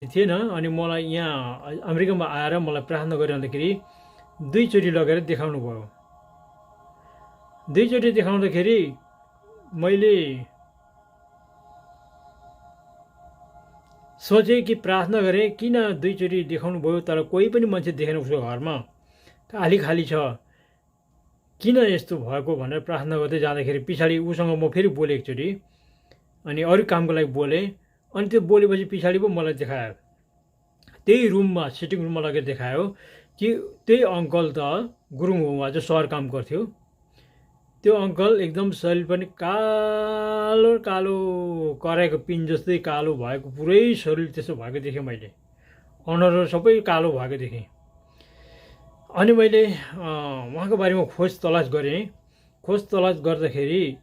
थिएन। अनि मलाई यहाँ अमेरिकामा आएर मलाई प्रार्थना गरिरहँदाखेरि दुईचोटि लगेर देखाउनु भयो। दुईचोटि देखाउँदाखेरि मैले सोचेँ कि प्रार्थना गरेँ, किन दुईचोटि देखाउनु भयो तर कोही पनि मान्छे देखेन उसको घरमा, खाली खाली छ, किन यस्तो भएको भनेर प्रार्थना गर्दै जाँदाखेरि पछाडि उसँग म फेरि बोलेँ एकचोटि। अनि अरू कामको लागि बोलेँ। अनि त्यो बोलेपछि पछाडि पो मलाई देखायो, त्यही रुममा सिटिङ रुममा लगेर देखायो कि त्यही अङ्कल त गुरुङ हो, उहाँ चाहिँ सहर काम गर्थ्यो। त्यो अङ्कल एकदम शरीर पनि कालो कालो कराएको पिन जस्तै कालो भएको, पुरै शरीर त्यसो भएको देखेँ मैले, अनुहार सबै कालो भएको देखेँ। अनि मैले उहाँको बारेमा खोज तलास गरेँ। खोज तलास गर्दाखेरि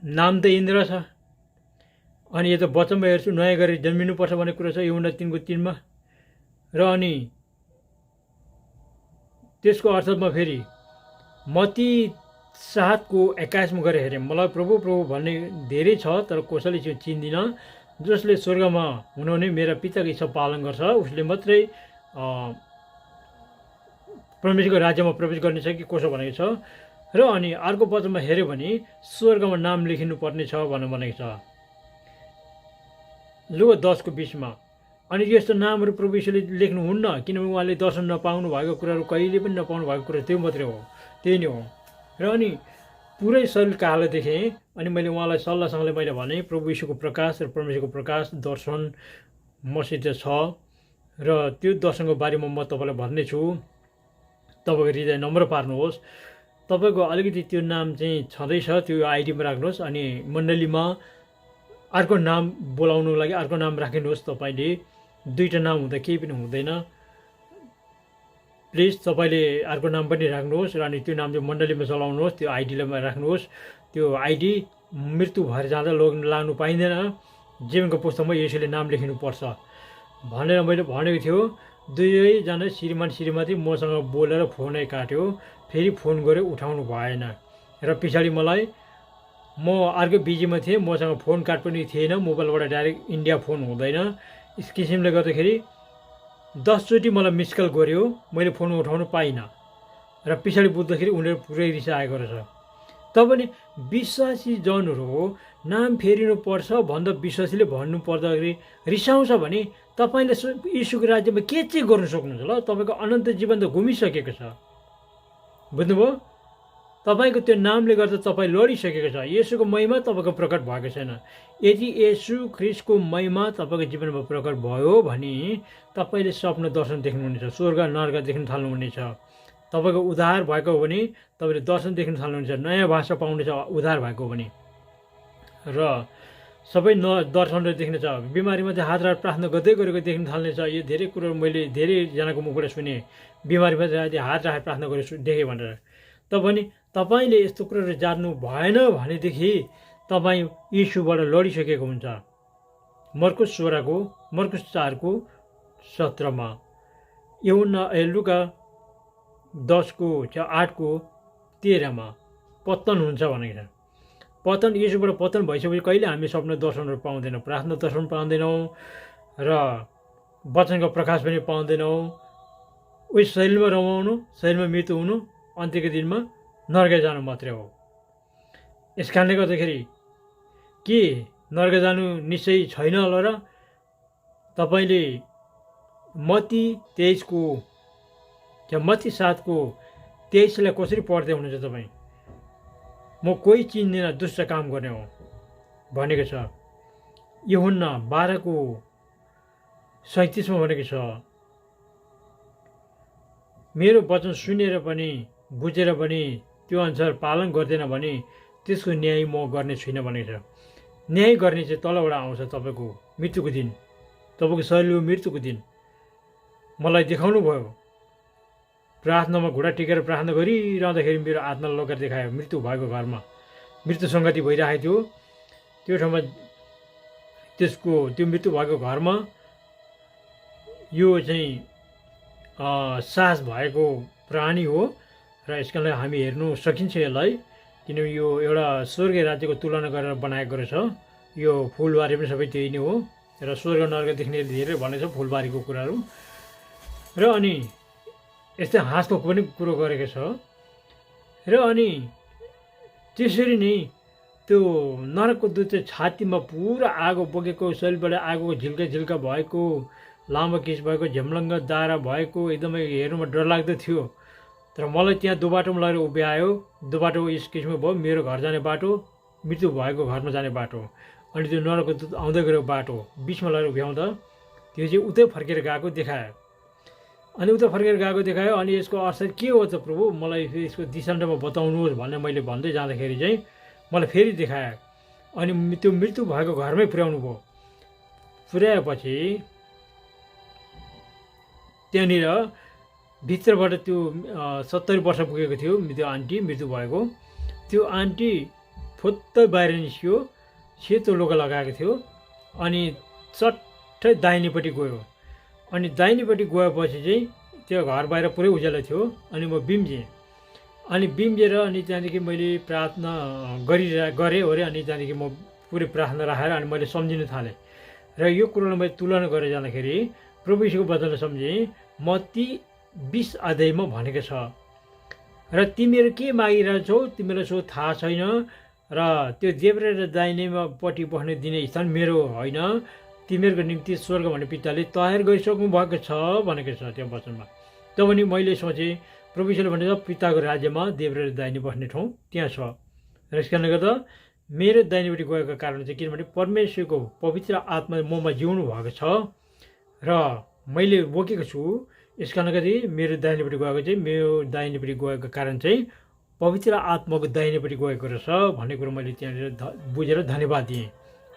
नाम त इन्द्र छ। अनि यो त बच्चामा हेर्छु नयाँ गरेर जन्मिनुपर्छ भन्ने कुरा छ यूहन्ना 3:3 र अनि त्यसको अर्थमा फेरि मत्ती 7:21 गएर हेरेँ। मलाई प्रभु प्रभु भन्ने धेरै छ तर कसैले चाहिँ चिन्दिनँ। जसले स्वर्गमा हुनुहुने मेरा पिताको इच्छा पालन गर्छ उसले मात्रै परमेश्वरको राज्यमा प्रवेश गर्नेछ कि कसो भनेको छ। र अनि अर्को वचनमा हेऱ्यो भने स्वर्गमा नाम लेखिनु पर्ने छ भनेर भनेको छ लुका 10:20। अनि यस्तो नामहरू प्रभु यीशुले लेख्नुहुन्न, किनभने उहाँले दर्शन नपाउनु भएको कुराहरू, कहिले पनि नपाउनु भएको कुरा त्यो मात्रै हो, त्यही नै हो। र अनि पुरै शरीर कालो देखेँ। अनि मैले उहाँलाई सल्लाहसँगले मैले भने प्रभु यीशुको प्रकाश र परमेश्वरको प्रकाश दर्शन मसित छ र त्यो दर्शनको बारेमा म तपाईँलाई भन्नेछु, तपाईँको हृदय नम्र पार्नुहोस्। तपाईँको अलिकति त्यो नाम चाहिँ छँदैछ, त्यो आइडीमा राख्नुहोस्। अनि मण्डलीमा अर्को नाम बोलाउनु लागि अर्को नाम राखिनुहोस्। तपाईँले दुईवटा नाम हुँदा केही पनि हुँदैन। प्लिज तपाईँले अर्को नाम पनि राख्नुहोस् र अनि त्यो नाम चाहिँ मण्डलीमा चलाउनुहोस्, त्यो आइडीमा राख्नुहोस्। त्यो आइडी मृत्यु भएर जाँदा लाग्नु पाइँदैन, जीवनको पुस्तकमा यसैले नाम लेखिनुपर्छ भनेर मैले भनेको थियो। दुवैजना श्रीमान श्रीमती मसँग बोलेर फोनै काट्यो, फेरि फोन गऱ्यो उठाउनु भएन। र पछाडि मलाई म अर्को बिजीमा थिएँ, मसँग फोन कार्ड पनि थिएन, मोबाइलबाट डाइरेक्ट इन्डिया फोन हुँदैन। यस किसिमले गर्दाखेरि 10 चोटि मलाई मिस कल गऱ्यो, मैले फोन उठाउनु पाइनँ। र पछाडि बुझ्दाखेरि उनीहरू पुरै रिसाएको रहेछ। तपाईँले विश्वासी जनहरू हो, नाम फेरिनुपर्छ भन्दा विश्वासीले भन्नु पर्दाखेरि रिसाउँछ भने तपाईँले यीशुको राज्यमा के चाहिँ गर्नु सक्नुहुन्छ? ल, तपाईँको अनन्त जीवन त घुमिसकेको छ, बुझ्नुभयो? तपाईँको त्यो नामले गर्दा तपाईँ लडिसकेको छ, येशूको महिमा तपाईँको प्रकट भएको छैन। यदि येशू ख्रिस्टको महिमा तपाईँको जीवनमा प्रकट भयो भने तपाईँले स्वप्न दर्शन देख्नुहुनेछ, स्वर्ग नर्क देख्न थाल्नुहुनेछ। तपाईँको उद्धार भएको हो भने तपाईँले दर्शन देख्न थाल्नुहुनेछ, नयाँ भाषा पाउनेछ उद्धार भएको हो भने। र सबै दर्शनहरू देख्नेछ, बिमारीमा चाहिँ हात राखेर प्रार्थना गर्दै गरेको देख्न थाल्नेछ। यो धेरै कुरोहरू मैले धेरैजनाको मुखबाट सुनेँ, बिमारीमा चाहिँ हात राखेर प्रार्थना गरेर देखेँ भनेर। तपाईँले यस्तो कुराहरू जान्नु भएन भनेदेखि तपाईँ यीशुबाट लडिसकेको हुन्छ। मर्कुस 4:17 लुका 10:8-13 पतन हुन्छ भनेको छ। पतन, यीशुबाट पतन भइसकेपछि कहिले हामी स्वप्न दर्शनहरू पाउँदैनौँ, प्रार्थना दर्शन पाउँदैनौँ र वचनको प्रकाश पनि पाउँदैनौँ। उही शरीरमा रमाउनु, शरीरमा मृत्यु हुनु, अन्त्यको दिनमा नर्क जानु मात्रै हो। यस कारणले गर्दाखेरि के नर्क जानु निश्चय छैन होला र? तपाईँले मत्ती 7:23 कसरी पढ्दै हुनुहुन्छ? तपाईँ म कोही चिन्दिनँ दुष्ट काम गर्ने हो भनेको छ। यूहन्ना 12:37 भनेको छ, मेरो वचन सुनेर पनि बुझेर पनि त्यो अनुसार पालन गर्दैन भने त्यसको न्याय म गर्ने छुइनँ भनेको छ। न्याय गर्ने चाहिँ तलबाट आउँछ, तपाईँको मृत्युको दिन, तपाईँको शरीरको मृत्युको दिन। मलाई देखाउनु भयो, प्रार्थनामा घुँडा टेकेर प्रार्थना गरिरहँदाखेरि मेरो आत्मा लगेर देखायो मृत्यु भएको घरमा, मृत्यु सङ्गति भइरहेको थियो त्यो ठाउँमा। त्यो मृत्यु भएको घरमा यो चाहिँ सास भएको प्राणी हो र यसका लागि हामी हेर्नु सकिन्छ यसलाई, किनभने यो एउटा स्वर्गीय राज्यको तुलना गरेर बनाएको रहेछ। यो फुलबारी पनि सबै त्यही नै हो। र स्वर्ग नर्क देख्ने धेरै भनेको छ फुलबारीको कुराहरू। र अनि यस्तै हाँसको पनि कुरो गरेको छ। र अनि त्यसरी नै त्यो नरकको दूत चाहिँ छातीमा पुरा आगो बोकेको, शरीरबाट आगोको झिल्का झिल्का भएको, लामो केस भएको, झ्याम्लङ्ग दारा भएको, एकदमै हेर्नुमा डरलाग्दो थियो। तर मलाई त्यहाँ दोबाटोमा लगेर उभ्यायो। दोबाटो यस किसिमको भयो, मेरो घर जाने बाटो, मृत्यु भएको घरमा जाने बाटो, अनि त्यो नरकको दूत आउँदै गरेको बाटो बिचमा लगेर उभ्याउँदा त्यो चाहिँ उतै फर्केर गएको देखायो। अनि उता फर्केर गएको देखायो। अनि यसको अर्थ के हो त प्रभु, मलाई यसको दिशान्तरमा बताउनुहोस् भनेर मैले भन्दै जाँदाखेरि चाहिँ मलाई फेरि देखायो। अनि त्यो मृत्यु भएको घरमै पुर्याउनु भयो। पुर्याएपछि त्यहाँनिर भित्रबाट त्यो 70 वर्ष पुगेको थियो त्यो आन्टी, मृत्यु भएको त्यो आन्टी फुत्त बाहिर निस्क्यो, सेतो लुगा लगाएको थियो। अनि चट्टै दाहिनेपट्टि गयो। अनि दाहिनेपट्टि गएपछि चाहिँ त्यो घर बाहिर पुरै उज्यालो थियो। अनि म बिम्झेँ। अनि बिम्झेर अनि त्यहाँदेखि मैले प्रार्थना गरेँ ओरे। अनि त्यहाँदेखि म पुरै प्रार्थना राखेर अनि मैले सम्झिन थालेँ। र यो कुरोलाई मैले तुलना गरेर जाँदाखेरि प्रभु यीशुको वचनलाई सम्झेँ। मत्ती 20 अध्यायमा भनेको छ, र तिमीहरू के मागिरहेछौ तिमीलाई सो थाहा छैन, र त्यो देब्रे र दाहिनेमा पट्टि बस्ने दिने स्थान मेरो होइन, तिमीहरूको निम्ति स्वर्ग भन्ने पिताले तयार गरिसक्नु भएको छ भनेको छ त्यो वचनमा। तब नि मैले सोचेँ प्रभु यीशुले भनेको छ पिताको राज्यमा देब्रे र दाहिने बस्ने ठाउँ त्यहाँ छ। र यस कारणले गर्दा मेरो दाहिनेपट्टि गएको कारण चाहिँ किनभने परमेश्वरको पवित्र आत्मा ममा जिउनु भएको छ र मैले बोकेको छु। यस कारणले गर्दा मेरो दाहिनेपट्टि गएको चाहिँ मेरो दाहिनेपट्टि गएको कारण चाहिँ पवित्र आत्माको दाहिनेपट्टि गएको रहेछ भन्ने कुरो मैले त्यहाँनिर बुझेर धन्यवाद दिएँ।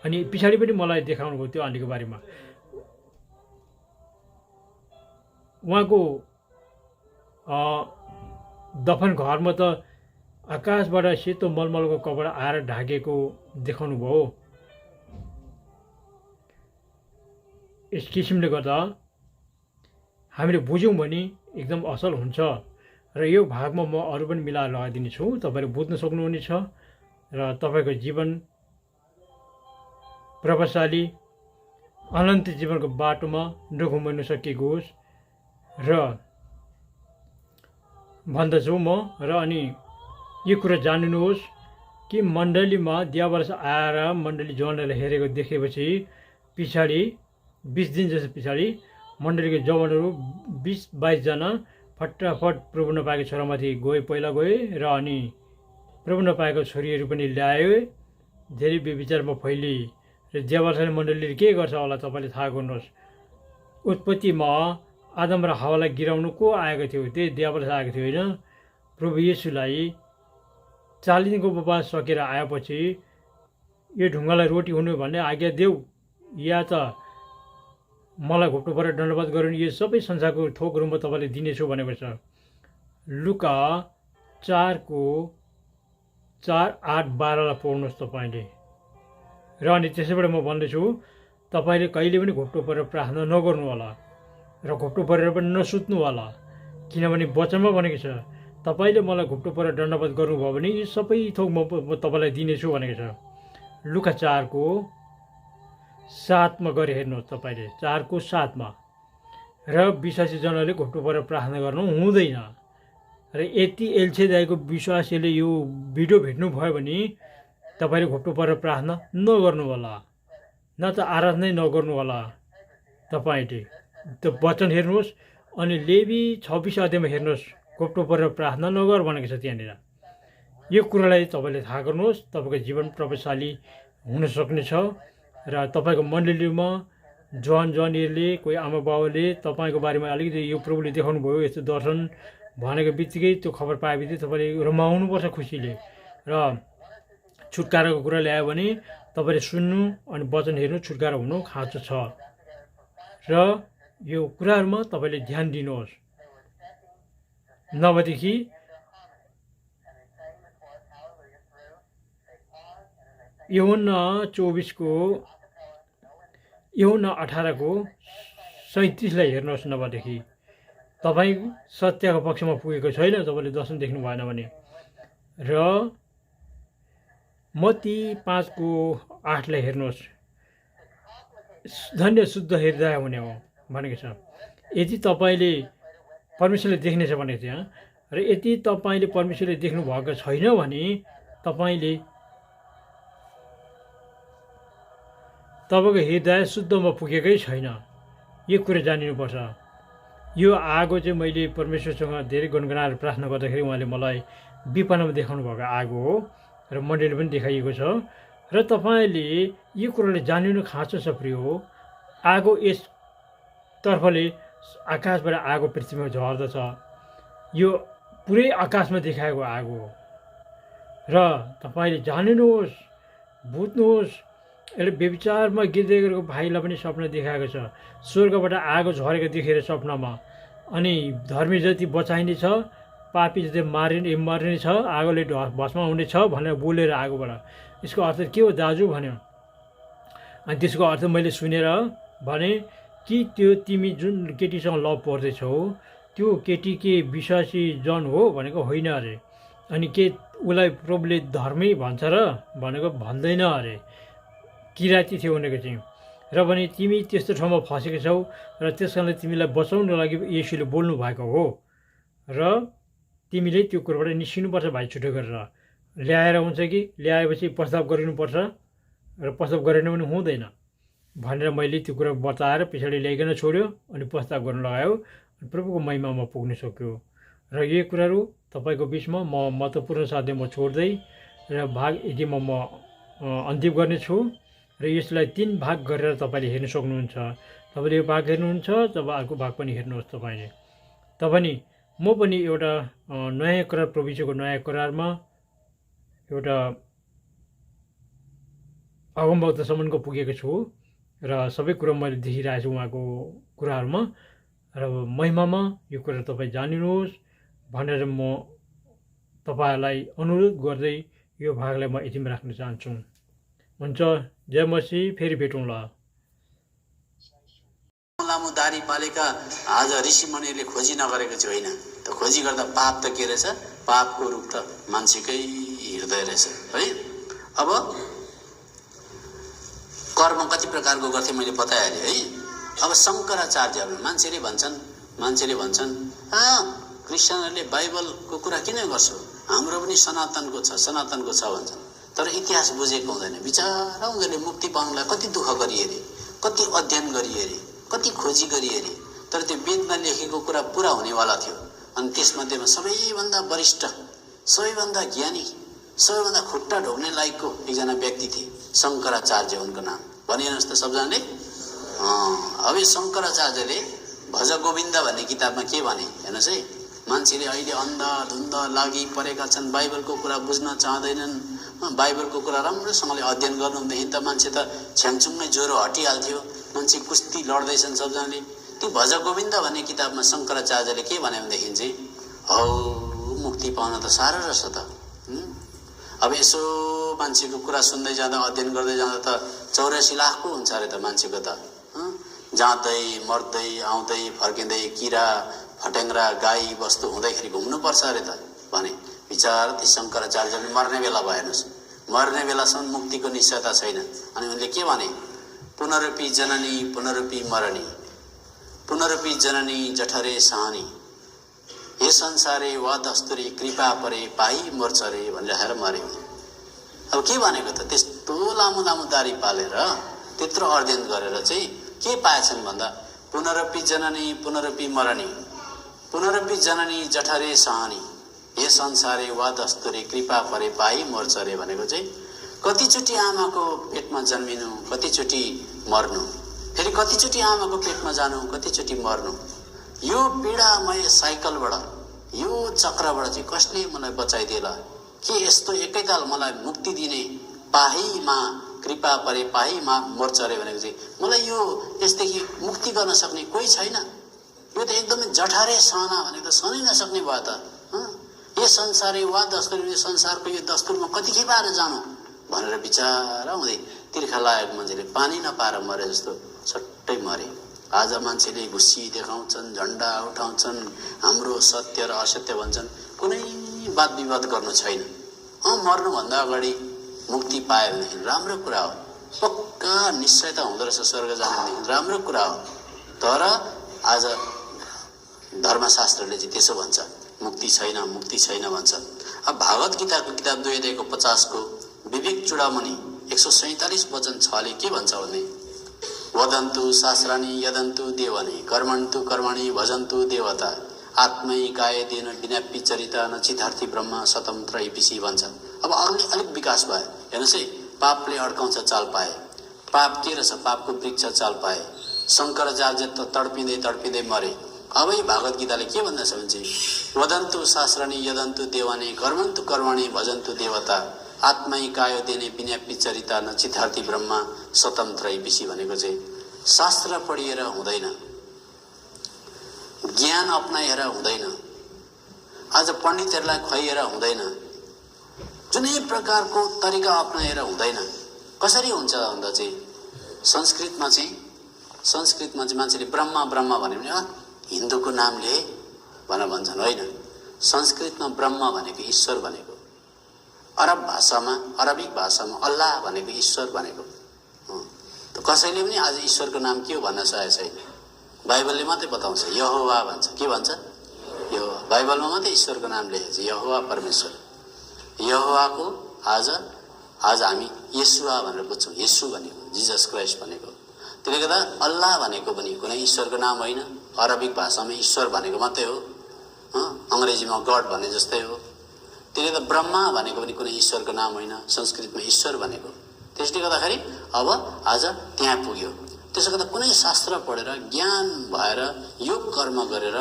अनि पछाडि पनि मलाई देखाउनु भयो त्यो आन्टीको बारेमा। उहाँको दफन घरमा त आकाशबाट सेतो मलमलको कपडा आएर ढाकेको देखाउनु भयो। यस किसिमले गर्दा हामीले बुझ्यौँ भने एकदम असल हुन्छ। र यो भागमा म अरू पनि मिलाएर लगाइदिनेछु, तपाईँले बुझ्न सक्नुहुनेछ। र तपाईँको जीवन प्रभावशाली अनन्त जीवनको बाटोमा नघुमाउन सकिएको होस् र भन्दछु म। र अनि यो कुरा जानिनुहोस् कि मण्डलीमा दियावरस आएर मण्डली जवानलाई हेरेको देखेपछि पछाडि 20 दिन जस्तो पछाडि मण्डलीको जवानहरू 20-22 जना फटाफट प्रभु नपाएको छोरामाथि पहिला गए र अनि प्रभु नपाएको छोरीहरू पनि ल्याए। धेरै व्यभिचारमा फैली र देवरसाले मण्डलीले के गर्छ होला तपाईँले थाहा गर्नुहोस्। उत्पत्तिमा आदम र हावालाई गिराउनु को आएको थियो? त्यही देवरस आएको थियो होइन। प्रभु येशूलाई 40 दिनको उपवास सकेर आएपछि यो ढुङ्गालाई रोटी हुनु भन्ने आज्ञा देऊ, या त मलाई घोप्टो परेर दण्डवाद गरौँ, यो सबै संसारको थोकहरू म तपाईँले दिनेछु भनेको छ। लुका 4:4-8-12 पढ्नुहोस् तपाईँले। र अनि त्यसैबाट म भन्दैछु तपाईँले कहिले पनि घोप्टो परेर प्रार्थना नगर्नु होला र घोप्टो परेर पनि नसुत्नु होला, किनभने वचनमा भनेको छ तपाईँले मलाई घोप्टो परेर दण्डवाद गर्नुभयो भने यो सबै थोक म तपाईँलाई दिनेछु भनेको छ। लुका 4:7 गएर हेर्नुहोस् तपाईँले, 4:7 र विश्वासीजनले घोप्टो परेर प्रार्थना गर्नु हुँदैन। र यति एल्छेदाईको विश्वासीले यो भिडियो भेट्नुभयो भने तपाईँले घोप्टो परेर प्रार्थना नगर्नु होला, न त आराधना नगर्नु होला। तपाईँले त्यो वचन हेर्नुहोस्। अनि लेवी 26 अध्यायमा हेर्नुहोस्, घोप्टो परेर प्रार्थना नगर भनेको छ त्यहाँनिर। यो कुरालाई तपाईँले थाहा गर्नुहोस्, तपाईँको जीवन प्रभावशाली हुन सक्नेछ। र तपाईँको मण्डलीमा जवानहरूले कोही आमा बाउले तपाईँको बारेमा अलिकति यो प्रभुले देखाउनु भयो यस्तो दर्शन भनेको बित्तिकै त्यो खबर पाए बित्तिकै तपाईँले रमाउनुपर्छ खुसीले। र छुटकाराको कुरा ल्यायो भने तपाईँले सुन्नु अनि वचन हेर्नु, छुटकारा हुनु खाँचो छ। र यो कुराहरूमा तपाईँले ध्यान दिनुहोस्, नभएदेखि यूहन्ना 18:37 हेर्नुहोस्। नभएदेखि तपाईँ सत्यको पक्षमा पुगेको छैन, तपाईँले दर्शन देख्नु भएन भने। र मत्ती 5:8 हेर्नुहोस्। धन्य शुद्ध हृदय हुने हो भनेको छ। यदि तपाईँले परमेश्वरले देख्नेछ भनेको थियो र यदि तपाईँले परमेश्वरले देख्नु भएको छैन भने तपाईँले तपाईँको हृदय शुद्धमा पुगेकै छैन। यो कुरा जानिनुपर्छ। यो आगो चाहिँ मैले परमेश्वरसँग धेरै गुनगुनाएर प्रार्थना गर्दाखेरि उहाँले मलाई विपनामा देखाउनु भएको आगो हो र मण्डलीले पनि देखाइएको छ। र तपाईँले यो कुराले जानिनु खाँचो छ प्रिय हो, आगो यस तर्फले आकाशबाट आगो पृथ्वीमा झर्दछ। यो पुरै आकाशमा देखाएको आगो हो र तपाईँले जानिनुहोस्, बुझ्नुहोस्। यसले व्यभिचारमा गिर्दै गरेको भाइलाई पनि सपना देखाएको छ, स्वर्गबाट आगो झरेको देखेर सपनामा। अनि धर्मी जति बचाइने छ, पापी जति मर्ने छ, आगोले भस्म हुने छ भनेर बोलेर आगोबाट। यसको अर्थ के हो दाजु भन्यो। अनि त्यसको अर्थ मैले सुनेर भने कि त्यो तिमी जुन केटीसँग लभ पर्दैछौ त्यो केटी के विश्वासी जन हो भनेको होइन अरे। अनि के उसलाई प्रभुले धर्मी भन्छ र भनेको भन्दैन अरे, किराती थियो भनेको चाहिँ। र भने तिमी त्यस्तो ठाउँमा फसेको छौ र त्यस कारणले तिमीलाई बचाउनको लागि येशूले बोल्नु भएको हो र तिमीले त्यो कुरोबाट निस्किनुपर्छ भाइ छुट्टै गरेर। ल्याएर हुन्छ कि ल्याएपछि प्रस्ताव गरिनुपर्छ र प्रस्ताव गरेन पनि हुँदैन भनेर मैले त्यो कुरा बताएर पछाडि ल्याइकन छोड्यो अनि प्रस्ताव गर्न लगायो। प्रभुको महिमामा पुग्न सक्यो। र यही कुराहरू तपाईँको बिचमा म महत्त्वपूर्ण साथै म छोड्दै र भाग यतिमा म अन्तिम गर्नेछु। र यसलाई 3 भाग गरेर तपाईँले हेर्न सक्नुहुन्छ। तपाईँले यो भाग हेर्नुहुन्छ तब अर्को भाग पनि हेर्नुहोस् तपाईँले। तपाईँ म पनि एउटा नयाँ करार प्रभुको नयाँ करारमा एउटा अगमवक्तासम्मको पुगेको छु र सबै कुरा मैले देखिरहेको छु उहाँको कुराहरूमा। र महिमामा यो कुरा तपाईँ जानिनुहोस् भनेर म तपाईँहरूलाई अनुरोध गर्दै यो भागलाई म यतिमा राख्न चाहन्छु। हुन्छ, जय मसीह, फेरि भेटौँला। लामो दारी पालेका आज ऋषिमुनिले खोजी नगरेको चाहिँ होइन। त खोजी गर्दा पाप त के रहेछ, पापको रूप त मान्छेकै हृदय रहेछ है। अब कर्म कति प्रकारको गर्थे मैले बताइहालेँ है। अब शङ्कराचार्यहरू मान्छेले भन्छन् क्रिस्चियनहरूले बाइबलको कुरा किन गर्छौ, हाम्रो पनि सनातनको छ भन्छन्। तर इतिहास बुझेको हुँदैन। बिचारा उनीहरूले मुक्ति पाउनलाई कति दुःख गरिए अरे, कति अध्ययन गरिए अरे, कति खोजी गरिए अरे। तर त्यो वेदमा लेखेको कुरा पुरा हुनेवाला थियो। अनि त्यसमध्येमा सबैभन्दा वरिष्ठ, सबैभन्दा ज्ञानी, सबैभन्दा खुट्टा ढोक्ने लायकको एकजना व्यक्ति थिए, शङ्कराचार्य उनको नाम। भनिहेर्नुहोस् त सबजनाले। अब शङ्कराचार्यले भज गोविन्द भन्ने किताबमा के भने हेर्नुहोस् है। मान्छेले अहिले अन्धाधुन्ध लागि परेका छन्, बाइबलको कुरा बुझ्न चाहँदैनन्। बाइबलको कुरा राम्रोसँगले अध्ययन गर्नुहुँदेखि त मान्छे त छ्याङछुङमै ज्वरो हटिहाल्थ्यो। मान्छे कुस्ती लड्दैछन् सबजनाले। त्यो भज गोविन्द भन्ने किताबमा शङ्कराचार्यले के भने भनेदेखि चाहिँ हौ मुक्ति पाउन त साह्रो रहेछ त। अब यसो मान्छेको कुरा सुन्दै जाँदा, अध्ययन गर्दै जाँदा त 84 लाखको हुन्छ अरे त मान्छेको त। जाँदै मर्दै आउँदै फर्किँदै किरा फट्याङ्ग्रा गाई वस्तु हुँदैखेरि घुम्नुपर्छ अरे त भने। विचार ती शङ्कराचार्यले मर्ने बेला भएनस्, मर्ने बेलासम्म मुक्तिको निश्चयता छैन। अनि उनले के भने, पुनरुपि जननी पुनरुपि मरणी, पुनरुपि जननी जठरे सहनी, हे संसारे वा दस्तुरी कृपा परे पाई मोर्छ रे भनेर हेर मरे। अब के भनेको त, त्यस्तो लामो लामो दारी पालेर त्यत्रो अध्ययन गरेर चाहिँ के पाएछन् भन्दा पुनरुपि जननी पुनरुपि मरणी, पुनरुपि जननी जठरे सहनी, हे संसारे वा दस्तुरी कृपा परे पाई मोर्छ रे भनेको चाहिँ कतिचोटि आमाको पेटमा जन्मिनु, कतिचोटि मर्नु, फेरि कतिचोटि आमाको पेटमा जानु, कतिचोटि मर्नु। यो पीडामय साइकलबाट, यो चक्रबाट चाहिँ कसले मलाई बचाइदिएला? के यस्तो एकैताल मलाई मुक्ति दिने पाहीमा कृपा परे पाहीमा मोर्छ रे भनेको चाहिँ मलाई यो यसदेखि मुक्ति गर्न सक्ने कोही छैन। यो त एकदमै जठरे सहना भनेको त सहनै नसक्ने भयो त। यो संसारै वा दस्तुर, यो संसारको यो दस्तुरमा कति खेपाएर जानु भनेर बिचारा हुँदै तिर्खा लागेको मान्छेले पानी नपाएर मरे जस्तो छट्टै मरे। आज मान्छेले घुसी देखाउँछन्, झन्डा उठाउँछन्, हाम्रो सत्य र असत्य भन्छन्, कुनै वाद विवाद गर्नु छैन। मर्नुभन्दा अगाडि मुक्ति पायो भने राम्रो कुरा हो। पक्का निश्चयता हुँदो रहेछ स्वर्ग जाने, राम्रो कुरा हो। तर आज धर्मशास्त्रले चाहिँ त्यसो भन्छ, मुक्ति छैन, मुक्ति छैन भन्छ। अब भागवत गीताको किताब 2 अध्यायको 50 को विवेक चूडामणि 147 वचन 6 ले के भन्छ भने, वदन्तु शास्त्राणि यदन्तु देवानि कर्मन्तु कर्मणि भजन्तु देवता आत्मै कायदेन बिना पिचरिता न चितार्थी ब्रह्म स्वतन्त्र इपिसी भन्छ। अब अलिक विकास भयो। हेर्नुहोस् है, पापले अड्काउँछ चाल पाए, पाप के रहेछ, पापको वृक्ष चाल पाए, शङ्कराचार्य त तडपिँदै तडपिँदै मरे। अब यो भागवत गीताले के भन्दछ भने चाहिँ, वदन्तु शास्त्राणि यदन्तु देवानि कर्मन्तु कर्मणि भजन्तु देवता आत्मै कायो देने बिना पिचरिता न चितार्थी ब्रह्म स्वतन्त्र इपिसी भनेको चाहिँ शास्त्र पढिएर हुँदैन, ज्ञान अपनाएर हुँदैन, आज पण्डितहरूलाई खुवाइएर हुँदैन, जुनै प्रकारको तरिका अपनाएर हुँदैन। कसरी हुन्छ भन्दा चाहिँ संस्कृतमा चाहिँ मान्छेले ब्रह्मा ब्रह्मा भन्यो भने हिन्दूको नामले भनेर भन्छन्, होइन। संस्कृतमा ब्रह्मा भनेको ईश्वर भनेको, अरबिक भाषामा अल्लाह भनेको ईश्वर भनेको। त कसैले पनि आज ईश्वरको नाम के हो भन्न सकेको छैन। बाइबलले मात्रै बताउँछ, यहोवा भन्छ। के भन्छ? यहोवा। बाइबलमा मात्रै ईश्वरको नाम लेखेको छ, यहोवा परमेश्वर। यहोवाको आज हामी येशुवा भनेर बुझ्छौँ। येशू भनेको जिजस क्राइस्ट भनेको। त्यसले गर्दा अल्लाह भनेको पनि कुनै ईश्वरको नाम होइन। अरबिक भाषामा ईश्वर भनेको मात्रै हो, अङ्ग्रेजीमा गड भने जस्तै हो। त्यसले गर्दा ब्रह्मा भनेको पनि कुनै ईश्वरको नाम होइन, संस्कृतमा ईश्वर भनेको। त्यसले गर्दाखेरि अब आज त्यहाँ पुग्यो। त्यसो गर्दा कुनै शास्त्र पढेर ज्ञान भएर योग कर्म गरेर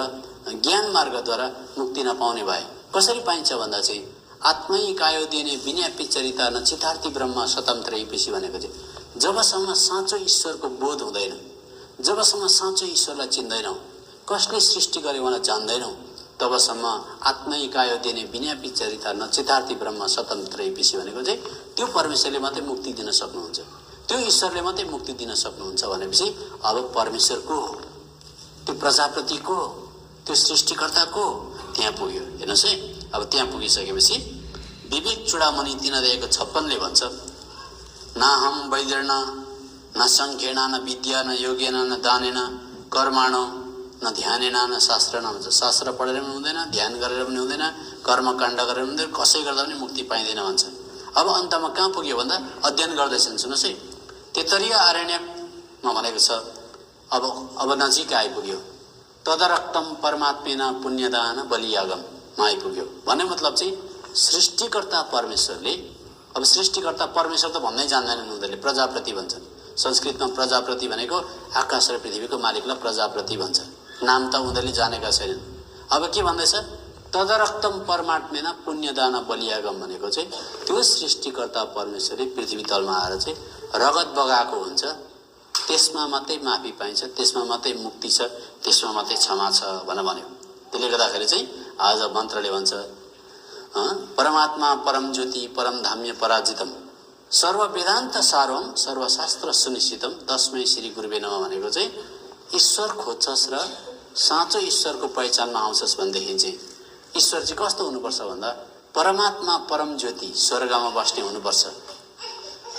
ज्ञान मार्गद्वारा मुक्ति नपाउने भए कसरी पाइन्छ भन्दा चाहिँ आत्मै कायो दिने बिना पिचरिता न चितार्थी ब्रह्म स्वतन्त्र इपिसी भनेको चाहिँ जबसम्म साँचो ईश्वरको बोध हुँदैन, जबसम्म साँचो ईश्वरलाई चिन्दैनौँ, कसले सृष्टि गरे उहाँलाई जान्दैनौँ, तबसम्म आत्मै कायो दिने बिना पिचरिता न चितार्थी ब्रह्म स्वतन्त्र इपिसी भनेको चाहिँ त्यो परमेश्वरले मात्रै मुक्ति दिन सक्नुहुन्छ, त्यो ईश्वरले मात्रै मुक्ति दिन सक्नुहुन्छ भनेपछि अब परमेश्वर को हो, त्यो प्रजापति को हो, त्यो सृष्टिकर्ता को हो, त्यहाँ पुग्यो। हेर्नुहोस् है, अब त्यहाँ पुगिसकेपछि विवेक चूडामणि 3 अध्यायको 56 ले भन्छ, नाहम वैदर्न न सङ्ख्येन न विद्या न योगेन न दानेन कर्माणो न ध्यानेन न शास्त्र न भन्छ। शास्त्र पढेर पनि हुँदैन, ध्यान गरेर पनि हुँदैन, कर्मकाण्ड गरेर पनि हुँदैन, कसै गर्दा पनि मुक्ति पाइँदैन भन्छ। अब अन्तमा कहाँ पुग्यो भन्दा अध्ययन गर्दैछन्। सुन्नुहोस् है, तेतरीय आरण्यमा भनेको छ, अब नजिक आइपुग्यो। तदरक्तम परमात्मेन पुण्यदान बलियागममा आइपुग्यो। भन्ने मतलब चाहिँ सृष्टिकर्ता परमेश्वरले, अब सृष्टिकर्ता परमेश्वर त भन्नै जान्दैनन् उनीहरूले, प्रजापति भन्छन्। संस्कृतमा प्रजापति भनेको आकाश र पृथ्वीको मालिकलाई प्रजापति भन्छ। नाम त उनीहरूले जानेका छैनन्। अब के भन्दैछ? तदरक्तम परमात्मेन पुण्यदान बलियागम भनेको चाहिँ त्यो सृष्टिकर्ता परमेश्वरले पृथ्वी तलमा आएर चाहिँ रगत बगाएको हुन्छ, त्यसमा मात्रै माफी पाइन्छ, त्यसमा मात्रै मुक्ति छ, त्यसमा मात्रै क्षमा छ भनेर भन्यो। त्यसले गर्दाखेरि चाहिँ आज मन्त्रले भन्छ, परमात्मा परम ज्योति परम धाम्य पराजितम सर्व वेदान्त सारम सर्वशास्त्र सुनिश्चितम तस्मै श्री गुरुवे नमः भनेको चाहिँ ईश्वर खोज्छस् र साँचो ईश्वरको पहिचानमा आउँछस् भनेदेखि चाहिँ ईश्वर चाहिँ कस्तो हुनुपर्छ भन्दा परमात्मा परम ज्योति स्वर्गमा बस्ने हुनुपर्छ,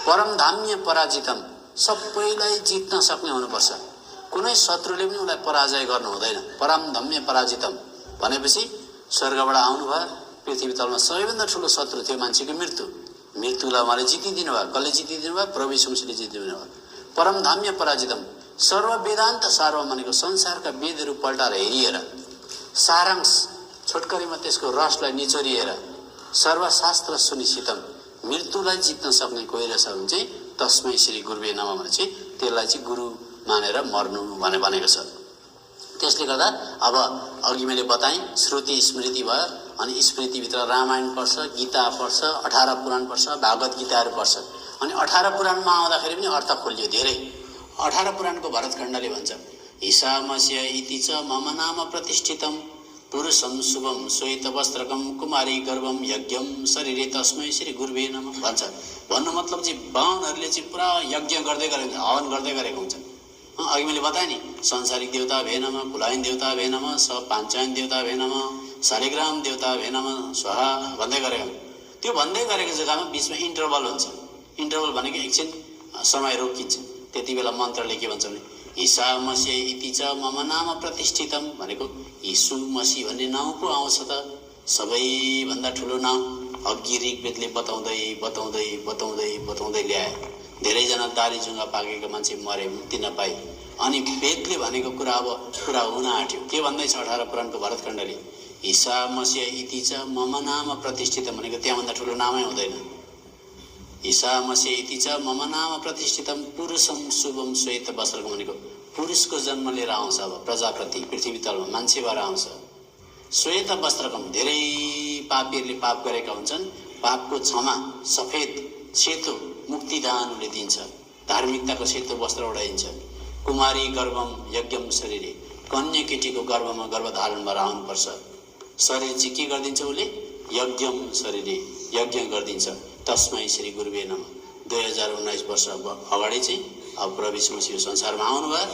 परम धाम्य पराजितम सबैलाई जित्न सक्ने हुनुपर्छ, कुनै शत्रुले पनि उसलाई पराजय गर्नु हुँदैन। परम धाम्य पराजितम भनेपछि स्वर्गबाट आउनुभयो, पृथ्वी तलमा सबैभन्दा ठुलो शत्रु थियो मान्छेको मृत्यु, मृत्युलाई उहाँले जितिदिनु भयो। कसले जितिदिनु भयो? प्रभु यीशु मसीहले जितिदिनु भयो। परम धाम्य पराजितम सर्व वेदान्त सारम भनेको संसारका वेदहरू पल्टाएर हेरिएर सारांश छोटकरीमा त्यसको रसलाई निचोरिएर सर्वशास्त्र सुनिश्चितम मृत्युलाई जित्न सक्ने कोही रहेछ भने चाहिँ तस्मै श्री गुरुवे नमः भने चाहिँ त्यसलाई चाहिँ गुरु मानेर मर्नु भनेको छ। त्यसले गर्दा अब अघि मैले बताएँ श्रुति स्मृति भयो, अनि स्मृतिभित्र रामायण पढ्छ, गीता पढ्छ, 18 पुराण पढ्छ, भागवत गीताहरू पढ्छ। अनि 18 पुराणमा आउँदाखेरि पनि अर्थ खोलियो धेरै। 18 पुराणको भरतखण्डले भन्छ, ईशामस्य इति च मम नाम प्रतिष्ठितम पुरुषम शुभम श्वेत वस्त्रकम कुमारी गर्भम यज्ञम शरीरे तस्मै श्री गुरुवे नमः भन्छ। भन्नु मतलब चाहिँ बाहुनहरूले चाहिँ पुरा यज्ञ गर्दै गरेको हुन्छ, हवन गर्दै गरेको हुन्छ। अघि मैले बताएँ नि, संसारिक देवता भे नमः, कुलायन देवता भे नमः, पाञ्चायन देवता भे नमः, शालिग्राम देवता भे नमः स्वाहा भन्दै गरेको। त्यो भन्दै गरेको जग्गामा बिचमा इन्टरभल हुन्छ। इन्टरभल भनेको एकछिन समय रोकिन्छ। त्यति बेला मन्त्रले के भन्छ भने ईसा मसीह इति च मम नाम प्रतिष्ठितम भनेको यीशु मसीह भन्ने नाउँ पो आउँछ त, सबैभन्दा ठुलो नाउँ। अघि ऋग्वेदले बताउँदै बताउँदै बताउँदै बताउँदै ल्याए। धेरैजना दारी जुङ्गा पाकेको मान्छे मरे, मुक्ति नपाई। अनि वेदले भनेको कुरा अब पुरा हुन आँट्यो। के भन्दैछ 18 पुराणको भरतखण्डले? ईसा मसीह इति च मम नाम प्रतिष्ठितम भनेको त्यहाँभन्दा ठुलो नामै हुँदैन। ईसा मसीह इति च मम नाम प्रतिष्ठितम पुरुषम शुभम श्वेत वस्त्रकम भनेको पुरुषको जन्म लिएर आउँछ। अब प्रजापति पृथ्वी तलमा मान्छे भएर आउँछ। श्वेत वस्त्रकम धेरै पापीहरूले पाप गरेका हुन्छन्, पापको क्षमा सफेद सेतो मुक्तिदान उसले दिन्छ। धार्मिकताको सेतो वस्त्र उडाइन्छ। कुमारी गर्भम यज्ञम शरीरे कन्या केटीको गर्भमा गर्भधारण भएर आउनुपर्छ। शरीर चाहिँ के गरिदिन्छ उसले? यज्ञम शरीरे यज्ञ गरिदिन्छ। तस्मै श्री गुरुवे नमः। 2019 वर्ष अगाडि चाहिँ अब प्रभु यीशु मसीह संसारमा आउनुभयो।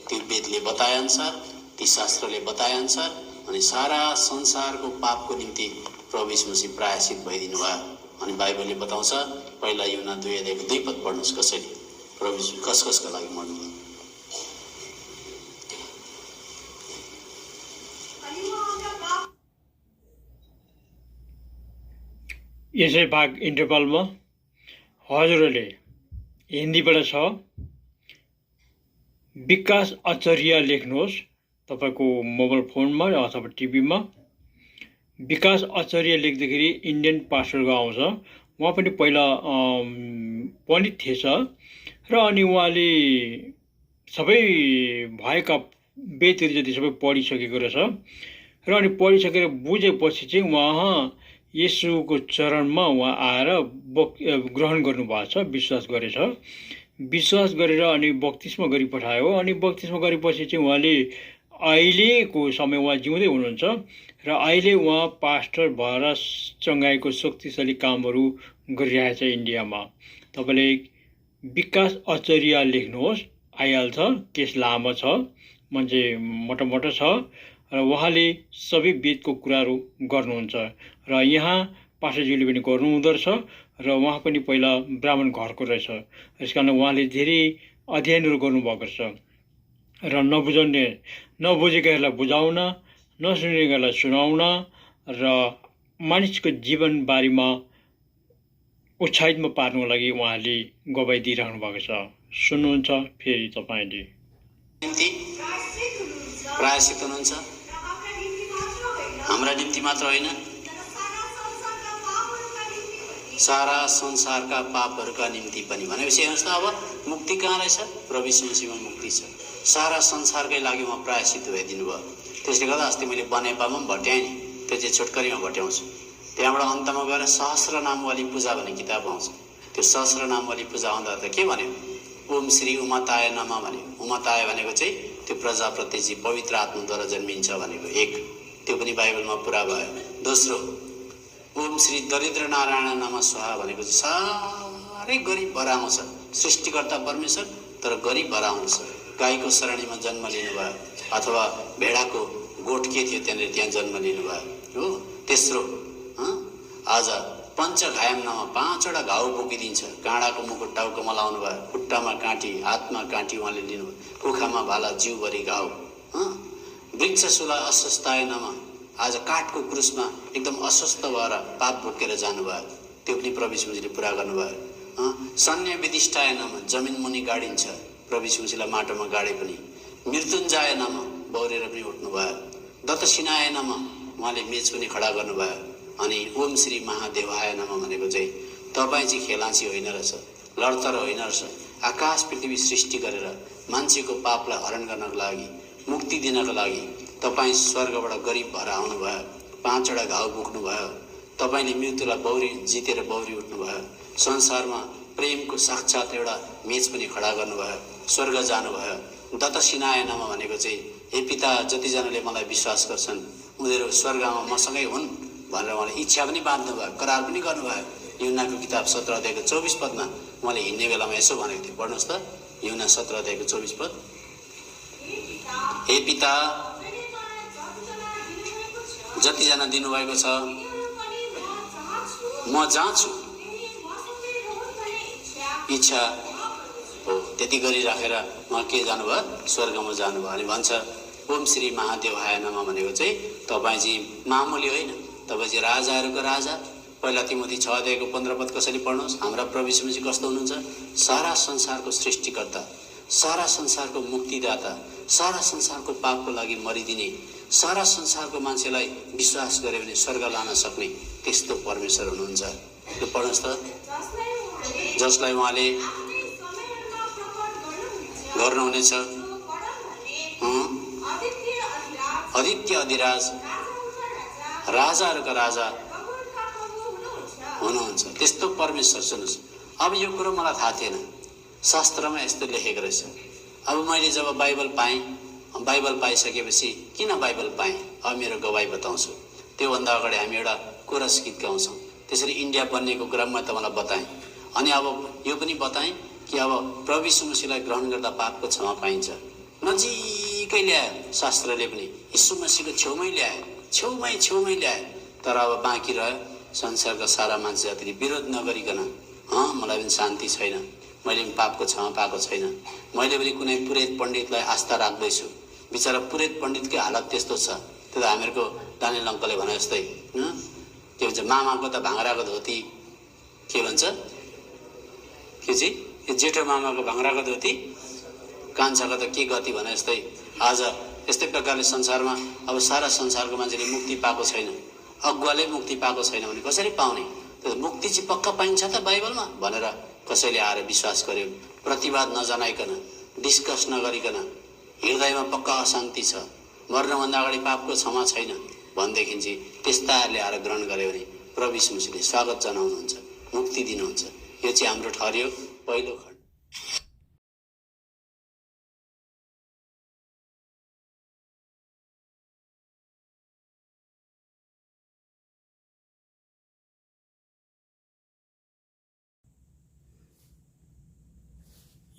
त्यो वेदले बताएअनुसार, ती शास्त्रले बताएअनुसार अनि सारा संसारको पापको निम्ति प्रभु यीशु मसीह प्रायश्चित भइदिनु भयो। अनि बाइबलले बताउँछ, पहिला युहन्ना 2:2 पद पढ्नुहोस् कसरी प्रभु यीशु कसको लागि मर्नुभयो। यसै भाग इन्टरभलमा हजुरहरूले हिन्दीबाट छ, विकास आचार्य लेख्नुहोस् तपाईँको मोबाइल फोनमा अथवा टिभीमा। विकास आचार्य लेख्दाखेरि इन्डियन पास्टरको आउँछ। उहाँ पनि पहिला पण्डित थिएछ र अनि उहाँले सबै भएका वेदहरू जति सबै पढिसकेको रहेछ र अनि पढिसकेर बुझेपछि चाहिँ उहाँ येशूको चरणमा उहाँ आएर ग्रहण गर्नुभएको छ, विश्वास गरेछ। विश्वास गरेर अनि बक्तिस्मा गरी पठायो। अनि बक्तिस्मा गरेपछि चाहिँ उहाँले अहिलेको समय उहाँ जिउँदै हुनुहुन्छ र अहिले उहाँ पास्टर भएर चङ्गाईको शक्तिशाली कामहरू गरिरहेछ इन्डियामा। तपाईँले विकास आचार्य लेख्नुहोस्, आइहाल्छ। केस लामो छ, मान्छे मोटो छ र उहाँले सबै वेदको कुराहरू गर्नुहुन्छ र यहाँ पास्टरज्यूले पनि गर्नुहुँदो रहेछ र उहाँ पनि पहिला ब्राह्मण घरको रहेछ। यस कारण उहाँले धेरै अध्ययनहरू गर्नुभएको छ र नबुझेकाहरूलाई बुझाउन, नसुनेकाहरूलाई सुनाउन र मानिसको जीवन बारेमा उत्साहितमा पार्नुको लागि उहाँले गवाई दिइरहनु भएको छ। सुन्नुहुन्छ फेरि तपाईँले। प्रायश्चित हुनुहुन्छ हाम्रा निम्ति मात्र होइन, सारा संसारका पापहरूका निम्ति पनि। भनेपछि हेर्नुहोस् त, अब मुक्ति कहाँ रहेछ? प्रभु यीशु मसीहमा मुक्ति छ। सारा संसारकै लागि उहाँ प्रायश्चित भइदिनु भयो। त्यसले गर्दा अस्ति मैले बनेपामा पनि भट्याएँ नि, त्यो चाहिँ छोटकरीमा भट्याउँछु। त्यहाँबाट अन्तमा गएर सहस्र नामवाली पूजा भन्ने किताब आउँछ। त्यो सहस्र नामवाली पूजा आउँदा त के भन्यो? ओम श्री उमाताय नमः भन्यो। उमाताय भनेको चाहिँ त्यो प्रजापति जी पवित्र आत्माद्वारा जन्मिन्छ भनेको एक, त्यो पनि बाइबलमा पुरा भयो। दोस्रो, ओम श्री दरिद्र नारायण नमः स्वाहा भनेको चाहिँ साह्रै गरिब भएर आउँछ। सृष्टिकर्ता परमेश्वर तर गरिब भएर आउँछ। गाईको शरणीमा जन्म लिनुभयो अथवा भेडाको गोठ के थियो त्यहाँनिर त्यहाँ जन्म लिनुभयो हो। तेस्रो, आज पञ्चघायम नाममा 5वटा घाउ बोकिदिन्छ। काँडाको मुकुट टाउकोमा लाउनु भयो, खुट्टामा काँटी, हातमा काँटी उहाँले लिनुभयो, कुखामा भाला, जिउभरि घाउ। वृक्षशूला अस्वस्थाय नमः, आज काठको क्रुसमा एकदम अस्वस्थ भएर पाप भोकेर जानुभयो, त्यो पनि प्रभु यीशुले पुरा गर्नुभयो। सन्य विदिष्टाय नमः, जमिन मुनि गाडिन्छ, प्रभु यीशुलाई माटोमा गाडे पनि। मृत्युञ्जय नमः, बौरेर पनि उठ्नुभयो। दत्तसिनाय नमः, उहाँले मेच पनि खडा गर्नुभयो। अनि ओम श्री महादेवाय नमः भनेको चाहिँ तपाईँ चाहिँ खेलाँची होइन रहेछ, लडतर होइन रहेछ। आकाश पृथ्वी सृष्टि गरेर मान्छेको पापलाई हरण गर्नको लागि, मुक्ति दिनको लागि तपाईँ स्वर्गबाट गरिब भएर आउनुभयो। 5वटा घाउ बोक्नुभयो। तपाईँले मृत्युलाई बौरी जितेर बौरी उठ्नुभयो। संसारमा प्रेमको साक्षात एउटा मेच पनि खडा गर्नुभयो। स्वर्ग जानुभयो। दत्तसिनाय नमः भनेको चाहिँ हे पिता, जतिजनाले मलाई विश्वास गर्छन् उनीहरू स्वर्गमा मसँगै हुन् भनेर उहाँले इच्छा पनि बाँध्नुभयो, करार पनि गर्नुभयो। यूहन्नाको किताब 17 अध्यायको 24 पदमा उहाँले हिँड्ने बेलामा यसो भनेको थियो, पढ्नुहोस् त। यूहन्ना 17 अध्यायको 24 पद। हे पिता, जतिजना दिनुभएको छ म जहाँ छु इच्छा हो त्यति गरिराखेर उहाँ के जानुभयो स्वर्गमा जानुभयो अनि भन्छ ओम श्री महादेव हाय नमः भनेको चाहिँ तपाईँ चाहिँ मामुली होइन, तपाईँ चाहिँ राजाहरूको राजा। पहिला तिमोथी 6 अध्यायको 15 पद कसरी पढ्नुहोस्। हाम्रा प्रभु यीशु मसीह कस्तो हुनुहुन्छ? सारा संसारको सृष्टिकर्ता, सारा संसारको मुक्तिदाता, सारा संसारको पापको लागि मरिदिने, सारा संसारको मान्छेलाई विश्वास गरे भने स्वर्ग लान सक्ने त्यस्तो परमेश्वर हुनुहुन्छ। त्यो पढ्नुहोस् त, जसलाई उहाँले गर्नुहुनेछ। आदित्य अधिराज, राजाहरूका राजा हुनुहुन्छ त्यस्तो परमेश्वर। सुन्नुहोस्, अब यो कुरो मलाई थाहा थिएन, शास्त्रमा यस्तो लेखेको रहेछ। अब मैले जब बाइबल पाएँ, बाइबल पाइसकेपछि किन बाइबल पाएँ अब मेरो गवाई बताउँछु। त्योभन्दा अगाडि हामी एउटा कोरस गीत गाउँछौँ। त्यसरी इन्डिया बन्नेको कुरा म तपाईँलाई बताएँ। अनि अब यो पनि बताएँ कि अब प्रभु यीशु मसीहलाई ग्रहण गर्दा पापको क्षमा पाइन्छ। नजिकै ल्यायो शास्त्रले पनि, यीशु मसीहको छेउमै ल्यायो, छेउमै ल्यायो। तर अब बाँकी रह्यो संसारका सारा मान्छे जातिले विरोध नगरिकन, मलाई पनि शान्ति छैन, मैले पनि पापको क्षमा पाएको छैन, मैले पनि कुनै पुरोहित पण्डितलाई आस्था राख्दैछु, बिचरा पुरोहित पण्डितकै हालत त्यस्तो छ। त्यो त हामीहरूको दानियल अङ्कलले भने जस्तै के भन्छ, मामाको त भाङ्राको धोती, के भन्छ के चाहिँ यो जेठो मामाको भाङ्राको धोती, कान्छाको त के गति भने जस्तै आज यस्तै प्रकारले संसारमा अब सारा संसारको मान्छेले मुक्ति पाएको छैन, अगुवाले मुक्ति पाएको छैन भने कसरी पाउने? त्यो मुक्ति चाहिँ पक्का पाइन्छ त बाइबलमा भनेर कसैले आएर विश्वास गर्यो, प्रतिवाद नजनाइकन, डिस्कस नगरिकन, हृदयमा पक्का अशान्ति छ, मर्नभन्दा अगाडि पापको क्षमा छैन भनेदेखि चाहिँ त्यस्ताहरूले आएर ग्रहण गर्यो भने प्रभु यीशु मसीहले स्वागत जनाउनुहुन्छ, मुक्ति दिनुहुन्छ। यो चाहिँ हाम्रो ठहर्यो पहिलो खण्ड।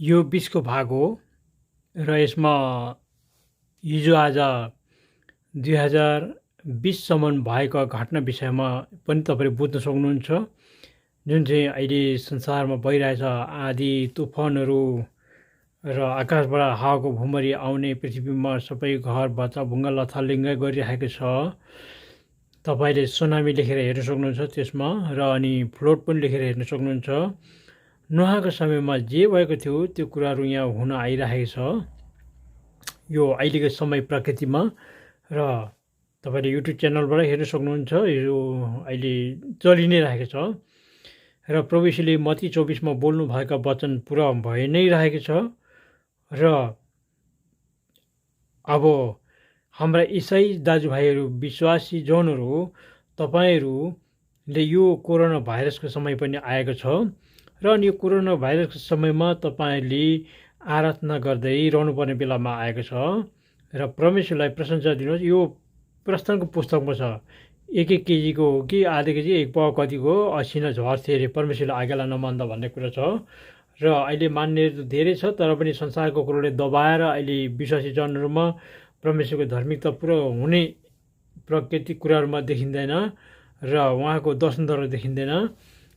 यो बिचको भाग हो र यसमा हिजो आज 2020सम्म भएको घटना विषयमा पनि तपाईँले बुझ्न सक्नुहुन्छ। जुन चाहिँ अहिले संसारमा भइरहेछ, आँधी तुफानहरू र आकाशबाट हावाको भुमरी आउने, पृथ्वीमा सबै घर बच्चा भुङ्गा लथालिङ्ग गरिरहेको छ। तपाईँले सुनामी लेखेर हेर्न सक्नुहुन्छ त्यसमा, र अनि फ्लोड पनि लेखेर हेर्न सक्नुहुन्छ। नोहाको समयमा जे भएको थियो त्यो कुराहरू यहाँ हुन आइरहेको छ यो अहिलेको समय प्रकृतिमा। र तपाईँले युट्युब च्यानलबाट हेर्न सक्नुहुन्छ, यो अहिले चलि नै रहेको छ। र प्रभु यीशुले मत्ती 24मा बोल्नु भएका वचन पुरा भइ नै रहेको छ। र अब हाम्रा इसाई दाजुभाइहरू, विश्वासी जनहरू, तपाईँहरूले यो कोरोना भाइरसको समय पनि आएको छ। र अनि यो कोरोना भाइरसको समयमा तपाईँहरूले आराधना गर्दै रहनुपर्ने बेलामा आएको छ। र परमेश्वरलाई प्रशंसा दिनुहोस्। यो प्रस्थानको पुस्तकमा छ, 1 केजीको हो कि आधा केजी, 1 पावा कतिको असिना झर्थ्यो अरे परमेश्वरले आज्ञालाई नमान्दा भन्ने कुरा छ। र अहिले मान्नेहरू धेरै छ, तर पनि संसारको कुरोले दबाएर अहिले विश्वासी जनहरूमा परमेश्वरको धार्मिकता पुरा हुने प्राकृतिक कुराहरूमा देखिँदैन र उहाँको दर्शनद्वारा देखिँदैन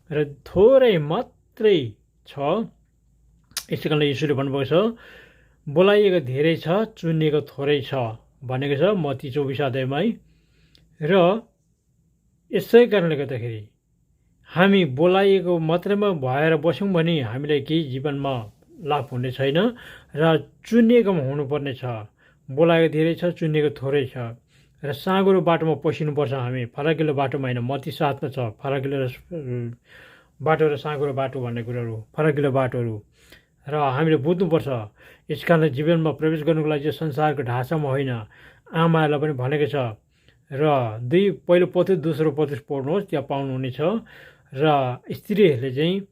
र थोरै मात्रै छ। यसै कारणले यीशुले भन्नुभएको छ, बोलाइएको धेरै छ, चुनिएको थोरै छ भनेको छ मत्ती 24 अध्यायमै। र यसै कारणले गर्दाखेरि हामी बोलाइएको मात्रैमा भएर बस्यौँ भने हामीलाई केही जीवनमा लाभ हुने छैन र चुनिएकोमा हुनुपर्ने छ। बोलाएको धेरै छ, चुनिएको थोरै छ। र साँगुरो बाटोमा पसिनुपर्छ हामी, फराकिलो बाटोमा होइन। मत्ती 7मा छ फराकिलो बाटो र साँगुरो बाटो भन्ने कुराहरू, फराकिलो बाटोहरू। र हामीले बुझ्नुपर्छ। यस कारणले जीवनमा प्रवेश गर्नुको लागि चाहिँ संसारको ढाँचामा होइन, आमाहरूलाई पनि भनेको छ। र पहिलो पत्रुस दोस्रो पत्रुस पढ्नुहोस्, त्यहाँ पाउनुहुनेछ। र स्त्रीहरूले चाहिँ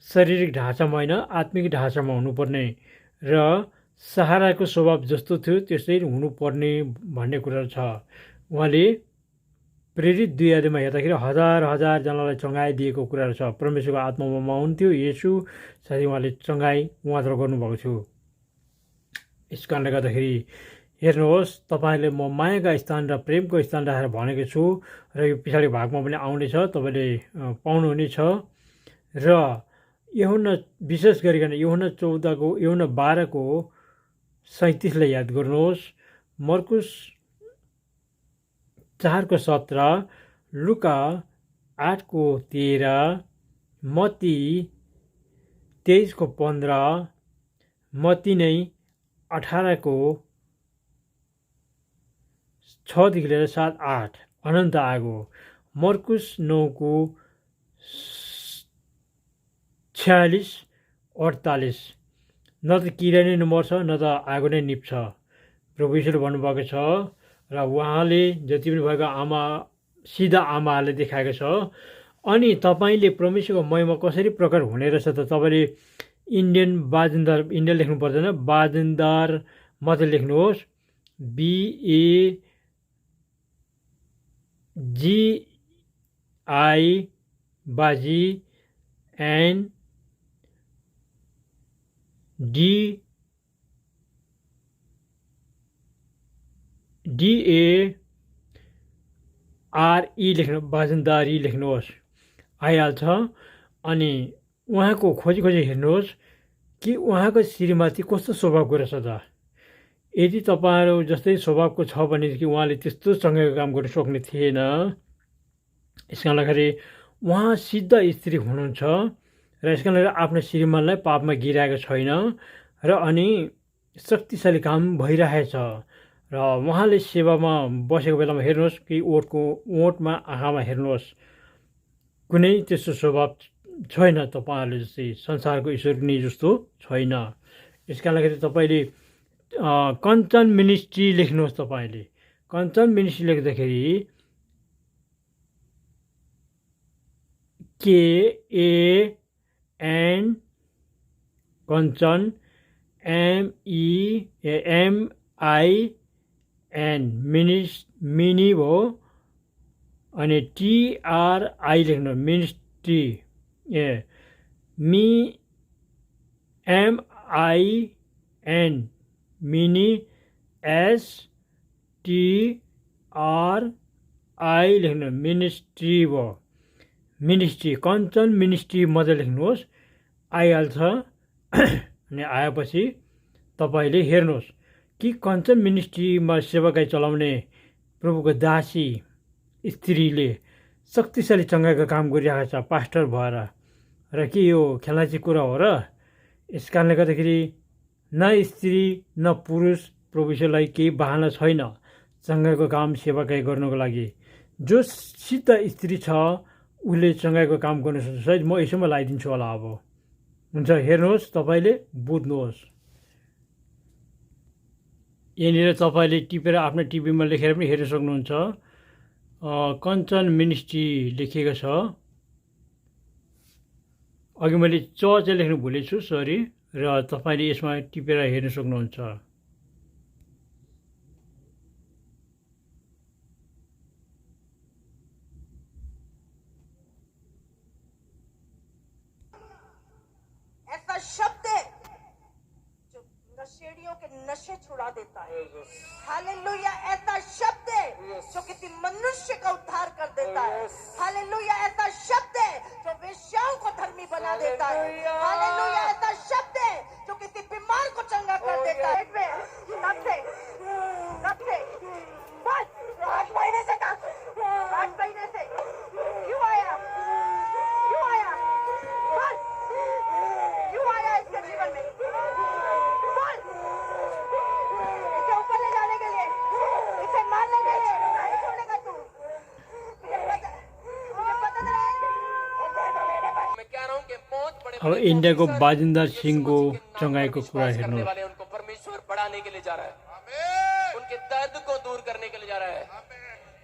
शारीरिक ढाँचामा होइन, आत्मिक ढाँचामा हुनुपर्ने र सहाराको स्वभाव जस्तो थियो त्यस्तै हुनुपर्ने भन्ने कुराहरू छ। उहाँले प्रेरित 2 अध्यायमा हेर्दाखेरि हजारजनालाई चङ्गाइदिएको कुराहरू छ। परमेश्वरको आत्मामा हुन्थ्यो येशू, साथै उहाँले चङ्गाइ उहाँद्वारा गर्नुभएको थियो। यस कारणले गर्दाखेरि हेर्नुहोस्, तपाईँले म मायाका स्थान र प्रेमको स्थान राखेर भनेको छु। र यो पछाडि भागमा पनि आउनेछ, तपाईँले पाउनुहुनेछ। र यूहन्ना विशेष गरिकन यूहन्ना 12 को 37 याद गर्नुहोस्, मर्कुस 4 को 17, लुका 8 को 13, मत्ती 23 को 15, मत्ती नै 18 को 6 देखि लिएर 7, 8 अनन्त आगो, मर्कुस 9 को 46, 48 न त किरा नै नमर्छ न त आगो नै निप्छ। प्रभु यीशुले भन्नुभएको छ र उहाँले जति पनि भएको सिधा आमाहरूले देखाएको छ। अनि तपाईँले परमेश्वरको महिमा कसरी प्रकट हुने रहेछ त तपाईँले इन्डियन लेख्नु पर्दैन, बाजेन्दार मात्रै लेख्नुहोस्, BAGI बाजी एन्ड DARE लेख्नु, बाजेन्दारी लेख्नुहोस्, आइहाल्छ। अनि उहाँको खोजी हेर्नुहोस् कि उहाँको श्रीमती कस्तो स्वभावको रहेछ त। यदि तपाईँहरू जस्तै स्वभावको छ भने कि उहाँले त्यस्तो सँगैको काम गर्न सक्ने थिएन। यसका लागि उहाँ सिद्ध स्त्री हुनुहुन्छ र यसका लागि आफ्नो श्रीमानलाई पापमा गिराएको छैन र अनि शक्तिशाली काम भइरहेछ। र उहाँले सेवामा बसेको बेलामा हेर्नुहोस् कि ओठमा आँखामा हेर्नुहोस् कुनै त्यस्तो स्वभाव छैन तपाईँहरूले जस्तै संसारको ईश्वरनी जस्तो छैन। यसका लागि तपाईँले कञ्चन मिनिस्ट्री लेख्नुहोस्। तपाईँले कञ्चन मिनिस्ट्री लेख्दाखेरि KAN कञ्चन MEMIN मिनी हो अनि TRI लेख्नु, मिनिस्ट्री MIN मिनी STRI लेख्नु, मिनिस्ट्री हो। मिनिस्ट्री कञ्चन मिनिस्ट्री मात्रै लेख्नुहोस्, आइहाल्छ। अनि आएपछि तपाईँले हेर्नुहोस् कि कञ्चन मिनिस्ट्रीमा सेवाकाई चलाउने प्रभुको दासी स्त्रीले शक्तिशाली चङ्गाइको काम गरिरहेको छ पास्टर भएर। र के यो खेलाइँची कुरा हो र? यस कारणले गर्दाखेरि न स्त्री न पुरुष प्रभुलाई केही बहाना छैन चङ्गाइको काम सेवाकाई गर्नको लागि। जो सिद्ध स्त्री छ उसले चङ्गाइको काम गर्नु सक्छ। सायद म यसैमा लगाइदिन्छु होला। अब हुन्छ, हेर्नुहोस्, तपाईँले बुझ्नुहोस्। यहाँनिर तपाईँले टिपेर आफ्नो टिभीमा लेखेर पनि हेर्न सक्नुहुन्छ। कञ्चन मिनिस्ट्री लेखिएको छ। अघि मैले चाहिँ लेख्नु भुलेछु, सरी। र तपाईँले यसमा टिपेर हेर्न सक्नुहुन्छ। ऐसा शब्द है जो नशेड़ियों के नशे छुड़ा देता है। हालेलुया। ऐसा शब्द है जो किसी मनुष्य का उद्धार कर देता है। हालेलुया। ऐसा शब्द है जो वेश्याओं को धर्मी बना देता है। हालेलुया। ऐसा शब्द है जो किसी बीमार को चंगा कर देता है। कब से बस 8 महीने से काम, 8 महीने से क्यों आया बस क्यों आया इसके जीवन में? बोल। इसे ऊपर ले जाने के लिए, इसे मारने के लिए नहीं छोड़ेगा तू। मुझे पता चला है। मैं कह रहा हूँ कि बहुत बड़े अब इन्डियाको बाजिन्दार सिंहको चङ्गाइको कुरा हेर्नुहोस्। उनको परमेश्वर बढ़ाने के लिए जा रहा है, उनके दर्द को दूर करने के लिए जा रहा है।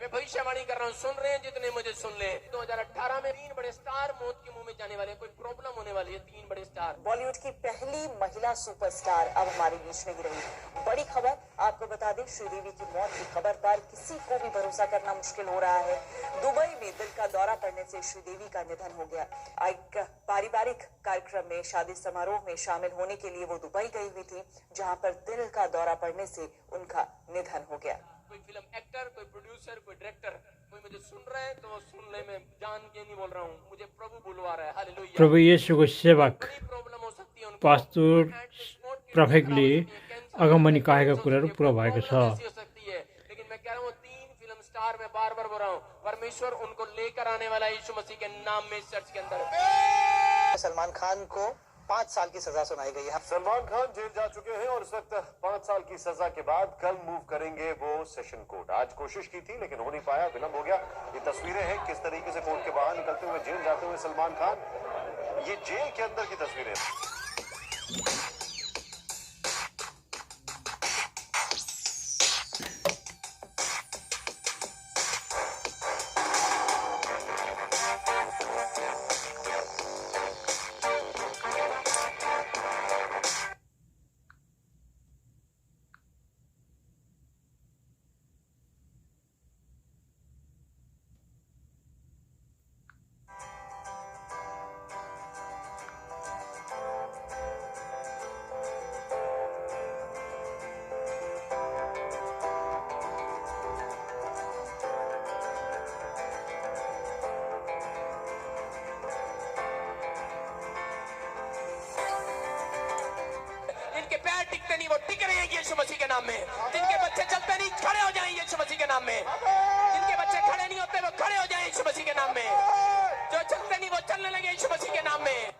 मैं भविष्यवाणी कर रहा हूँ, सुन रहे हैं जितने मुझे सुन ले। 2018 में 3 बड़े स्टार मौत के मुंह में जाने वाले हैं। कोई प्रॉब्लम होने वाली है। 3 बड़े स्टार। बॉलीवुड की पहली महिला सुपरस्टार अब हमारे बीच नहीं रही। बड़ी खबर आपको बता दें, श्रीदेवी की मौत की खबर पर किसी को भी भरोसा करना मुश्किल हो रहा है। दुबई में दिल का दौरा पड़ने से श्रीदेवी का निधन हो गया। एक पारिवारिक कार्यक्रम में, शादी समारोह में शामिल होने के लिए वो दुबई गई हुई थी, जहां पर दिल का दौरा पड़ने से उनका निधन हो गया। कोई फिल्म एक्टर, कोई प्रोड्यूसर, कोई डायरेक्टर कोई मुझे सुन रहा है तो सुन ले, मैं जान के नहीं बोल रहा हूँ, मुझे प्रभु बुलवा रहा है। हालेलुया। प्रभु येशूको सेवक बड़ी प्रॉब्लम हो सकती है उनको, पास्टर प्रोफेटले अगमनी कहेका कुराहरू पुरा भएको छ। ऐसी हो सकती है, लेकिन मैं कह रहा हूँ 3 फिल्म स्टार में बार बार बोल रहा हूँ, परमेश्वर उनको लेकर आने वाला है यीशु मसीह के नाम में, इस चर्च के अंदर। सलमान खान को 5 साल की सजा सुनाई गई है। सलमान खान जेल जा चुके हैं और इस वक्त 5 साल की सजा के बाद कल मूव करेंगे वो सेशन कोर्ट। आज कोशिश की थी लेकिन हो नहीं पाया, विलंब हो गया। ये तस्वीरें हैं किस तरीके से कोर्ट के बाहर निकलते हुए जेल जाते हुए सलमान खान, ये जेल के अंदर की तस्वीरें। जिनके पैर टिकते नहीं वो टिक रहे हैं यीशु मसीह के नाम में। जिनके बच्चे चलते नहीं खड़े हो जाएं यीशु मसीह के नाम में। जिनके बच्चे खड़े नहीं होते वो खड़े हो जाएं यीशु मसीह के नाम में। जो चलते नहीं वो चलने लगे यीशु मसीह के नाम में।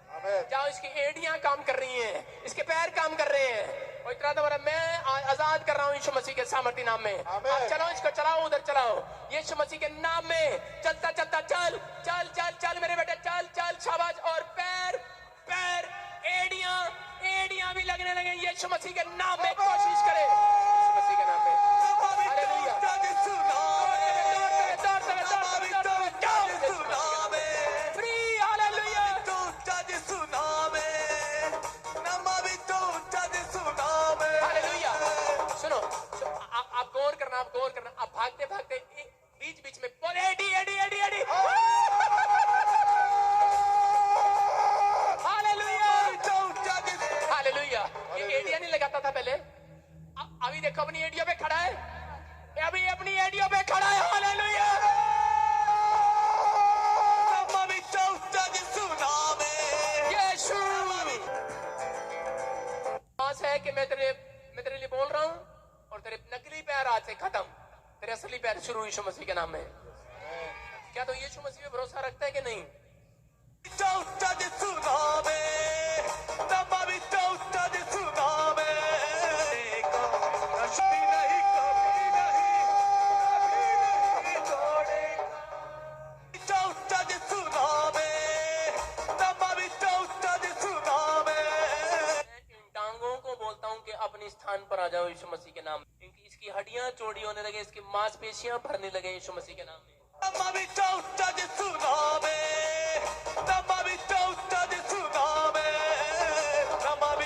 जाओ, इसकी एड़ियां काम कर रही हैं, इसके पैर काम कर रहे हैं। और इतना तो मैं आजाद कर रहा हूँ यीशु मसीह के सामर्थ्य नाम में। आप चलो, इसको चलाओ, उधर चलाओ यीशु मसीह के नाम में। चलता चलता चल चल चल चल मेरे बेटे, चल चल, शाबाश। और पैर पैर एड़ियां एड़ियां भी लगने लगे यीशु मसीह के नाम में। कोशिश करे यीशु मसीह के नाम में। हालेलुया। फ्री, हालेलुया। हालेलुया। सुनो, आप गौर करना, आप गौर करना। आप भागते भागते बीच बीच में बोले एडी एडी एडी एडी। हालेलुया। ये एडिया नहीं लगाता था पहले, अभी देखो अपनी एडियो पे खड़ा है, अभी अपनी एडियो पे खड़ा है। हालेलुया। यीशु आस है कि मैं तेरे लिए बोल रहा हूं और तेरे नकली पैर आज से खत्म, तेरे असली पैर शुरू यीशु मसीह के नाम में। क्या तो यीशु मसीह पे भरोसा रखता है कि नहीं? अपने स्थान पर आ जाओ यीशु मसीह के नाम में। इसकी हड्डियां चौड़ी होने लगे, इसकी मांसपेशियां भरने लगे यीशु मसीह के नाम में।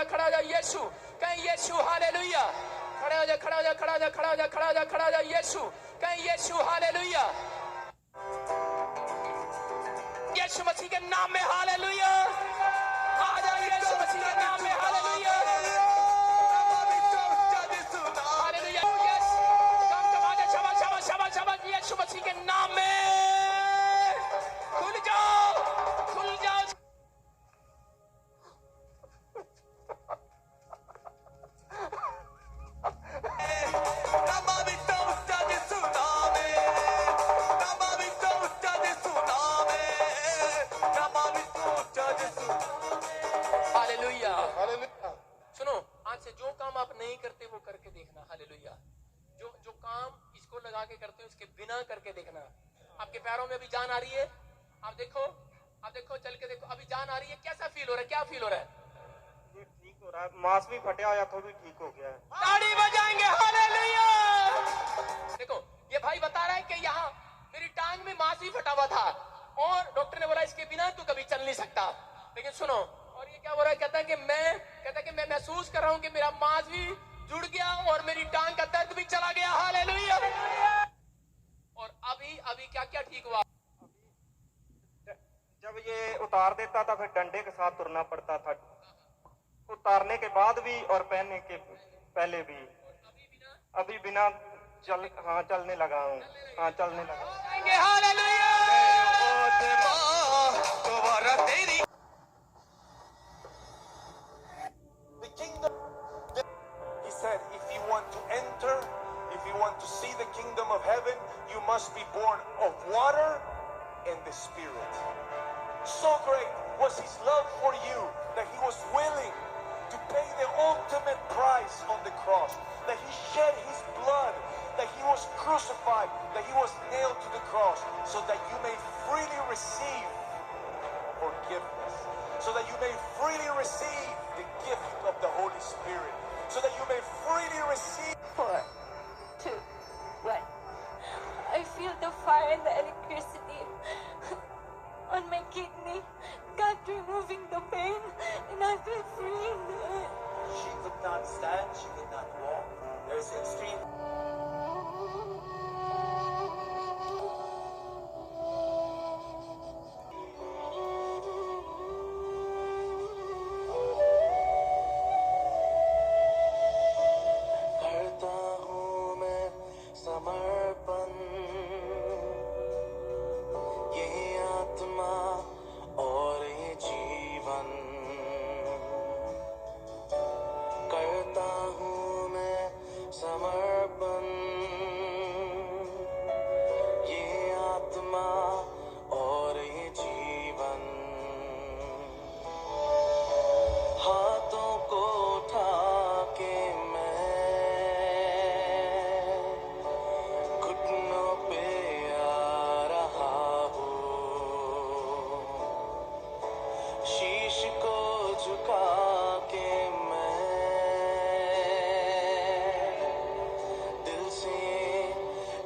खड़ा हो जाओ यीशु, कहीं यीशु। हालेलुया। खड़ा हो जा, खड़ा हो जा, खड़ा हो जा, खड़ा हो जा, खड़ा हो जा, खड़ा हो जा यीशु, कहीं यीशु। हालेलुया। यीशु मसीह के नाम में। हालेलुया। आ जाओ यीशु मसीह के नाम में। हालेलुया। यीशु मसीह के नाम में खुल जाओ, खुल जाओ। हालेलुया। सुनो, आज से जो काम आप नहीं करते वो करके देखना। हालेलुया। जो काम इसको लगा के करते हो इसके बिना करके देखना। आपके पैरों में भी जान आ रही है, आप देखो चल के देखो, अभी जान आ रही है। कैसा फील हो रहा है? क्या फील हो रहा है? ठीक हो रहा है, मांस भी फटा हुआ तो भी ठीक हो गया है। ताड़ी बजाएंगे। हालेलुया। देखो, ये भाई बता रहा है कि यहाँ मेरी टांग में मांस भी फटा हुआ था और डॉक्टर ने बोला इसके बिना तू कभी चल नहीं सकता। लेकिन सुनो, और ये क्या बोल रहा है? कहता है कि मैं महसूस कर रहा हूँ कि मेरा मांस भी जुड़ गया और मेरी टांग का दर्द भी चला गया। हालेलुया। और अभी क्या क्या ठीक हुआ? जब ये उतार देता था फिर डंडे के साथ तुरना पड़ता था, उतारने के बाद भी और पहनने के पहले भी। अभी बिना चलने लगा हूँ। हाँ, चलने लगा। हालेलुया दोबारा तेरी The kingdom. He said, if you want to enter, if you want to see the kingdom of heaven, you must be born of water and the Spirit. So great was his love for you that he was willing to pay the ultimate price on the cross, that he shed his blood, that he was crucified, that he was nailed to the cross, so that you may freely receive forgiveness, so that you may freely receive the gift of the Holy Spirit, so that you may freely receive. 4, 2, 1. I feel the fire and the electricity on my kidney. God removing the pain, and I feel free. She could not stand, she could not walk. There's extreme. करता हूँ मैं समर्पण, ये आत्मा और ये जीवन। करता हूँ मैं समर्पण, ये आत्मा और ये जीवन। हाथों को उठा के घुटनों पे आ रहा हूँ, शीश को झुका के मैं दिल से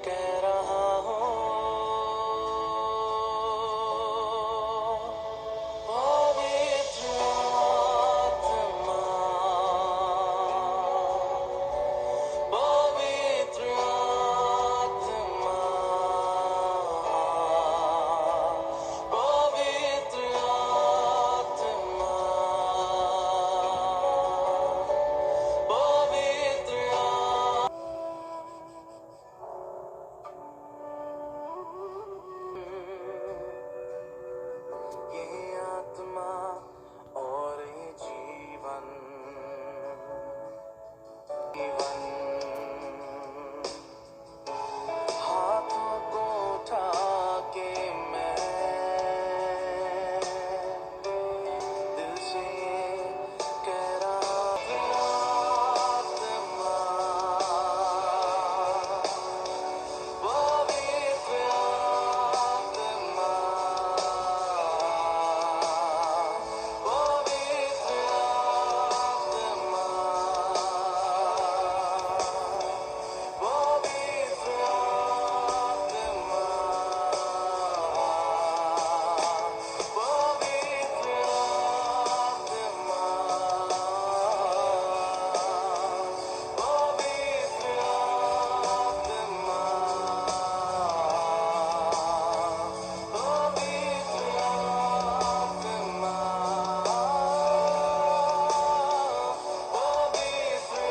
कह रहा हूँ, पवित्र आत्मा, पवित्र आत्मा, पवित्र आत्मा, पवित्र ये आत्मा और ये जीवन। हाथों को उठा के मैं दिल से कह रहा आत्मा, पवित्र आत्मा, पवित्र आत्मा, पवित्र आत्मा, पवित्र आत्मा, पवित्र आत्मा, पवित्र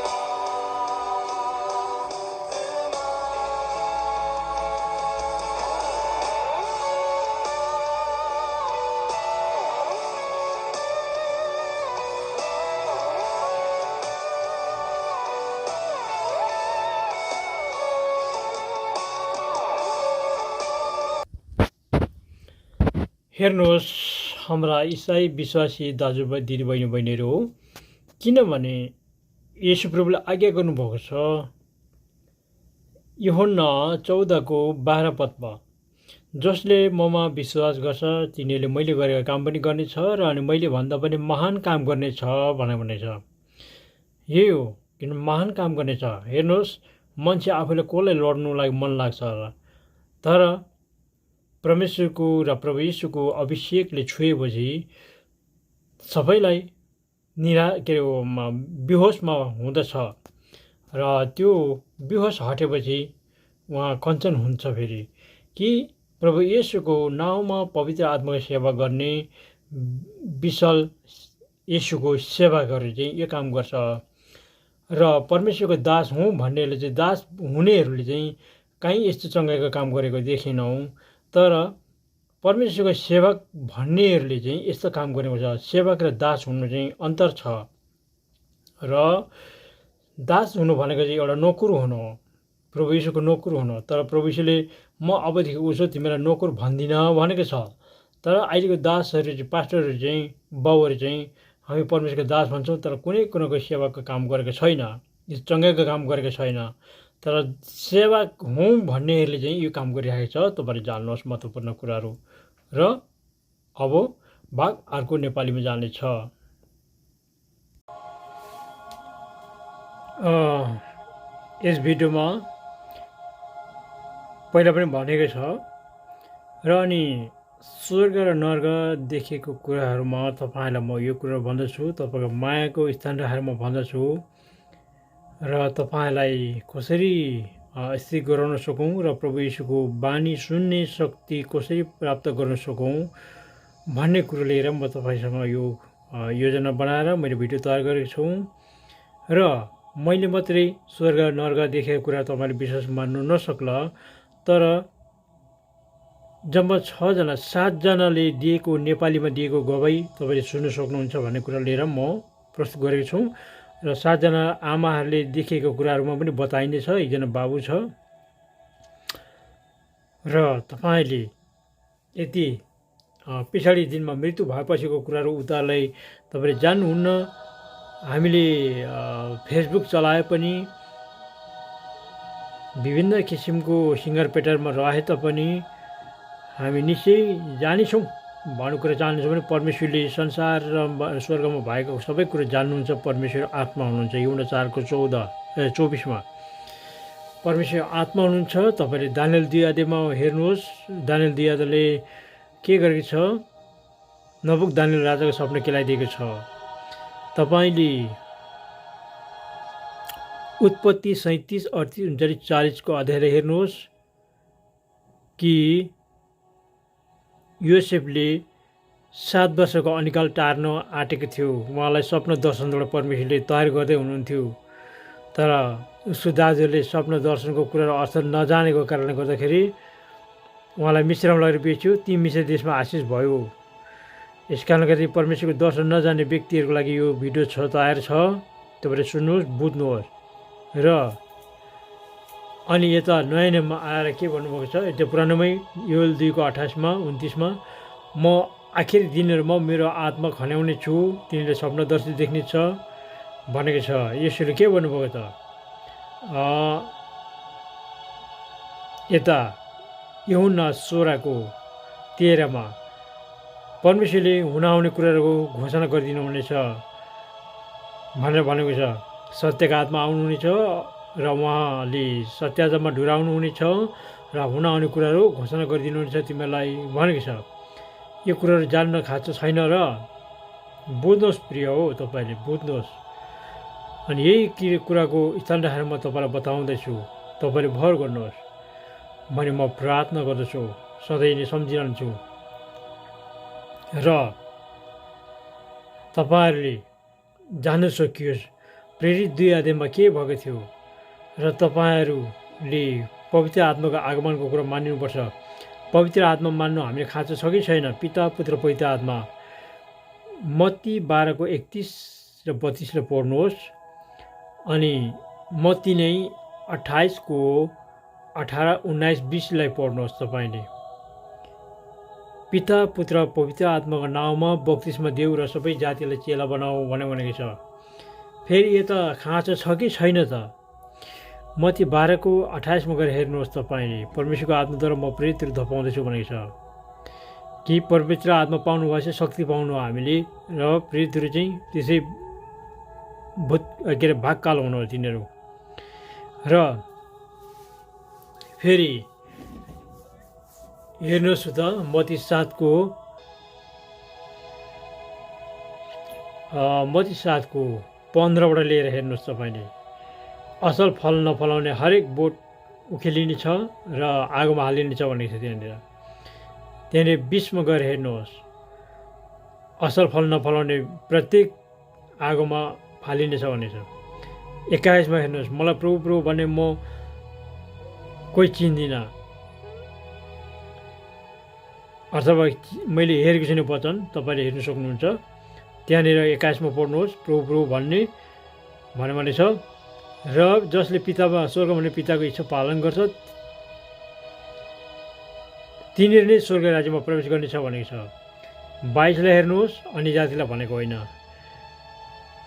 हेर्नुहोस् हाम्रा इसाई विश्वासी दाजुभाइ दिदीबहिनी बहिनीहरू हो, किनभने येशू प्रभुले आज्ञा गर्नुभएको छ यूहन्ना 14:12 पदमा, जसले ममा विश्वास गर्छ तिनीहरूले मैले गरेका काम पनि गर्नेछ र अनि मैले भन्दा पनि महान काम गर्नेछ भनेको छ। यही हो, किन महान काम गर्नेछ। हेर्नुहोस्, मान्छे आफूले कसलाई लड्नुलाई मन लाग्छ होला, तर परमेश्वरको र प्रभु येशूको अभिषेकले छुएपछि सबैलाई बेहोसमा हुँदछ र त्यो बेहोस हटेपछि उहाँ कञ्चन हुन्छ फेरि कि प्रभु येशूको नाउँमा पवित्र आत्माको सेवा गर्ने विशाल येशूको सेवा गरेर चाहिँ यो काम गर्छ र परमेश्वरको दास हुँ भन्नेहरूले चाहिँ दास हुनेहरूले चाहिँ कहीँ यस्तो चङ्गाइको काम गरेको देखेनौँ। तर परमेश्वरको सेवक भन्नेहरूले चाहिँ यस्तो काम गरेको छ। सेवक र दास हुनु चाहिँ अन्तर छ। र दास हुनु भनेको चाहिँ एउटा नोकर हुनु हो, प्रभु यीशुको नोकर हुनु। तर प्रभु यीशुले म अबदेखि उसो तिमीलाई नोकर भन्दिनँ भनेको छ। तर अहिलेको दासहरू चाहिँ पास्टरहरू चाहिँ बाउहरू चाहिँ हामी परमेश्वरको दास भन्छौँ, तर कुनै कुराको सेवाको काम गरेको छैन, यो चङ्गाइको काम गरेको छैन। तर सेवक हुँ भन्नेहरूले चाहिँ यो काम गरिरहेको छ। तपाईँले जान्नुहोस् महत्त्वपूर्ण कुराहरू। र अब भाग अर्को नेपालीमा जानेछ। यस भिडियोमा पहिला पनि भनेको छ। र अनि स्वर्ग र नर्क देखेको कुराहरूमा तपाईँलाई म यो कुरा भन्दछु, तपाईँको मायाको स्थान राखेर म भन्दछु। र तपाईँलाई कसरी स्थिर गराउन सकौँ र प्रभु यीशुको बानी सुन्ने शक्ति कसरी प्राप्त गर्न सकौँ भन्ने कुरो लिएर म तपाईँसँग यो योजना बनाएर मैले भिडियो तयार गरेको छु। र मैले मात्रै स्वर्ग नर्क देखेको कुरा तपाईँले विश्वास मान्नु नसक्ला, तर जम्मा 7जनाले दिएको नेपालीमा दिएको गवाई तपाईँले सुन्नु सक्नुहुन्छ भन्ने कुरा लिएर म प्रस्तुत गरेको छु। र 7जना आमाहरूले देखेको कुराहरूमा पनि बताइनेछ। एकजना बाबु छ। र तपाईँले यदि पछाडि दिनमा मृत्यु भएपछिको कुराहरू उतालाई तपाईँले जान्नुहुन्न, हामीले फेसबुक चलाए पनि विभिन्न किसिमको सिङ्गारपेटारमा रहे तापनि हामी निश्चय जानेछौँ भन्ने कुरा जान्नेछौँ भने परमेश्वरले संसार र स्वर्गमा भएको सबै कुरा जान्नुहुन्छ। परमेश्वर आत्मा हुनुहुन्छ। युहन्ना 4:24 परमेश्वर आत्मा हुनुहुन्छ। तपाईँले दानियल 2 अध्यायमा हेर्नुहोस्। दानियल 2 अध्यायले के गरेको छ? नबुकदानियल राजाको सपना केलाइदिएको छ। तपाईँले उत्पत्ति 37, 38, 39, 40 को अध्याय हेर्नुहोस् कि योसेफले 7 वर्षको अनिकाल टार्न आँटेको थियो। उहाँलाई स्वप्न दर्शनबाट परमेश्वरले तयार गर्दै हुनुहुन्थ्यो। तर उसको दाजुहरूले स्वप्न दर्शनको कुरा अर्थ नजानेको कारणले गर्दाखेरि उहाँलाई मिश्रमा लगेर बेच्यो। ती मिश्र देशमा आशिष भयो। यस कारणले गर्दा परमेश्वरको दर्शन नजाने व्यक्तिहरूको लागि यो भिडियो तयार छ। तपाईँले सुन्नुहोस्, बुझ्नुहोस्। र अनि यता नयाँ नियममा आएर के भन्नुभएको छ? यता पुरानोमै योएल 2:28, 29 म आखिरी दिनहरूमा मेरो आत्मा खन्याउने छु, तिनीहरूले स्वप्नदर्शी देख्ने छ भनेको छ। यसोले के भन्नुभएको त? यता यूहन्ना 16:13 परमेश्वरले हुन आउने कुराहरूको घोषणा गरिदिनु हुनेछ भनेर भनेको छ। सत्यका आत्मा आउनुहुनेछ र उहाँले सत्याजमा ढुराउनुहुनेछ र हुन आउने कुराहरू घोषणा गरिदिनुहुनेछ तिमीहरूलाई भनेको छ। यो कुराहरू जान्न खाँचो छैन र बुझ्नुहोस् प्रिय हो, तपाईँले बुझ्नुहोस्। अनि यही कुराको स्थान राखेर म तपाईँलाई बताउँदैछु। तपाईँले भर गर्नुहोस् भने म प्रार्थना गर्दछु, सधैँ नै सम्झिरहन्छु। र तपाईँहरूले जान्न सकियोस् प्रेरित 2 अध्यायमा के भएको थियो र तपाईँहरूले पवित्र आत्माको आगमनको कुरा मानिनुपर्छ। पवित्र आत्मा मान्नु हामीले खाँचो छ कि छैन? पिता, पुत्र, पवित्र आत्मा। मत्ती 12:31 र 32 पढ्नुहोस्। अनि मत्ती नै 28:18, 19, 20 पढ्नुहोस्। तपाईँले पिता, पुत्र, पवित्र आत्माको नाउँमा बप्तिस्मा देऊ र सबै जातिलाई चेला बनाऊ भनेको छ। फेरि यता खाँचो छ कि छैन त? मत्ती 12:28 गएर हेर्नुहोस्। तपाईँले परमेश्वरको आत्माद्वारा म प्रेरितहरू धपाउँदैछु भनेको छ कि पवित्र आत्मा पाउनु भएछ, शक्ति पाउनु हामीले। र प्रेरितहरू चाहिँ त्यसै भागकाल हुनु तिनीहरू। र फेरि हेर्नुहोस् त मत्ती 7:15 लिएर हेर्नुहोस्। तपाईँले असल फल नफलाउने हरेक बोट उखेलिने छ र आगोमा हालिने छ भनेको छ। त्यहाँनिर 20 गएर हेर्नुहोस्। असल फल नफलाउने प्रत्येक आगोमा फालिने छ भनेको छ। 21 मा हेर्नुहोस्, मलाई प्रभु प्रभु भने म कोही चिन्दिनँ, अथवा मैले हेरेको छैन वचन, तपाईँले हेर्न सक्नुहुन्छ। त्यहाँनिर 21 मा पढ्नुहोस्, प्रभु प्रभु भन्ने भने छ, र जसले पितामा स्वर्ग भन्ने पिताको इच्छा पालन गर्छ तिनीहरू नै स्वर्ग राज्यमा प्रवेश गर्नेछ भनेको छ। 22 लाई हेर्नुहोस्, अन्य जातिलाई भनेको होइन।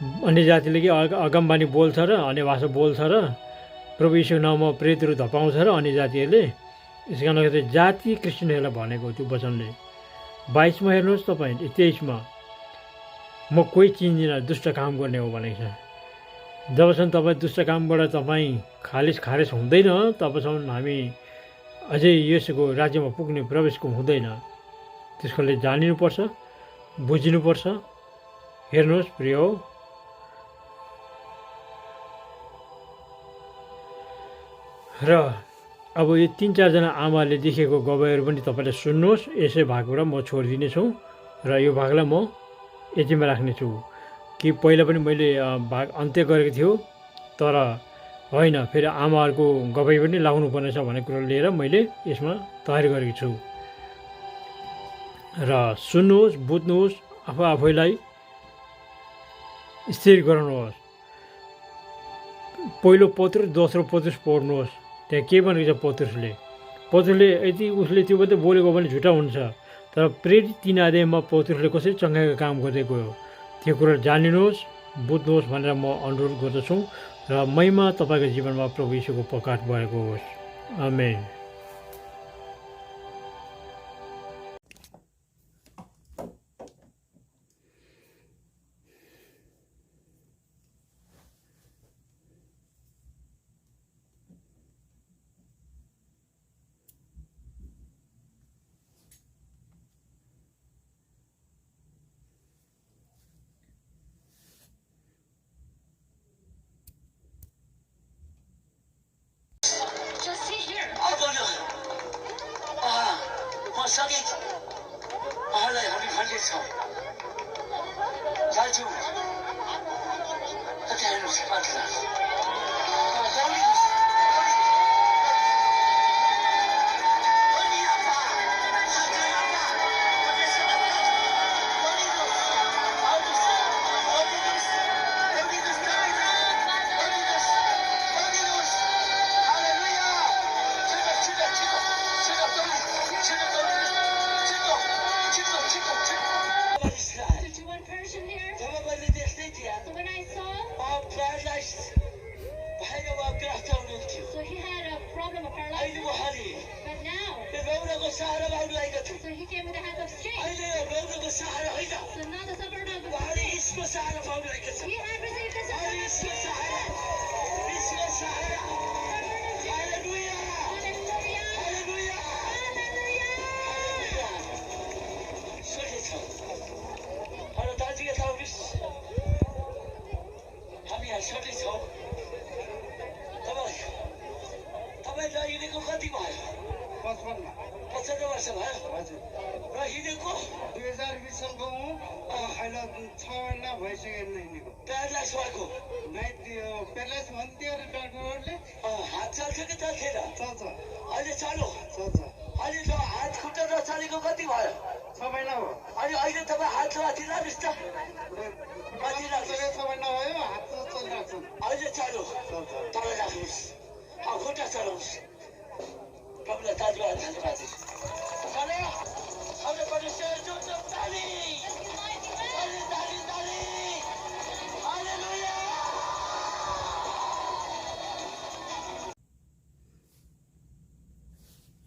अन्य जातिले कि अगमबानी बोल्छ र अन्य भाषा बोल्छ र प्रभु यीशुको नाममा प्रेतहरू धपाउँछ र अन्य जातिहरूले, यसै कारणले गर्दा जाति क्रिस्चियनहरूलाई भनेको त्यो वचनले। 22 मा हेर्नुहोस् तपाईँ, 23 मा म कोही चिन्दिनँ दुष्ट काम गर्ने हो भनेको छ। जबसम्म तपाईँ दुष्ट कामबाट तपाईँ खारेज हुँदैन, तबसम्म हामी अझै यसको राज्यमा पुग्ने प्रवेशको हुँदैन। त्यसको लागि जानिनुपर्छ, बुझिनुपर्छ। हेर्नुहोस् प्रिय हो, र अब यो 3-4 जना आमाले देखेको गवाईहरू पनि तपाईँले सुन्नुहोस्। यसै भागबाट म छोडिदिनेछु र यो भागलाई म यतिमा राख्नेछु कि पहिला पनि मैले भाग अन्त्य गरेको थियो, तर होइन, फेरि आमाहरूको गवाई पनि लाउनु पर्नेछ भन्ने कुरो लिएर मैले यसमा तयारी गरेको छु। र सुन्नुहोस्, बुझ्नुहोस्, आफैलाई स्थिर गराउनुहोस्। पहिलो पत्रुस, दोस्रो पत्रुस पढ्नुहोस्। त्यहाँ के भनेको छ पत्रुसले यदि उसले त्यो मात्रै बोलेको भने झुटा हुन्छ, तर प्रेरित 3 अध्यायमा पत्रुसले कसरी चङ्गाइको काम गर्दै गयो त्यो कुरा जानिनुहोस्, बुझ्नुहोस् भनेर म अनुरोध गर्दछु। र महिमा तपाईँको जीवनमा प्रभु यीशुको प्रकाश भएको होस्। आमेन।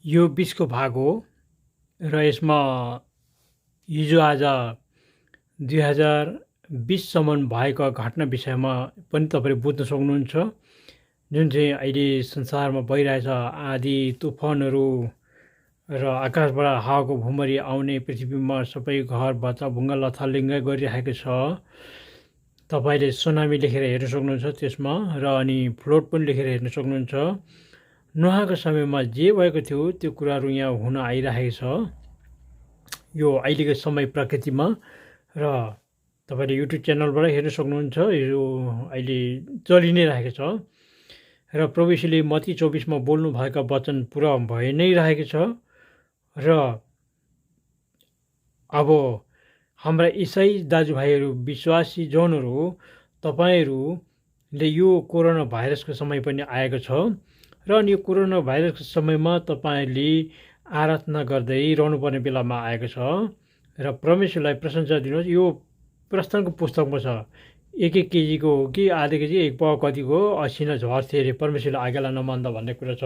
यो 20 को भाग हो र यसमा हिजो आज 2020 सम्म भएको घटना विषयमा पनि तपाईले बुझ्न सक्नुहुन्छ। जुन चाहिँ अहिले संसारमा भइरहेछ, आँधी तुफानहरू र आकाशबाट हावाको भुमरी आउने, पृथ्वीमा सबै घर बच्चा भुङ्गा लथालिङ्ग गरिरहेको छ। तपाईले सुनामी लेखेर हेर्न सक्नुहुन्छ त्यसमा, र अनि फ्लोड पनि लेखेर हेर्न सक्नुहुन्छ। नोहाको समयमा जे भएको थियो त्यो कुराहरू यहाँ हुन आइरहेको छ यो अहिलेको समय प्रकृतिमा। र तपाईँले युट्युब च्यानलबाट हेर्न सक्नुहुन्छ। यो अहिले चलि नै रहेको छ र प्रभु यीशुले मत्ती 24 मा बोल्नु भएका वचन पुरा भइ नै रहेको छ र अब हाम्रा इसाई दाजुभाइहरू विश्वासी जनहरू तपाईँहरूले यो कोरोना भाइरसको समय पनि आएको छ र अनि यो कोरोना भाइरसको समयमा तपाईँहरूले आराधना गर्दै रहनुपर्ने बेलामा आएको छ र परमेश्वरलाई प्रशंसा दिनुहोस्। यो प्रस्थानको पुस्तकमा छ 1 केजीको हो कि आधा केजी 1 पावा कतिको असिना झर्थ्यो अरे परमेश्वरले आज्ञालाई नमान्दा भन्ने कुरा छ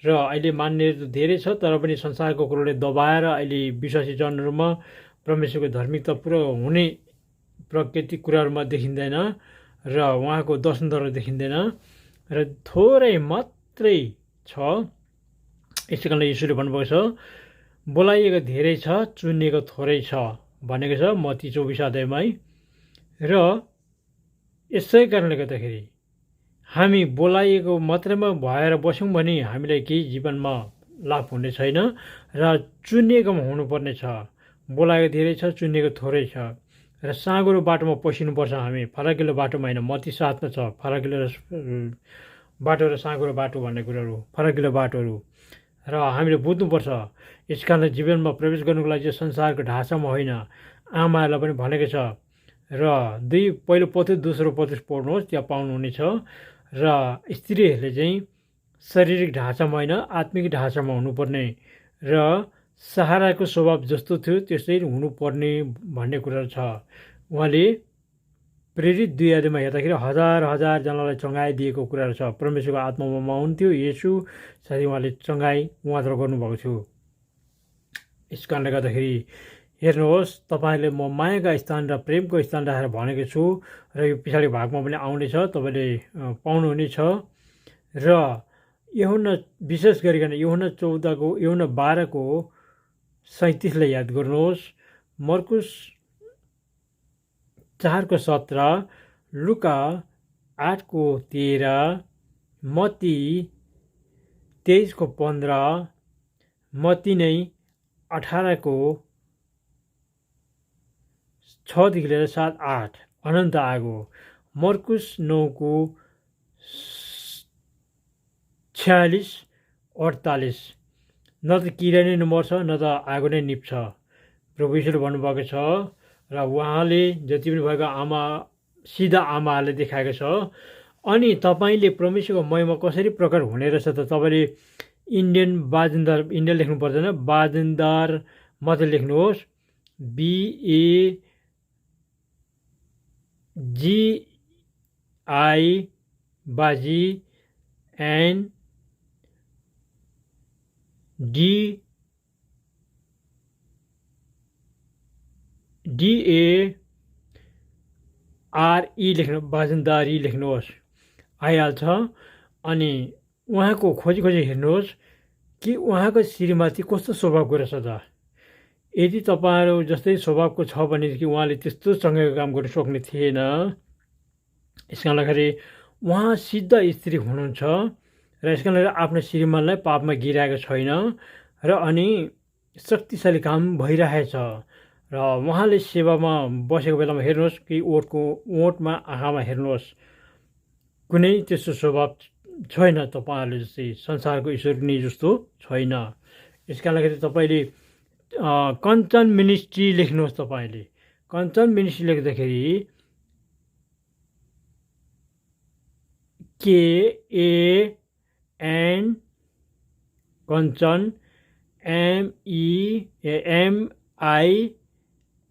र अहिले मान्नेहरू धेरै छ तर पनि संसारको कुरोले दबाएर अहिले विश्वासी जनहरूमा परमेश्वरको धार्मिकता पुरा हुने प्राकृतिक कुराहरूमा देखिँदैन र उहाँको दर्शनद्वारा देखिँदैन र थोरै मात्रै छ। यसै कारणले यीशुले भन्नुभएको छ बोलाइएको धेरै छ चुनिएको थोरै छ भनेको छ मत्ती 24 अध्यायमै र यसै कारणले गर्दाखेरि हामी बोलाइएको मात्रमा भएर बस्यौँ भने हामीलाई केही जीवनमा लाभ हुने छैन र चुनिएकोमा हुनुपर्ने छ। बोलाएको धेरै छ चुनिएको थोरै छ र साँगुरो बाटोमा पसिनुपर्छ हामी, फराकिलो बाटोमा होइन। मत्ती 7 मा छ फराकिलो बाटो र साँगुरो बाटो भन्ने कुराहरू, फराकिलो बाटोहरू र हामीले बुझ्नुपर्छ। यस कारणले जीवनमा प्रवेश गर्नुको लागि चाहिँ संसारको ढाँचामा होइन, आमाहरूलाई पनि भनेको छ र पहिलो पत्रुस दोस्रो पत्रुस पढ्नुहोस् त्यहाँ पाउनुहुनेछ। र स्त्रीहरूले चाहिँ शारीरिक ढाँचामा होइन आत्मिक ढाँचामा हुनुपर्ने र सहाराको स्वभाव जस्तो थियो त्यस्तै हुनुपर्ने भन्ने कुरा छ। उहाँले प्रेरित 2 अध्यायमा हेर्दाखेरि हजारजनालाई चङ्गाइदिएको कुराहरू छ। परमेश्वरको आत्मामा हुन्थ्यो येशू, साथै उहाँले चङ्गाइ उहाँद्वारा गर्नुभएको थियो। यस कारणले गर्दाखेरि हेर्नुहोस् तपाईँले म मायाका स्थान र प्रेमको स्थान राखेर भनेको छु र यो पछाडि भागमा पनि आउनेछ, तपाईँले पाउनुहुनेछ। र यूहन्ना विशेष गरिकन यूहन्ना 12 को 37 लाई याद गर्नुहोस्, मर्कुस 4 को 17, लुका 8 को 13, मत्ती 23 को 15, मत्ती नै 18 को 6 देखि लिएर 7, 8 अनन्त आगो, मर्कुस 9 को 46, 48 न त किरा नै नमर्छ न त आगो नै निप्छ प्रभु यीशुले भन्नुभएको छ। र उहाँले जति पनि भएको सिधा आमाहरूले देखाएको छ। अनि तपाईँले परमेश्वरको महिमा कसरी प्रकट हुने रहेछ त तपाईँले इन्डियन लेख्नु पर्दैन, बाजेन्दार मात्रै लेख्नुहोस्, BAGI बाजी एन्ड DARE लेख्नु, बाजेन्दारी लेख्नुहोस् आइहाल्छ। अनि उहाँको खोजी हेर्नुहोस् कि उहाँको श्रीमती कस्तो स्वभावको रहेछ त। यदि तपाईँहरू जस्तै स्वभावको छ भनेदेखि उहाँले त्यस्तो सँगैको काम गर्न सक्ने थिएन। यस कारणले उहाँ सिद्ध स्त्री हुनुहुन्छ र यस कारणले आफ्नो श्रीमानलाई पापमा गिराएको छैन र अनि शक्तिशाली काम भइरहेछ। र उहाँले सेवामा बसेको बेलामा हेर्नुहोस् कि ओठमा आँखामा हेर्नुहोस् कुनै त्यस्तो स्वभाव छैन तपाईँहरूले जस्तै संसारको ईश्वरनी जस्तो छैन। यस कारणले तपाईँले कञ्चन मिनिस्ट्री लेख्नुहोस्। तपाईँले कञ्चन मिनिस्ट्री लेख्दाखेरि KAN कञ्चन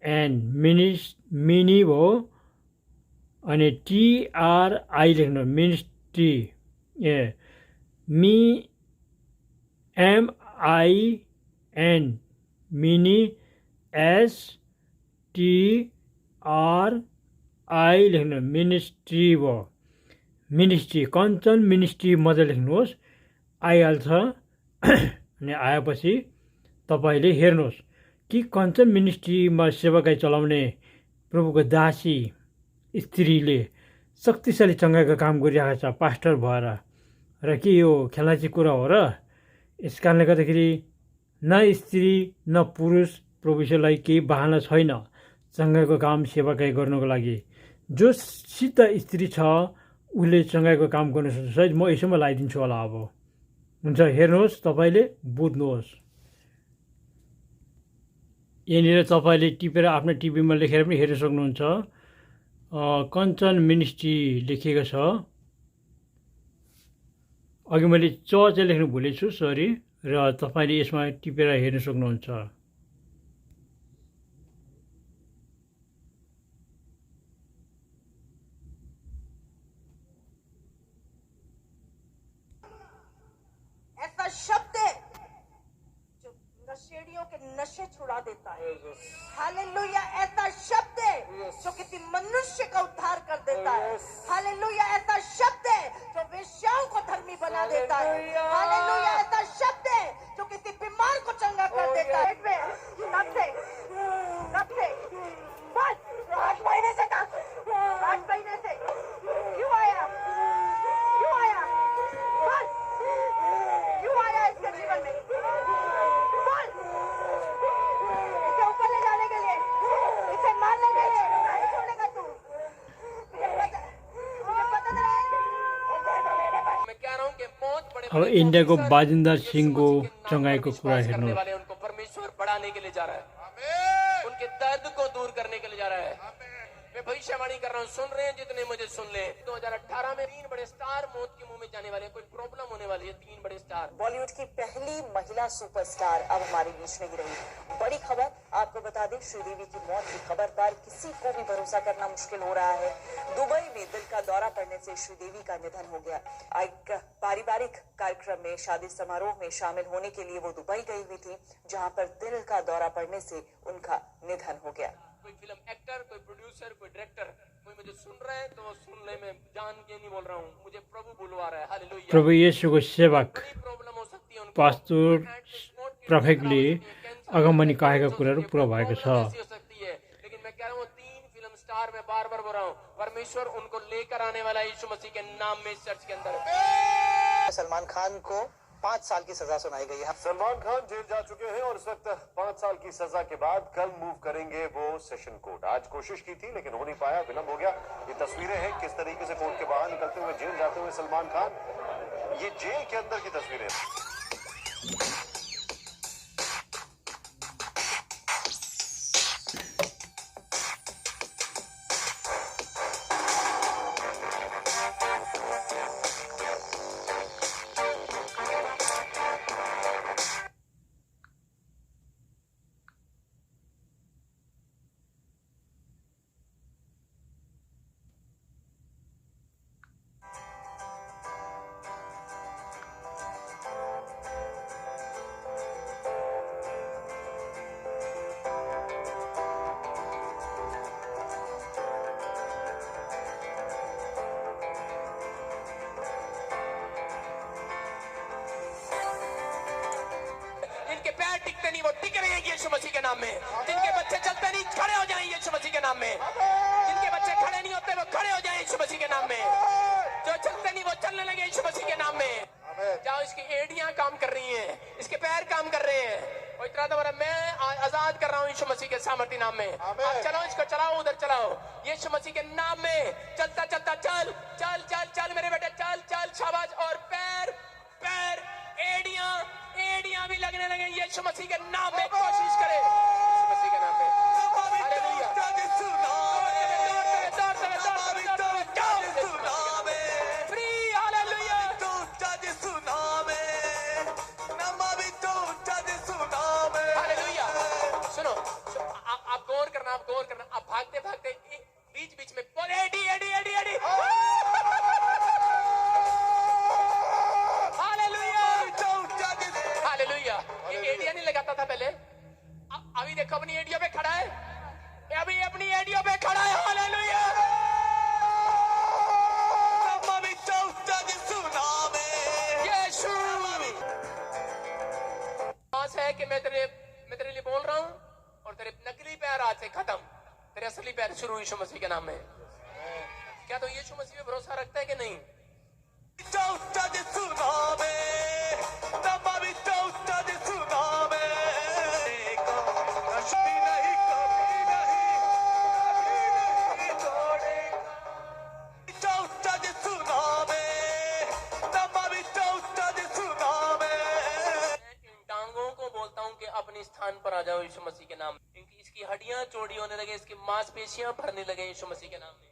MEMIN मिनी हो अनि TRI लेख्नु मिनिस्ट्री MIN मिनी STRI लेख्नु मिनिस्ट्री हो। मिनिस्ट्री कञ्चन मिनिस्ट्री मजा लेख्नुहोस् आइहाल्छ। अनि आएपछि तपाईँले हेर्नुहोस् कि कञ्चन मिनिस्ट्रीमा सेवाकाई चलाउने प्रभुको दासी स्त्रीले शक्तिशाली चङ्गाइको काम गरिरहेको छ पास्टर भएर। र के यो खेलाची कुरा हो र? यस कारणले गर्दाखेरि न स्त्री न पुरुष प्रभु यीशुलाई केही बहाना छैन। चङ्गाइको काम सेवाकाई गर्नको लागि। जो सिद्ध स्त्री छ उसले चङ्गाइको काम गर्नु सक्छ। सायद म यसैमा लगाइदिन्छु होला। अब हुन्छ, हेर्नुहोस्, तपाईँले बुझ्नुहोस्। यहाँनिर तपाईँले टिपेर आफ्नो टिभीमा लेखेर पनि हेर्न सक्नुहुन्छ। कञ्चन मिनिस्ट्री लेखिएको छ। अघि मैले चाहिँ लेख्नु भुलेछु, सरी। र तपाईँले यसमा टिपेर हेर्न सक्नुहुन्छ। ऐसा शब्द है जो नशेड़ियों के नशे छुड़ा देता है। हालेलुया। ऐसा शब्द है जो किसी मनुष्य का उद्धार कर देता है। हालेलुया। ऐसा शब्द है जो वेश्याओं को धर्मी बना देता है। हालेलुया। ऐसा शब्द है जो किसी बीमार को चंगा कर देता है। कब से बस 8 महीने से था। 8 महीने से क्यों आया बस क्यों आया इसके जीवन में? बोल। इसे ऊपर ले जाने के लिए, इसे मारने के लिए नहीं छोड़ेगा तू। मुझे पता चला है। मैं कह रहा हूँ कि मौत बड़े अब इन्डियाको बाजिन्दर सिंहको चङ्गाइको कुरा हेर्नु। उनको परमेश्वर बढ़ाने के लिए जा रहा है, उनके दर्द को दूर करने के लिए जा रहा है। मैं भविष्यवाणी कर रहा हूँ, सुन रहे हैं जितने मुझे सुन ले। 2018 में 3 बड़े स्टार मौत के मुंह में जाने वाले हैं। कोई प्रॉब्लम होने वाली है। 3 बड़े स्टार। बॉलीवुड की पहली महिला सुपरस्टार अब हमारे बीच नहीं रही। बड़ी खबर आपको बता दें, श्रीदेवी की मौत की खबर पर किसी को भी भरोसा करना मुश्किल हो रहा है। दुबई में दिल का दौरा पड़ने से श्रीदेवी का निधन हो गया। एक पारिवारिक कार्यक्रम में, शादी समारोह में शामिल होने के लिए वो दुबई गई हुई थी, जहां पर दिल का दौरा पड़ने से उनका निधन हो गया। कोई फिल्म एक्टर, कोई प्रोड्यूसर, कोई डायरेक्टर, कोई मुझे सुन रहे हैं तो सुन ले। मैं जान के नहीं बोल रहा हूँ, मुझे प्रभु बुलवा रहा है। हालेलुया। प्रभु येशूको सेवक प्रॉब्लम हो सकती है उनको। पास्टर प्रफेक्टली अगमनी कहेका कुराहरू पुरा भएको छ। हो सकती है, लेकिन मैं कह रहा हूँ 3 फिल्म स्टार में बार-बार बोल रहा हूँ, परमेश्वर उनको लेकर आने वाला है यीशु मसीह के नाम में। चर्च के अंदर सलमान खान को 5 साल की सजा सुनाई गई है। सलमान खान जेल जा चुके हैं और इस वक्त 5 साल की सजा के बाद कल मूव करेंगे वो सेशन कोर्ट। आज कोशिश की थी लेकिन हो नहीं पाया, विलंब हो गया। ये तस्वीरें हैं किस तरीके से कोर्ट के बाहर निकलते हुए जेल जाते हुए सलमान खान। ये जेल के अंदर की तस्वीरें। जिनके पैर टिकते नहीं वो टिक रहे हैं यीशु मसीह के नाम में। जिनके बच्चे चलते नहीं खड़े हो जाएं यीशु मसीह के नाम में। जिनके बच्चे खड़े नहीं होते वो खड़े हो जाएं यीशु मसीह के नाम में। जो चलते नहीं वो चलने लगे यीशु मसीह के नाम में। जाओ, इसकी एड़ियां काम कर रही हैं, इसके पैर काम कर रहे हैं। और इतना तो बोला, मैं आजाद कर रहा हूँ यीशु मसीह के सामर्थ्य नाम में। आप चलाओ, इसको चलाओ, उधर चलाओ यीशु मसीह के नाम में। चलता चलता चल चल चल चल मेरे बेटे, चल चल, शाबाश। और पैर पैर एड़ियां एड़ियां भी लगने लगे यीशु मसीह के नाम में। कोशिश करे यीशु मसीह के नाम में। हालेलुया। फ्री। हालेलुया। हालेलुया। सुनो, आप गौर करना, आप गौर करना। आप भागते भागते बीच बीच में एडी एडी एडी एडी। हालेलुया। ये एडिया नहीं लगाता था पहले, अभी देखो अपनी एडियो पे खड़ा है। अभी अपनी एडियो पे खड़ा है। हालेलुया। यीशु आस है कि मैं तेरे लिए बोल रहा हूँ और तेरे नकली पैर आज से खत्म, तेरे असली पैर शुरू यीशु मसीह के नाम में। क्या तो यीशु मसीह पे भरोसा रखता है कि नहीं? खड़ा जाओ यीशु मसीह के नाम में। इसकी हड्डियां चौड़ी होने लगे, इसकी मांसपेशियां भरने लगे यीशु मसीह के नाम में।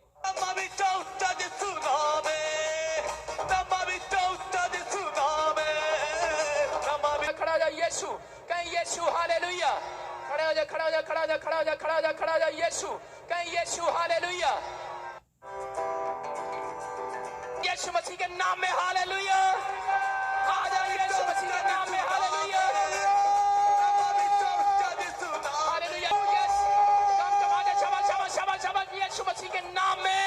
खड़ा हो जा यीशु, कहीं यीशु हालेलुया। खड़ा हो जा, खड़ा हो जा, खड़ा हो जा, खड़ा हो जा, खड़ा हो जा, खड़ा हो जा यीशु, कहीं यीशु हालेलुया। यीशु मसीह के नाम में हालेलुया। आ जा यीशु मसीह के नाम में हालेलुया। हालेलुया। यस, कम आ जा, शाबाश शाबाश शाबाश शाबाश। यीशु मसीह के नाम में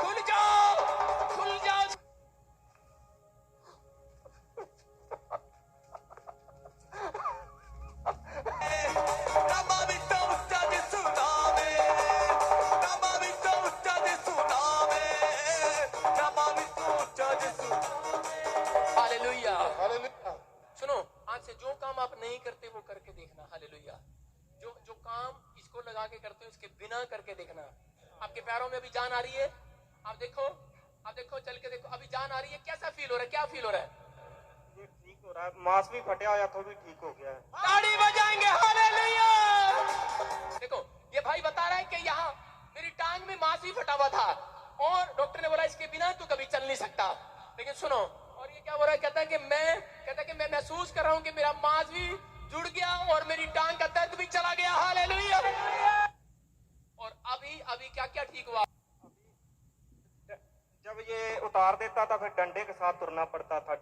खुल जाओ, खुल जाओ। सुनो, आज से जो काम आप नहीं करते वो करके देखना। हालेलुया। जो काम इसको लगा के करते हो इसके बिना करके देखना। आपके पैरों में अभी जान आ रही है? आप देखो चल के देखो, अभी जान आ रही है। कैसा फील हो रहा है? क्या फील हो रहा है? ठीक हो रहा है, मांस भी फटा हुआ तो भी ठीक हो गया है। ताड़ी बजाएंगे हालेलुया। देखो ये भाई बता रहा है कि यहाँ मेरी टांग में मांस भी फटा हुआ था और डॉक्टर ने बोला इसके बिना तू कभी चल नहीं सकता। लेकिन सुनो, और ये क्या बोल रहा है? कहता है कि मैं महसूस कर रहा हूँ कि मेरा मांस भी जुड़ गया और मेरी टांग का दर्द भी चला गया। हालेलुया। और अभी क्या क्या ठीक हुआ? जब ये उतार देता था फिर डंडे के साथ तुरना पड़ता था,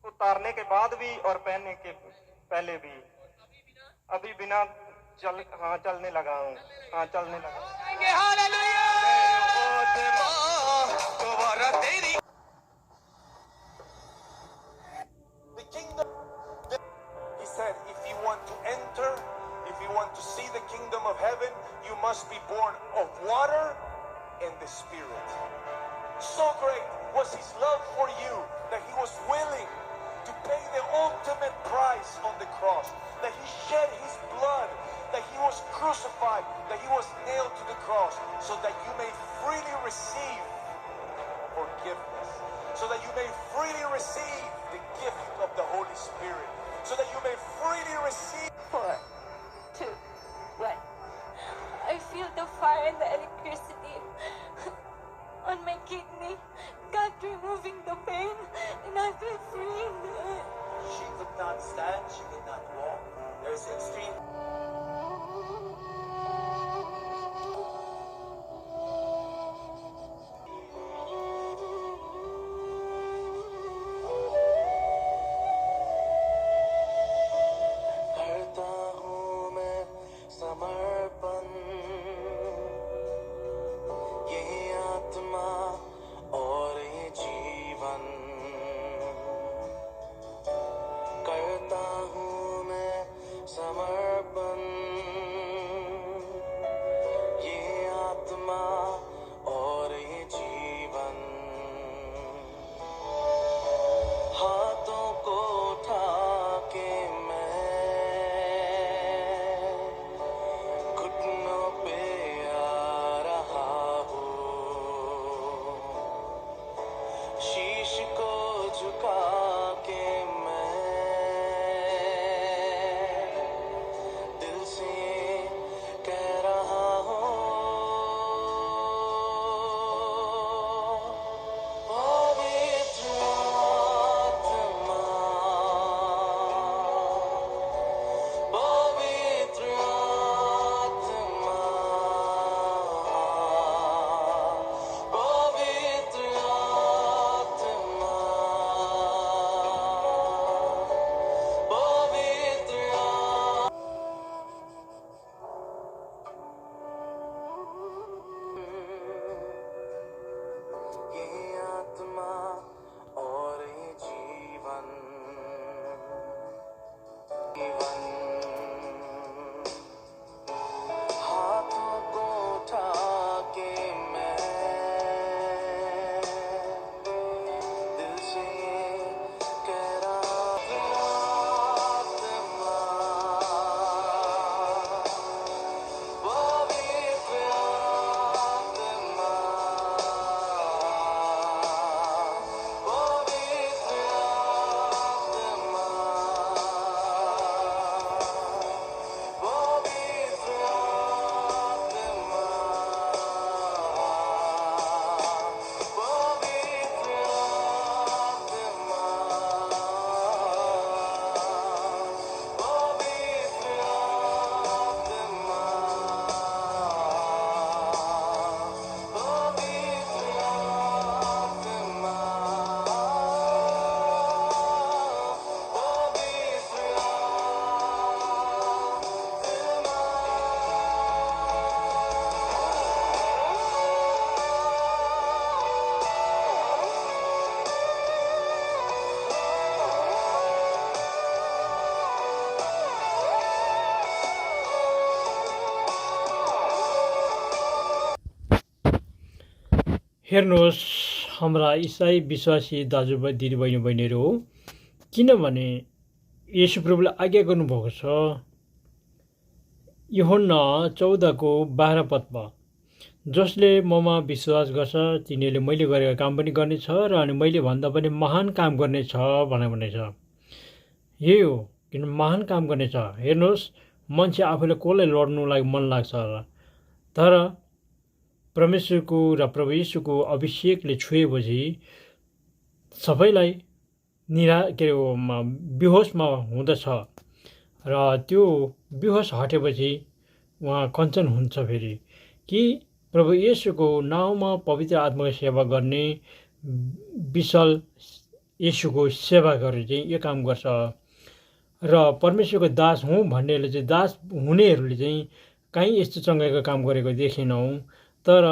उतारने के बाद भी और पहनने के पहले भी। अभी बिना चलने लगा हूँ। हाँ, चलने लगा। हालेलुया। The kingdom, he said, if you want to enter, if you want to see the kingdom of heaven, you must be born of water and the Spirit. So great was his love for you that he was willing to pay the ultimate price on the cross, that he shed his blood, that he was crucified, that he was nailed to the cross, so that you may freely receive forgiveness, so that you may freely receive the gift of the Holy Spirit, so that you may freely receive. 4, 2, 1. I feel the fire and the electricity on my kidney. God removing the pain, and I feel free. She could not stand, she could not walk. There's extreme. करता हूँ मैं समर्पण, ये आत्मा और ये जीवन। करता हूँ मैं समर्पण, हेर्नुहोस्, हाम्रा इसाई विश्वासी दाजुभाइ दिदीबहिनी बहिनीहरू हो, किनभने येशू प्रभुले आज्ञा गर्नुभएको छ यूहन्ना 14:12 पदमा, जसले ममा विश्वास गर्छ तिनीहरूले मैले गरेका काम पनि गर्नेछ र अनि मैले भन्दा पनि महान काम गर्नेछ भनेको छ। यही हो, किन महान काम गर्नेछ। हेर्नुहोस्, मान्छे आफूले कसलाई लड्नुलाई मन लाग्छ र, तर परमेश्वरको र प्रभु येशूको अभिषेकले छुएपछि सबैलाई बेहोसमा हुँदछ र त्यो बेहोस हटेपछि उहाँ कञ्चन हुन्छ फेरि कि प्रभु येशूको नाउँमा पवित्र आत्माको सेवा गर्ने विशाल येशूको सेवा गरेर चाहिँ यो काम गर्छ र परमेश्वरको दास हुँ भन्नेहरूले चाहिँ दास हुनेहरूले चाहिँ कहीँ यस्तो चङ्गाइको काम गरेको देखेनौँ, तर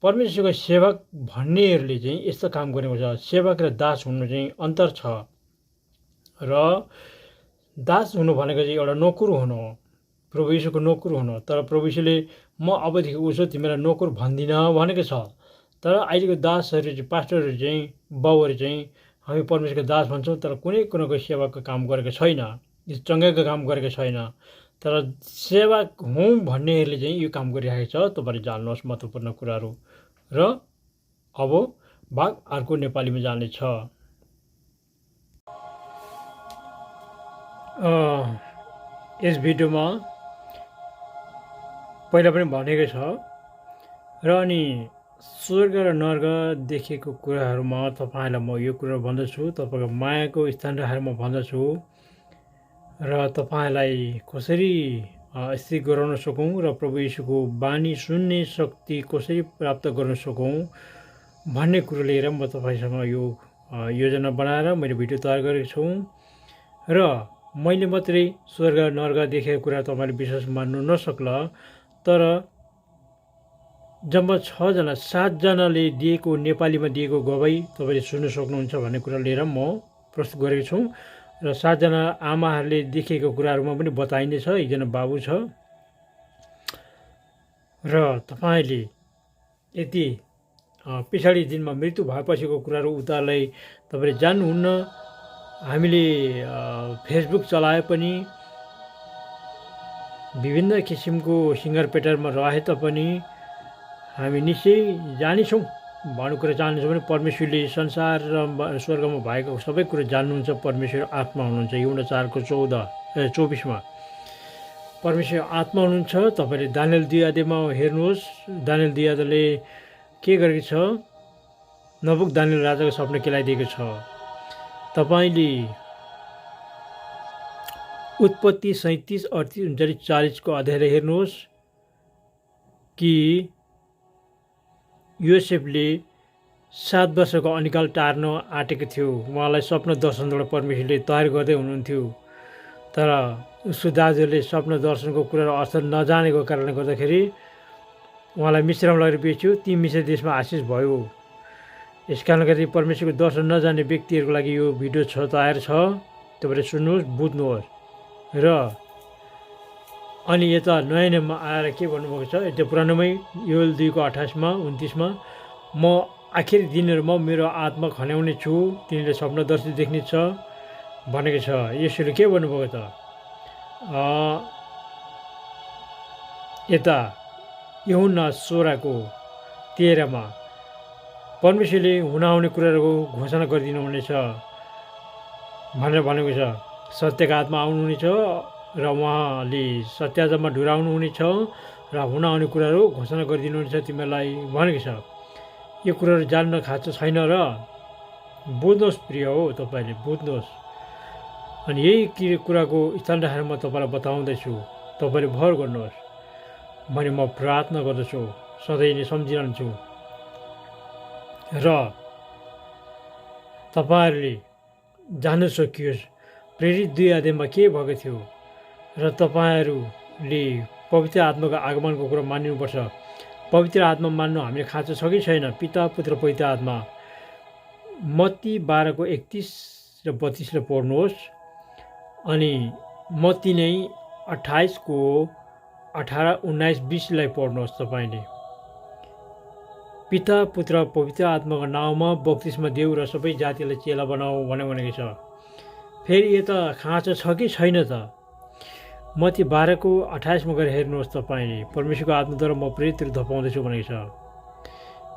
परमेश्वरको सेवक भन्नेहरूले चाहिँ यस्तो काम गरेको छ। सेवक र दास हुनु चाहिँ अन्तर छ र दास हुनु भनेको चाहिँ एउटा नोकर हुनु हो, प्रभु यीशुको नोकर हुनु। तर प्रभु यीशुले म अबदेखि उसो तिमीलाई नोकर भन्दिनँ भनेको छ। तर अहिलेको दासहरू चाहिँ पास्टरहरू चाहिँ बाउहरू चाहिँ हामी परमेश्वरको दास भन्छौँ, तर कुनै कुराको सेवाको काम गरेको छैन, यो चङ्गाइको काम गरेको छैन। तर सेवक हुँ भन्नेहरूले चाहिँ यो काम गरिरहेको छ। तपाईँले जान्नुहोस् महत्त्वपूर्ण कुराहरू। र अब भाग अर्को नेपालीमा जानेछ। यस भिडियोमा पहिला पनि भनेको छ र अनि स्वर्ग र नर्क देखेको कुराहरूमा तपाईँलाई म यो कुरा भन्दछु, तपाईँको मायाको स्थान राखेर म भन्दछु र तपाईँलाई कसरी स्थिर गराउन सकौँ र प्रभु यीशुको बानी सुन्ने शक्ति कसरी प्राप्त गर्न सकौँ भन्ने कुरो लिएर म तपाईँसँग यो योजना बनाएर मैले भिडियो तयार गरेको छु। र मैले मात्रै स्वर्ग नर्क देखेको कुरा तपाईँले विश्वास मान्नु नसक्ला, तर जम्मा 7जनाले दिएको नेपालीमा दिएको गवाई तपाईँले सुन्न सक्नुहुन्छ भन्ने कुरा लिएर म प्रस्तुत गरेको छु। र 7जना आमाहरूले देखेको कुराहरूमा पनि बताइनेछ। एकजना बाबु छ र तपाईँले यदि पछाडि दिनमा मृत्यु भएपछिको कुराहरू उतालाई तपाईँले जान्नुहुन्न। हामीले फेसबुक चलाए पनि विभिन्न किसिमको सिङ्गार पेटारमा रहे तापनि हामी निश्चय जानेछौँ भन्ने कुरा चाहन्छौँ भने परमेश्वरले संसार र स्वर्गमा भएको सबै कुरो जान्नुहुन्छ। परमेश्वर आत्मा हुनुहुन्छ। यूहन्ना 4:24 परमेश्वर आत्मा हुनुहुन्छ। तपाईँले दानियल 2 अध्यायमा हेर्नुहोस्, दानियल 2 अध्यायले के गरेको छ, नबुकदानियल राजाको सपना केलाइदिएको छ। तपाईँले उत्पत्ति 37, 38, 39, 40 को अध्याय हेर्नुहोस् कि योसेफले 7 वर्षको अनिकाल टार्न आँटेको थियो। उहाँलाई स्वप्न दर्शनबाट परमेश्वरले तयार गर्दै हुनुहुन्थ्यो, तर उसको दाजुहरूले स्वप्न दर्शनको कुरा अर्थ नजानेको कारणले गर्दाखेरि उहाँलाई मिश्रमा लगेर बेच्यो। ती मिश्र देशमा आशिष भयो। यस कारणले गर्दा परमेश्वरको दर्शन नजाने व्यक्तिहरूको लागि यो भिडियो तयार छ। तपाईँले सुन्नुहोस्, बुझ्नुहोस्। र अनि यता नयाँ नयाँमा आएर के भन्नुभएको छ, यता पुरानोमै योएल 2:28-29 म आखिरी दिनहरूमा मेरो आत्मा खन्याउने छु, तिनीहरूले स्वप्नदर्शी देख्ने छ भनेको छ। यसोले के भन्नुभएको त, यता यूहन्ना 16:13 परमेश्वरले हुन आउने कुराहरूको घोषणा गरिदिनु हुनेछ भनेर भनेको छ। सत्यका आत्मा आउनुहुनेछ र उहाँले सत्याजमा ढुराउनुहुनेछ र हुन आउने कुराहरू घोषणा गरिदिनुहुनेछ तिमीहरूलाई भनेको छ। यो कुराहरू जान्न खाँचो छैन र बुझ्नुहोस् प्रिय हो, तपाईँले बुझ्नुहोस्। अनि यही कुराको स्थान राखेर म तपाईँलाई बताउँदैछु, तपाईँले भर गर्नुहोस् भने म प्रार्थना गर्दछु, सधैँ नै सम्झिरहन्छु। र तपाईँहरूले जान्न सकियोस् प्रेरित 2 अध्यायमा के भएको थियो र तपाईँहरूले पवित्र आत्माको आगमनको कुरा मान्नुपर्छ। पवित्र आत्मा मान्नु हामीले खाँचो छ कि छैन? पिता, पुत्र, पवित्र आत्मा। मत्ती 12:31 र 32 पढ्नुहोस्। अनि मत्ती नै 28:18, 19, 20 पढ्नुहोस्। तपाईँले पिता पुत्र पवित्र आत्माको नाउँमा बप्तिस्मा देऊ र सबै जातिलाई चेला बनाऊ भनेको छ। फेरि यता खाँचो छ कि छैन त? मत्ती 12:28 गएर हेर्नुहोस् तपाईँले। परमेश्वरको आत्माद्वारा म प्रेरितहरू धपाउँदैछु भनेको छ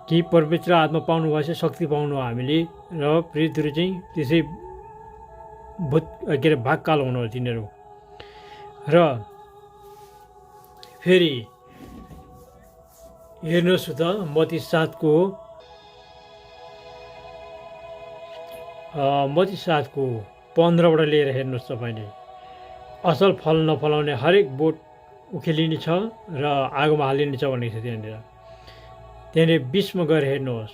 कि पवित्र आत्मा पाउनु भएछ शक्ति पाउनु हामीले र प्रेरितहरू चाहिँ त्यसै भूत के अरे भागकाल हुनु हो तिनीहरू। र फेरि हेर्नुहोस् त मत्ती 7:15 लिएर हेर्नुहोस् तपाईँले। असल फल नफलाउने हरेक बोट उखेलिने छ र आगोमा हालिने छ भनेको छ त्यहाँनिर 20मा गएर हेर्नुहोस्।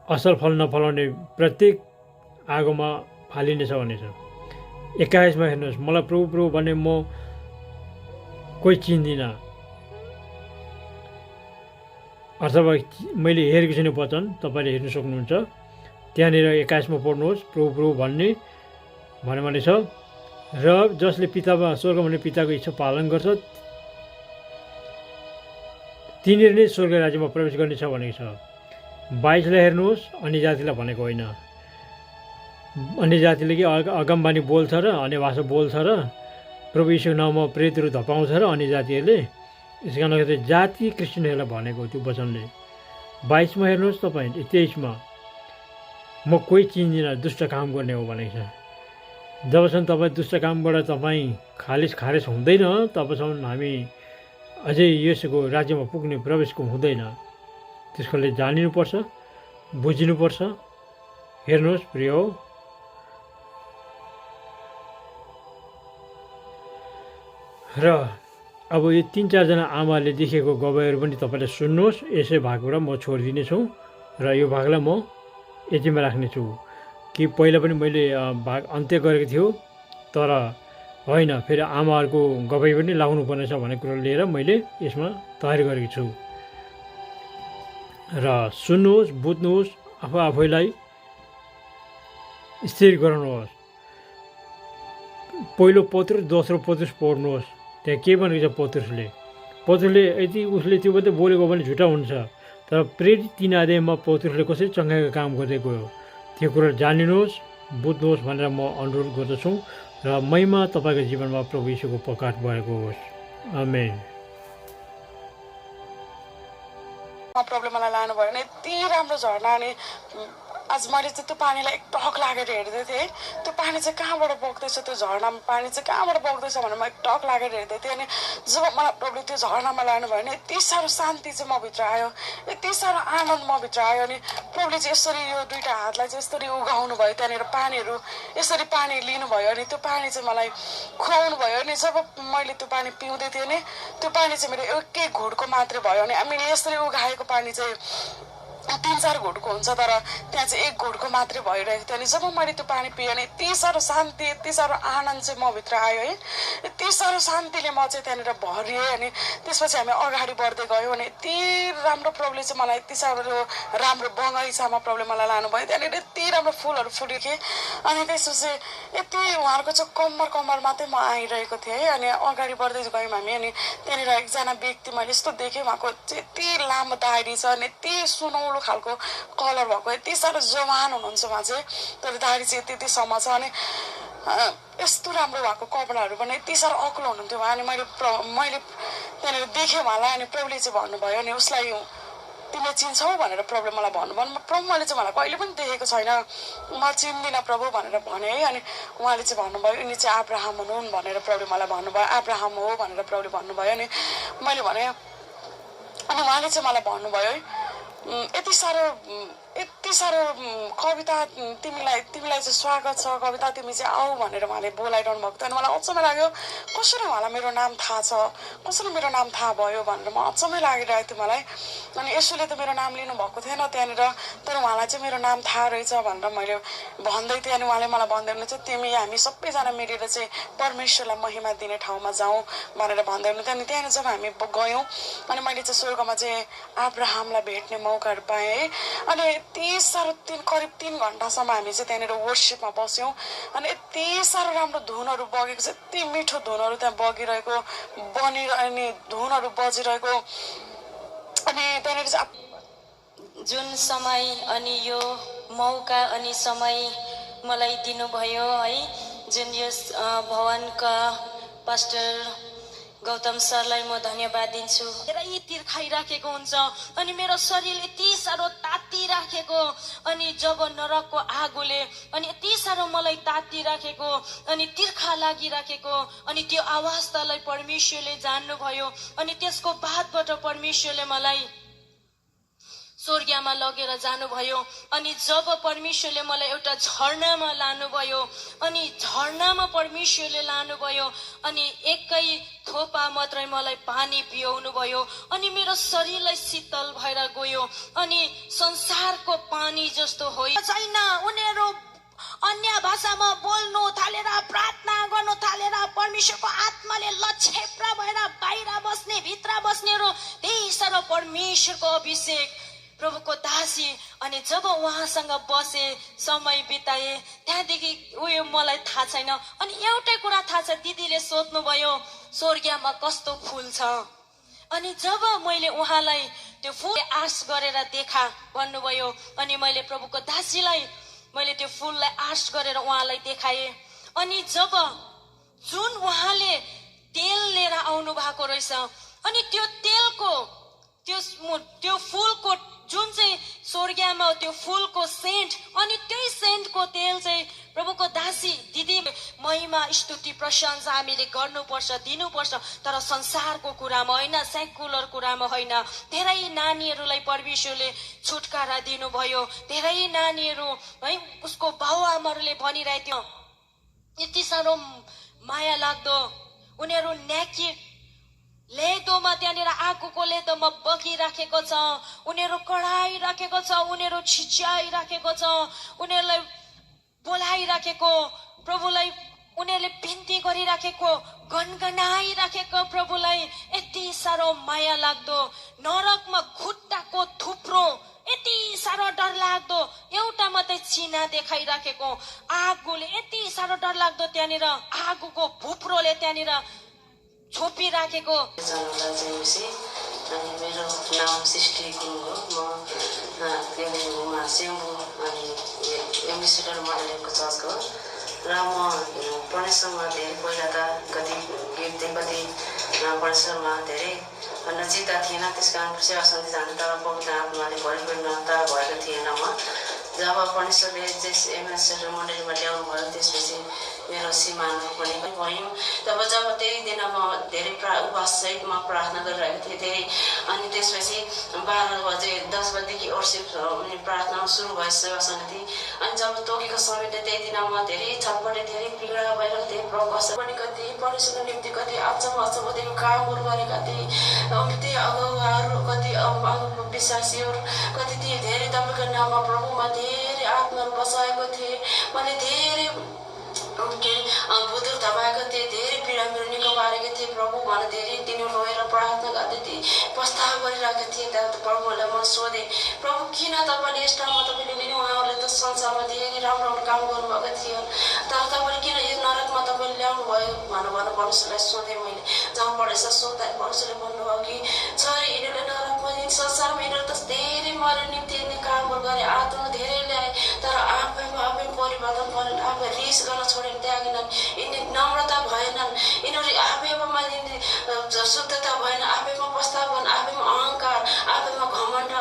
असल फल नफलाउने प्रत्येक आगोमा फालिने छ भनेको छ। 21मा हेर्नुहोस्। मलाई प्रभु प्रभु भने म कोही चिन्दिनँ, अथवा मैले हेरेको छैन वचन, तपाईँले हेर्नु सक्नुहुन्छ। त्यहाँनिर 21मा पढ्नुहोस्। प्रभु प्रभु भन्ने छ र जसले पितामा स्वर्ग भन्ने पिताको इच्छा पालन गर्छ तिनीहरू नै स्वर्ग राज्यमा प्रवेश गर्ने छ भनेको छ। 22लाई हेर्नुहोस्। अन्य जातिलाई भनेको होइन। अन्य जातिले कि अगमबानी बोल्छ र अन्य भाषा बोल्छ र प्रभु यीशुको नाममा प्रेरितहरू धपाउँछ र अन्य जातिहरूले। यस कारणले गर्दा जाति क्रिस्चियनहरूलाई भनेको त्यो वचनले। 22मा हेर्नुहोस् तपाईँ। 23मा म कोही चिन्दिनँ, दुष्ट काम गर्ने हो भनेको छ। जबसम्म तपाईँ दुष्ट कामबाट तपाईँ खारेज हुँदैन तबसम्म हामी अझै यसको राज्यमा पुग्ने प्रवेशको हुँदैन। त्यसको लागि जानिनुपर्छ, बुझिनुपर्छ। हेर्नुहोस् प्रिय हो। र अब यो 3-4जना आमाले देखेको गवाईहरू पनि तपाईँले सुन्नुहोस्। यसै भागबाट म छोडिदिनेछु र यो भागलाई म यतिमा राख्नेछु कि पहिला पनि मैले भाग अन्त्य गरेको थियो, तर होइन फेरि आमाहरूको गवाई पनि लाग्नुपर्नेछ भन्ने कुरो लिएर मैले यसमा तयारी गरेको छु। र सुन्नुहोस्, बुझ्नुहोस्, आफैलाई स्थिर गराउनुहोस्। पहिलो पत्रुस, दोस्रो पत्रुस पढ्नुहोस्। त्यहाँ के भनेको छ पत्रुसले यदि उसले त्यो मात्रै बोलेको भने झुटा हुन्छ, तर प्रेरित 3 अध्यायमा पत्रुसले कसरी चङ्गाइको काम गर्दै गयो त्यो कुरो जानिनुहोस्, बुझ्नुहोस् भनेर म अनुरोध गर्दछु। र महिमा तपाईँको जीवनमा प्रभु यीशुको प्रकट भएको होस्। आमेन। प्रब्लम मलाई लानुभयो भने यति राम्रो झर्ना। अनि आज मैले चाहिँ त्यो पानीलाई एकटक लागेर हेर्दै थिएँ। त्यो पानी चाहिँ कहाँबाट बग्दैछ, त्यो झरनामा पानी चाहिँ कहाँबाट बग्दैछ भनेर म एकटक लागेर हेर्दै थिएँ। अनि जब मलाई प्रभुले त्यो झरनामा लानुभयो भने यति साह्रो शान्ति चाहिँ म भित्र आयो, यति साह्रो आनन्द म भित्र आयो। अनि प्रभुले चाहिँ यसरी यो दुईवटा हातलाई चाहिँ यसरी उघाउनु भयो, त्यहाँनिर पानीहरू यसरी पानी लिनुभयो अनि त्यो पानी चाहिँ मलाई खुवाउनु भयो। अनि जब मैले त्यो पानी पिउँदै थिएँ नि, त्यो पानी चाहिँ मेरो एकै घुटको मात्रै भयो। अनि हामीले यसरी उघाएको पानी चाहिँ 3-4 घुटको हुन्छ, तर त्यहाँ चाहिँ 1 घुटको मात्रै भइरहेको थियो। अनि जब मैले त्यो पानी पिएँ भने यति साह्रो शान्ति, यति साह्रो आनन्द चाहिँ म भित्र आयो है। यति साह्रो शान्तिले म चाहिँ त्यहाँनिर भरिएँ। अनि त्यसपछि हामी अगाडि बढ्दै गयौँ। अनि यति राम्रो प्रभुले चाहिँ मलाई यति साह्रो राम्रो बगैँचामा प्रभुले मलाई लानुभयो। त्यहाँनिर यति राम्रो फुलहरू फुलेको। अनि त्यसपछि यति उहाँहरूको चाहिँ कम्मर मात्रै म आइरहेको थिएँ है। अनि अगाडि बढ्दै गयौँ हामी। अनि त्यहाँनिर एकजना व्यक्ति मैले यस्तो देखेँ, उहाँको यति लामो दाढी छ अनि यति सुनौलो खालको कलर भएको, यति साह्रो जवान हुनुहुन्छ उहाँ चाहिँ, तर दाढी चाहिँ यतिसम्म छ। अनि यस्तो राम्रो भएको कपडाहरू पनि यति साह्रो अग्लो हुनुहुन्थ्यो उहाँ। अनि मैले त्यहाँनिर देखेँ उहाँलाई। अनि प्रभुले चाहिँ भन्नुभयो, अनि उसलाई तिमीले चिन्छौ भनेर प्रभुले मलाई भन्नुभयो। प्रभु मैले चाहिँ उहाँलाई कहिले पनि देखेको छैन, म चिन्दिनँ प्रभु भनेर भने है। अनि उहाँले चाहिँ भन्नुभयो यिनी चाहिँ अब्राहम हुन् भनेर प्रभुले मलाई भन्नुभयो। अब्राहम हो भनेर प्रभुले भन्नुभयो। अनि मैले भने, अनि उहाँले चाहिँ मलाई भन्नुभयो है यति साह्रो कविता तिमीलाई चाहिँ स्वागत छ, कविता तिमी चाहिँ आऊ भनेर उहाँले बोलाइरहनु भएको थियो। अनि मलाई अचम्मै लाग्यो कसरी उहाँलाई मेरो नाम थाहा छ, कसरी मेरो नाम थाहा भयो भनेर म अचम्मै लागिरहेको थियो मलाई। अनि यसोले त मेरो नाम लिनुभएको थिएन त्यहाँनिर, तर उहाँलाई चाहिँ मेरो नाम थाहा रहेछ भनेर मैले भन्दै थिएँ। अनि उहाँले मलाई भन्दै हुनुहुन्छ तिमी हामी सबैजना मिलेर चाहिँ परमेश्वरलाई महिमा दिने ठाउँमा जाउँ भनेर भन्दै हुनुहुन्थ्यो। अनि त्यहाँनिर जब हामी गयौँ अनि मैले चाहिँ स्वर्गमा चाहिँ अब्राहमलाई भेट्ने मौकाहरू पाएँ है। अनि यति साह्रो करिब 3 घन्टासम्म हामी चाहिँ त्यहाँनिर वर्सिपमा बस्यौँ। अनि यति साह्रो राम्रो धुनहरू बगेको छ, यति मिठो धुनहरू त्यहाँ बगिरहेको अनि धुनहरू बजिरहेको। अनि त्यहाँनिर चाहिँ जुन समय अनि यो मौका अनि समय मलाई दिनुभयो है, जुन यस भवनका पास्टर गौतम सरलाई म धन्यवाद दिन्छु। धेरै तिर्खाइराखेको हुन्छ अनि मेरो शरीर यति साह्रो तातिराखेको, अनि जब नरकको आगोले अनि यति साह्रो मलाई तातिराखेको अनि तिर्खा लागिराखेको, अनि त्यो अवस्थालाई परमेश्वरले जान्नुभयो। अनि त्यसको बादबाट परमेश्वरले मलाई स्वर्गमा लगेर जानुभयो। अनि जब परमेश्वरले मलाई एउटा झरनामा लानुभयो, अनि झरनामा परमेश्वरले लानुभयो, अनि एकै थोपा मात्रै मलाई पानी पियाउनु भयो, अनि मेरो शरीरलाई शीतल भएर गयो। अनि संसारको पानी जस्तो होइन छैन। उनीहरू अन्य भाषामा बोल्नु थालेर, प्रार्थना गर्नु थालेर, परमेश्वरको आत्माले लछेप्रा भएर बाहिर बस्ने भित्र बस्नेहरू त्यही साह्रो परमेश्वरको अभिषेक प्रभुको दासी। अनि जब उहाँसँग बसे, समय बिताए, त्यहाँदेखि उयो मलाई थाहा छैन। अनि एउटै कुरा थाहा छ, दिदीले सोध्नुभयो स्वर्गमा कस्तो फुल छ। अनि जब मैले उहाँलाई त्यो फुल आश गरेर देखा भन्नुभयो, अनि मैले प्रभुको दासीलाई मैले त्यो फुललाई आश गरेर उहाँलाई देखाएँ। अनि जब जुन उहाँले तेल लिएर आउनु भएको रहेछ, अनि त्यो तेलको त्यो फुलको जुन चाहिँ स्वर्गमा त्यो फुलको सेन्ट, अनि त्यही सेन्टको तेल चाहिँ प्रभुको दासी दिदी महिमा स्तुति प्रशंसा हामीले गर्नुपर्छ, दिनुपर्छ, तर संसारको कुरामा होइन, सेकुलर कुरामा होइन। धेरै नानीहरूलाई परमेश्वरले छुटकारा दिनुभयो। धेरै नानीहरू है, उसको बाबुआमाहरूले भनिरहेथ्यो यति साह्रो माया लाग्दो, उनीहरू नेकेड लेदोमा, त्यहाँनिर आगोको लेदोमा बगिराखेको छ, उनीहरू कराइराखेको छ, उनीहरू छिच्याइराखेको छ, उनीहरूलाई बोलाइराखेको, प्रभुलाई उनीहरूले बिन्ती गरिराखेको, गनगनाइराखेको प्रभुलाई यति साह्रो माया लाग्दो। नरकमा खुट्टाको थुप्रो यति साह्रो डर लाग्दो, एउटा मात्रै चिना देखाइराखेको, आगोले यति साह्रो डर लाग्दो, त्यहाँनिर आगोको भुप्रोले त्यहाँनिर छोपिराखेको। मेरो नाम सृष्टि गुरुङ हो। म कालिम्पोङमा सेम्बु अनि एम्बेसेडर मोडलको चर्चको, र म परमेश्वरमा धेरै पहिला त कति परमेश्वरमा धेरै नजिकता थिएन, त्यस कारण सेवा सन्धि जानु, तर पवित्र आत्माले परिपूर्णता भएको थिएन। म जब परमेश्वरले त्यस एम्बेसेडर मण्डलीमा ल्याउनु भयो, त्यसपछि मेरो सीमाहरू पनि भयौँ। तब जब त्यही दिन म धेरै उपवाससहितमा प्रार्थना गरिरहेको थिएँ धेरै। अनि त्यसपछि 12 बजे 10 बजेदेखि वर्सिप प्रार्थना सुरु भयो सेवा समिति। अनि जब तोकेको समय त्यही दिन म धेरै छटपटे, धेरै पीडा भइरहेको थिएँ। प्रकाश पनि कति परमेश्वरको निम्ति कति अचम्मदेखि कामहरू गरेका थिएँ। त्यही अगुवाहरू, कति विश्वासीहरू, कति ती धेरै तपाईँको नाममा प्रभुमा धेरै आत्माहरू बसाएको थिएँ। मैले धेरै बुद्धुर धपाएको थिएँ, धेरै पीडा मेरो निको पारेको थिएँ। प्रभु मलाई धेरै दिन रोएर प्रार्थना गर्दै थिएँ, प्रस्ताव गरिरहेको थिएँ। त्यहाँ प्रभुलाई म सोधेँ, प्रभु किन तपाईँले यस ठाउँमा तपाईँले लिनु, उहाँहरूले त संसारमा धेरै राम्रो राम्रो काम गर्नुभएको थियो, तर तपाईँले किन यो नरकमा तपाईँले ल्याउनु भयो भनेर परमेश्वरलाई सोधेँ मैले। जब पढेछ सोद्धा परमेश्वरले भन्नुभयो कि छोरी यिनीहरूले नरकमा संसारमा यिनीहरू त धेरै मर्यो निम्ति यिनी कामहरू गरे, आत्मा धेरै ल्याए, तर आफैमा परिवर्तन गरेन, आफै रिस गर्न छोडेन, त्यागेनन्, यिनी नम्रता भएनन्, यिनीहरू आफैमा शुद्धता भएन, आफैमा प्रस्ताव भएन, आफैमा अहङ्कार, आफैमा घमण्ड,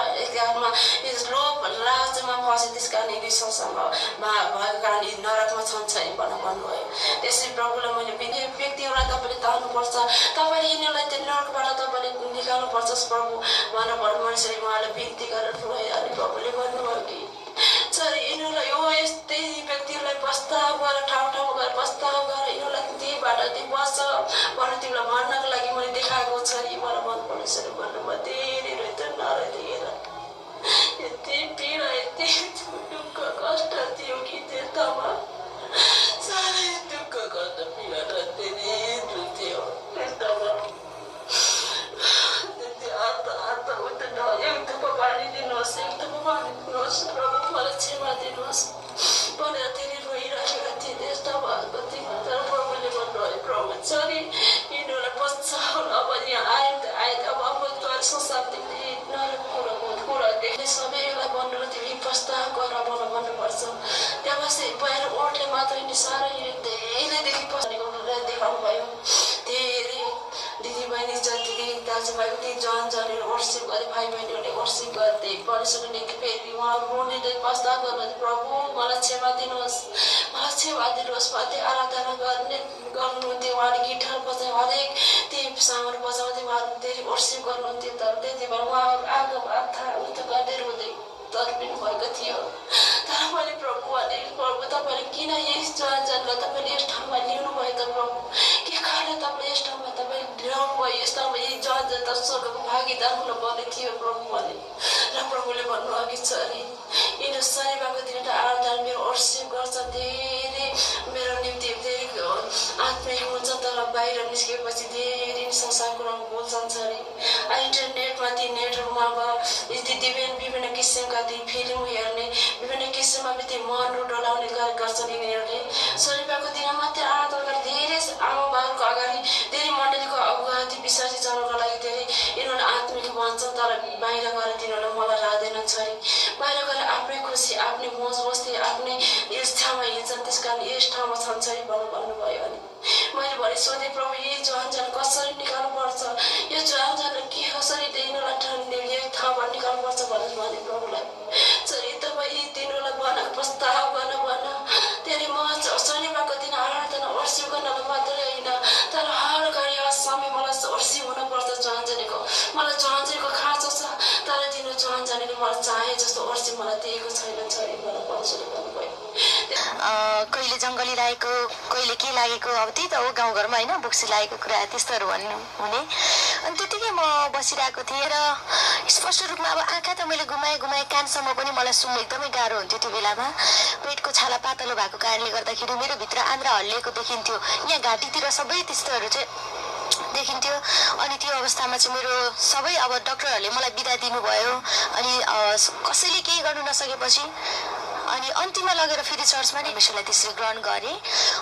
लोभ लाजमा फसे। त्यस कारण यिनी संसारमा भएको कारण यी नरकमा छन् भनेर भन्नुभयो। त्यसै प्रभुलाई मैले व्यक्तिहरूलाई तपाईँले तान्नुपर्छ, तपाईँले यिनीहरूलाई त्यो नरकबाट तपाईँले निकाल्नुपर्छ प्रभु भनेर मानिसले उहाँलाई बिन्ती गरेर रोए। अनि प्रभुले भन्नुभयो कि छोरी यिनीहरूलाई यो यस्तै व्यक्तिहरूलाई प्रस्ताव गरेर ठाउँ ठाउँमा गएर प्रस्ताव गरेर यिनीहरूलाई त्यहीबाट त्यो बस्छ भनेर तिमीलाई भन्नको लागि मैले देखाएको छोरी मलाई मनपर्ने छोरी भन्नुभयो। धेरै रोइ त नरोइ दिएर यति पीडा, यति दुःख कष्ट थियो कि त्यस्तोमा साह्रै दुःख कष्ट पीडा र धेरै दुःख थियो त्यस्तोमा। त्यति हात उठ्दैन, एक धुप्पो पानी दिनुहोस्, एक धुप्पो पानी दिनुहोस्, प्रभु मलाई क्षमा दिनुहोस् भनेर धेरै रोइरहेको थिएँ। त्यस्तो भएको थियो, तर प्रभुले भन्नुभयो प्रभु छोरी यिनीहरूलाई पश्चाउन अब यहाँ आए अब प्रस्ताव गर भन्नुपर्छ। त्यहाँ बसे पहिला ओठले मात्रै नि साह्रै धेरैदेखि पसेको देखाउनु भयो। धेरै दिदीबहिनी जति दाजुभाइ ती जनले वर्षिप गरे, भाइ बहिनीहरूले वर्षिप गर्दै परमेश्वरले फेरि उहाँहरू रोनीले प्रस्ताव गर्नु, प्रभु मलाई क्षमा दिनुहोस्, मलाई क्षमा दिनुहोस् भन्दै आराधना गर्नुहुन्थ्यो। उहाँले गिटार बजाइ हरेक ती सामान बजाउँदै उहाँहरू धेरै वर्षिप गर्नुहुन्थ्यो। तर त्यति बेला उहाँहरू आगो आथा उता गर्दै रोँदै तर्पिनु भएको थियो। तर मैले प्रभु भने, प्रभु तपाईँले किन यस जनलाई तपाईँले यस ठाउँमा ल्याउनुभयो त प्रभु, के कारण तपाईँले यस ठाउँमा तपाईँले ल्याउनु भयो, यस ठाउँमा यी जन त स्वर्गको भागीदार हुनुपर्ने थियो प्रभु भने। र प्रभुले भन्नु अघि छ अरे यिनीहरू शनिबारको दिन आराधना मेरो वर्षिप गर्छ, धेरै मेरो निम्ति धेरै आत्मिक हुन्छ, तर बाहिर निस्केपछि धेरै संसार कुरामा बोल्छन् छ अरे। इन्टरनेटमा ती नेटहरूमा विभिन्न किसिमका ती फिल्म हेर्ने, विभिन्न किसिममा ती मन डोलाउने गर्छन् यिनीहरूले। शनिबारको दिन मात्रै आराधना गरेर धेरै आमाबाबुको अगाडि धेरै मण्डलीको अगुवाती विश्वासी जनहरूको लागि धेरै यिनीहरूले आत्मिक भन्छन्, तर बाहिर गएर तिनीहरूले मलाई राख्दैनन् छ अरे। बाहिर गएर आफ्नै खुसी, आफ्नै मोज मस्ती, आफ्नै यस ठाउँमा हिँड्छन्, त्यस कारण यस ठाउँमा छन् छ भन्नुभयो। अनि मैले भने सोधेँ प्रभु यही जन कसरी निकाल्नु पर्छ, यो जन के कसरी यिनीहरूलाई यही ठाउँबाट निकाल्नु पर्छ भनेर भने प्रभुलाई चाहिँ तपाईँ यी तिनीहरूलाई बनाएको प्रस्ताव गर्न भन। त्यहाँदेखि म शनिबारको दिन आराधना वर्षिप गर्नलाई मात्रै होइन, तर हर घडी समय मलाई वर्षिप हुनुपर्छ जनको। मलाई जनको खाँचो छ, तर तिनीहरू जनले मलाई चाहे जस्तो वर्षिप मलाई दिएको छैन छ अरे भनेर परमेश्वरले भन्नुभयो। कहिले जङ्गली लागेको, कहिले के लागेको, अब त्यही त हो गाउँघरमा होइन, बोक्सी लागेको कुरा त्यस्तोहरू भन्नु हुने। अनि त्यतिकै म बसिरहेको थिएँ र स्पष्ट रूपमा अब आँखा त मैले घुमाएँ कानसम्म पनि मलाई सुन्नु एकदमै गाह्रो हुन्थ्यो। त्यो बेलामा पेटको छाला पातलो भएको कारणले गर्दाखेरि मेरो भित्र आन्द्रा हल्लिएको देखिन्थ्यो, यहाँ घाँटीतिर सबै त्यस्तोहरू चाहिँ देखिन्थ्यो। अनि त्यो अवस्थामा चाहिँ मेरो सबै अब डक्टरहरूले मलाई बिदा दिनुभयो। अनि कसैले केही गर्नु नसकेपछि अनि अन्तिममा लगेर फेरि चर्चमा नै परमेश्वरलाई त्यसरी ग्रहण गरेँ।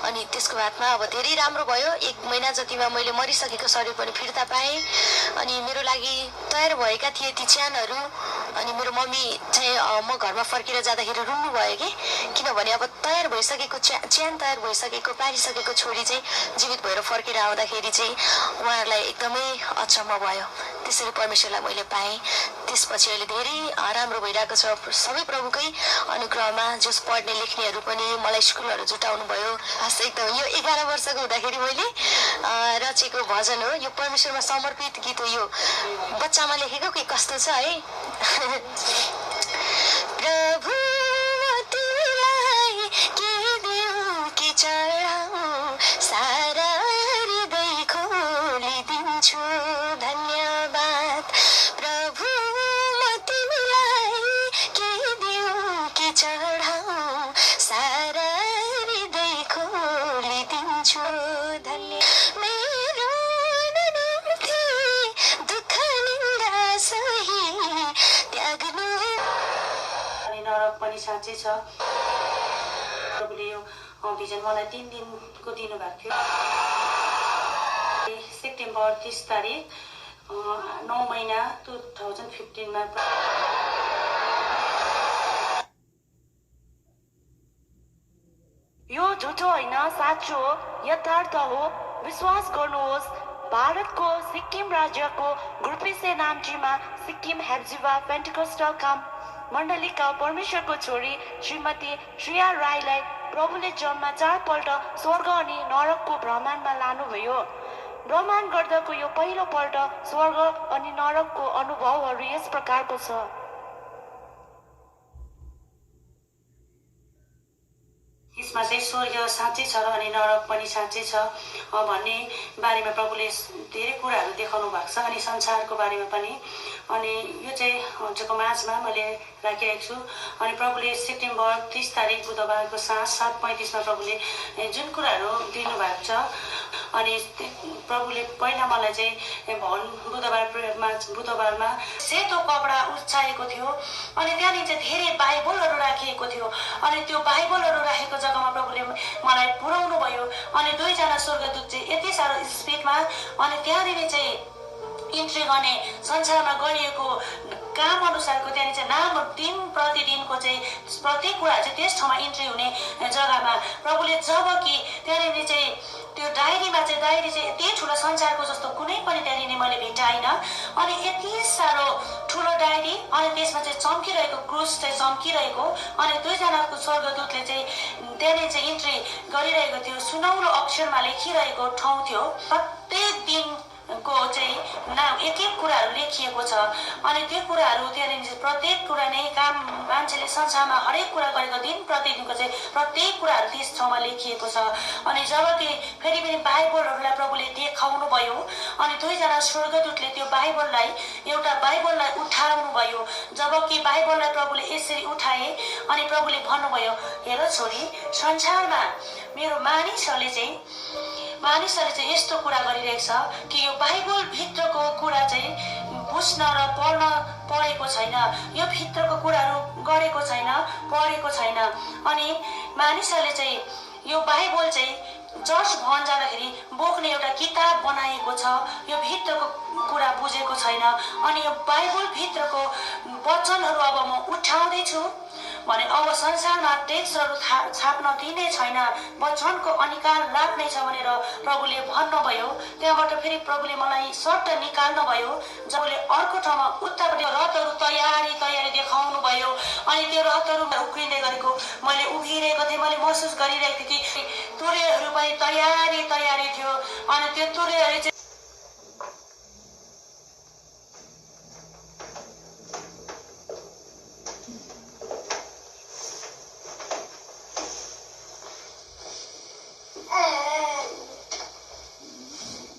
अनि त्यसको बादमा अब धेरै राम्रो भयो। 1 महिना जतिमा मैले मरिसकेको शरीर पनि फिर्ता पाएँ। अनि मेरो लागि तयार भएका थिए ती च्यानहरू। अनि मेरो मम्मी चाहिँ म घरमा फर्केर जाँदाखेरि रुन्नु भयो कि, किनभने अब तयार भइसकेको च्यान तयार भइसकेको पारिसकेको छोरी चाहिँ जीवित भएर फर्केर आउँदाखेरि चाहिँ उहाँहरूलाई एकदमै अचम्म भयो। त्यसरी परमेश्वरलाई मैले पाएँ। त्यसपछि अहिले धेरै राम्रो भइरहेको छ। सबै प्रभुकै अनुग्रहमा जस पढ्ने लेख्नेहरू पनि मलाई स्कुलहरू जुटाउनु भयो। खास एकदम यो 11 वर्षको हुँदाखेरि मैले रचेको भजन हो। यो परमेश्वरमा समर्पित गीत हो। यो बच्चामा लेखेको के कस्तो छ है। प्रभु तिमीलाई के देऊ के चढाऊ, सारा हृदय खोलिदिन्छु धन्यवाद। प्रभु म तिमीलाई के देऊ के चढाऊ, सारा हृदय खोलिदिन्छु धन्य। मेरो निम्ति दुःख निन्दा सही त्याग्नु। अनि नरक पनि साँच्चै छ। प्रभुले यो भिजन मलाई 3 दिनको दिनुभएको थियो। सेप्टेम्बर 30 तारिक 9 महिना 2015 मा। यो झुटो होइन, साँचो हो, यथार्थ हो। विश्वास गर्नुहोस्। भारतको सिक्किम राज्यको ग्रुपेसे नाम्चीमा सिक्किम हेप्जिबा पेन्टिकोस्टल काम मण्डलीका परमेश्वरको छोरी श्रीमती श्रेया राईलाई प्रभुले जम्मा 4 पल्ट स्वर्ग अनि नरकको भ्रमणमा लानुभयो। भ्रमण गर्दाको यो पहिलो पल्ट स्वर्ग अनि नरकको अनुभवहरू यस प्रकारको छ। यसमा चाहिँ स्वर्ग साँच्चै छ र अनि नरक पनि साँच्चै छ भन्ने बारेमा प्रभुले धेरै कुराहरू देखाउनु भएको छ। अनि संसारको बारेमा पनि। अनि यो चाहिँ हजुरको माझमा मैले राखिरहेको छु। अनि प्रभुले सेप्टेम्बर 30 तारिक बुधबारको साँझ 7:35 मा प्रभुले जुन कुराहरू दिनुभएको छ। अनि प्रभुले पहिला मलाई चाहिँ बुधबारमा सेतो कपडा उछाएको थियो। अनि त्यहाँनिर चाहिँ धेरै बाइबलहरू राखिएको थियो। अनि त्यो बाइबलहरू राखेको जग्गामा प्रभुले मलाई पुर्याउनु भयो। अनि 2 जना स्वर्गदूत चाहिँ यति साह्रो स्पिडमा अनि त्यहाँनिर चाहिँ इन्ट्री गर्ने संसारमा गरिएको काम अनुसारको त्यहाँनिर चाहिँ नाम दिन प्रतिदिनको चाहिँ प्रत्येक कुरा चाहिँ त्यस ठाउँमा इन्ट्री हुने जग्गामा प्रभुले जब कि त्यहाँनिर चाहिँ त्यो डायरीमा चाहिँ डायरी चाहिँ यति ठुलो संसारको जस्तो कुनै पनि त्यहाँनिर मैले भेटाइनँ। अनि यति साह्रो ठुलो डायरी अनि त्यसमा चाहिँ चम्किरहेको क्रुस चाहिँ चम्किरहेको अनि दुईजनाको स्वर्गदूतले चाहिँ त्यहाँनिर चाहिँ इन्ट्री गरिरहेको थियो। सुनौलो अक्षरमा लेखिरहेको ठाउँ थियो। प्रत्येक दिनको चाहिँ नाम एक एक कुराहरू लेखिएको छ अनि त्यो कुराहरू त्यहाँनिर प्रत्येक कुरा नै काम मान्छेले संसारमा हरेक कुरा गरेको दिन प्रतिदिनको चाहिँ प्रत्येक कुराहरू त्यस ठाउँमा लेखिएको छ। अनि जब कि फेरि पनि बाइबलहरूलाई प्रभुले देखाउनु भयो अनि दुईजना स्वर्गदूतले त्यो एउटा बाइबललाई उठाउनु भयो। जब कि बाइबललाई प्रभुले यसरी उठाए अनि प्रभुले भन्नुभयो, हेर छोरी, संसारमा मेरो मानिसहरूले चाहिँ यस्तो कुरा गरिरहेछ कि यो बाइबल भित्रको कुरा चाहिँ बुझ्न र पढेको छैन, यो भित्रको कुराहरू गरेको छैन, पढेको छैन। अनि मानिसहरूले चाहिँ यो बाइबल चाहिँ चर्च भवन जाँदाखेरि बोक्ने एउटा किताब बनाएको छ, यो भित्रको कुरा बुझेको छैन। अनि यो बाइबल भित्रको वचनहरू अब म उठाउँदैछु भने अब संसारमा टेक्स्टहरू छाप्न दिने छैन, वचनको अधिकार लाग्ने छ भनेर प्रभुले भन्नुभयो। त्यहाँबाट फेरि प्रभुले मलाई सट्ट निकाल्नुभयो। जबले अर्को ठाउँमा उत्तापट्टि रथहरू तयारी देखाउनु भयो अनि त्यो रथहरू उक्रिँदै गरेको मैले उभिरहेको थिएँ। मैले महसुस गरिरहेको थिएँ कि तुरेहरू पनि तयारी थियो अनि त्यो तुरेहरू चाहिँ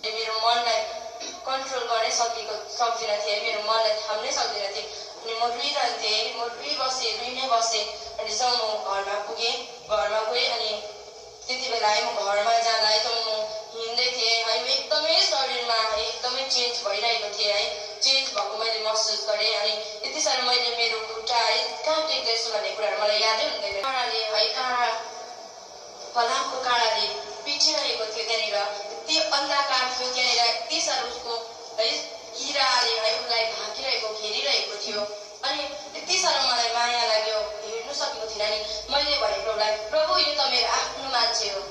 मेरो मनलाई कन्ट्रोल गर्नै सक्दिनँ थिएँ, मेरो मनलाई थाम्नै सक्दिनँ थिएँ। अनि म रुइरहन्थेँ, म रुइ नै बसेँ। अनि जब म घरमा पुगेँ, घरमा गएँ अनि त्यति बेला है म घरमा जाँदा है त म हिँड्दै थिएँ है, एकदमै शरीरमा एकदमै चेन्ज भइरहेको थिएँ है, चेन्ज भएको मैले महसुस गरेँ। अनि यति साह्रो मैले मेरो खुट्टा है कहाँ टेक्दैछु भन्ने कुराहरू मलाई यादै हुँदैन। काँडाले है फलामको काँडाले पिटिरहेको थियो। त्यहाँनिर यति अन्धकार थियो, त्यहाँनिर यति साह्रो उसको है किराले है उसलाई ढाकिरहेको घेरिरहेको थियो। अनि यति साह्रो मलाई माया लाग्यो, हेर्नु सकेको थिइनँ। नि मैले भने प्रभुलाई, प्रभु यो त मेरो आफ्नो मान्छे हो,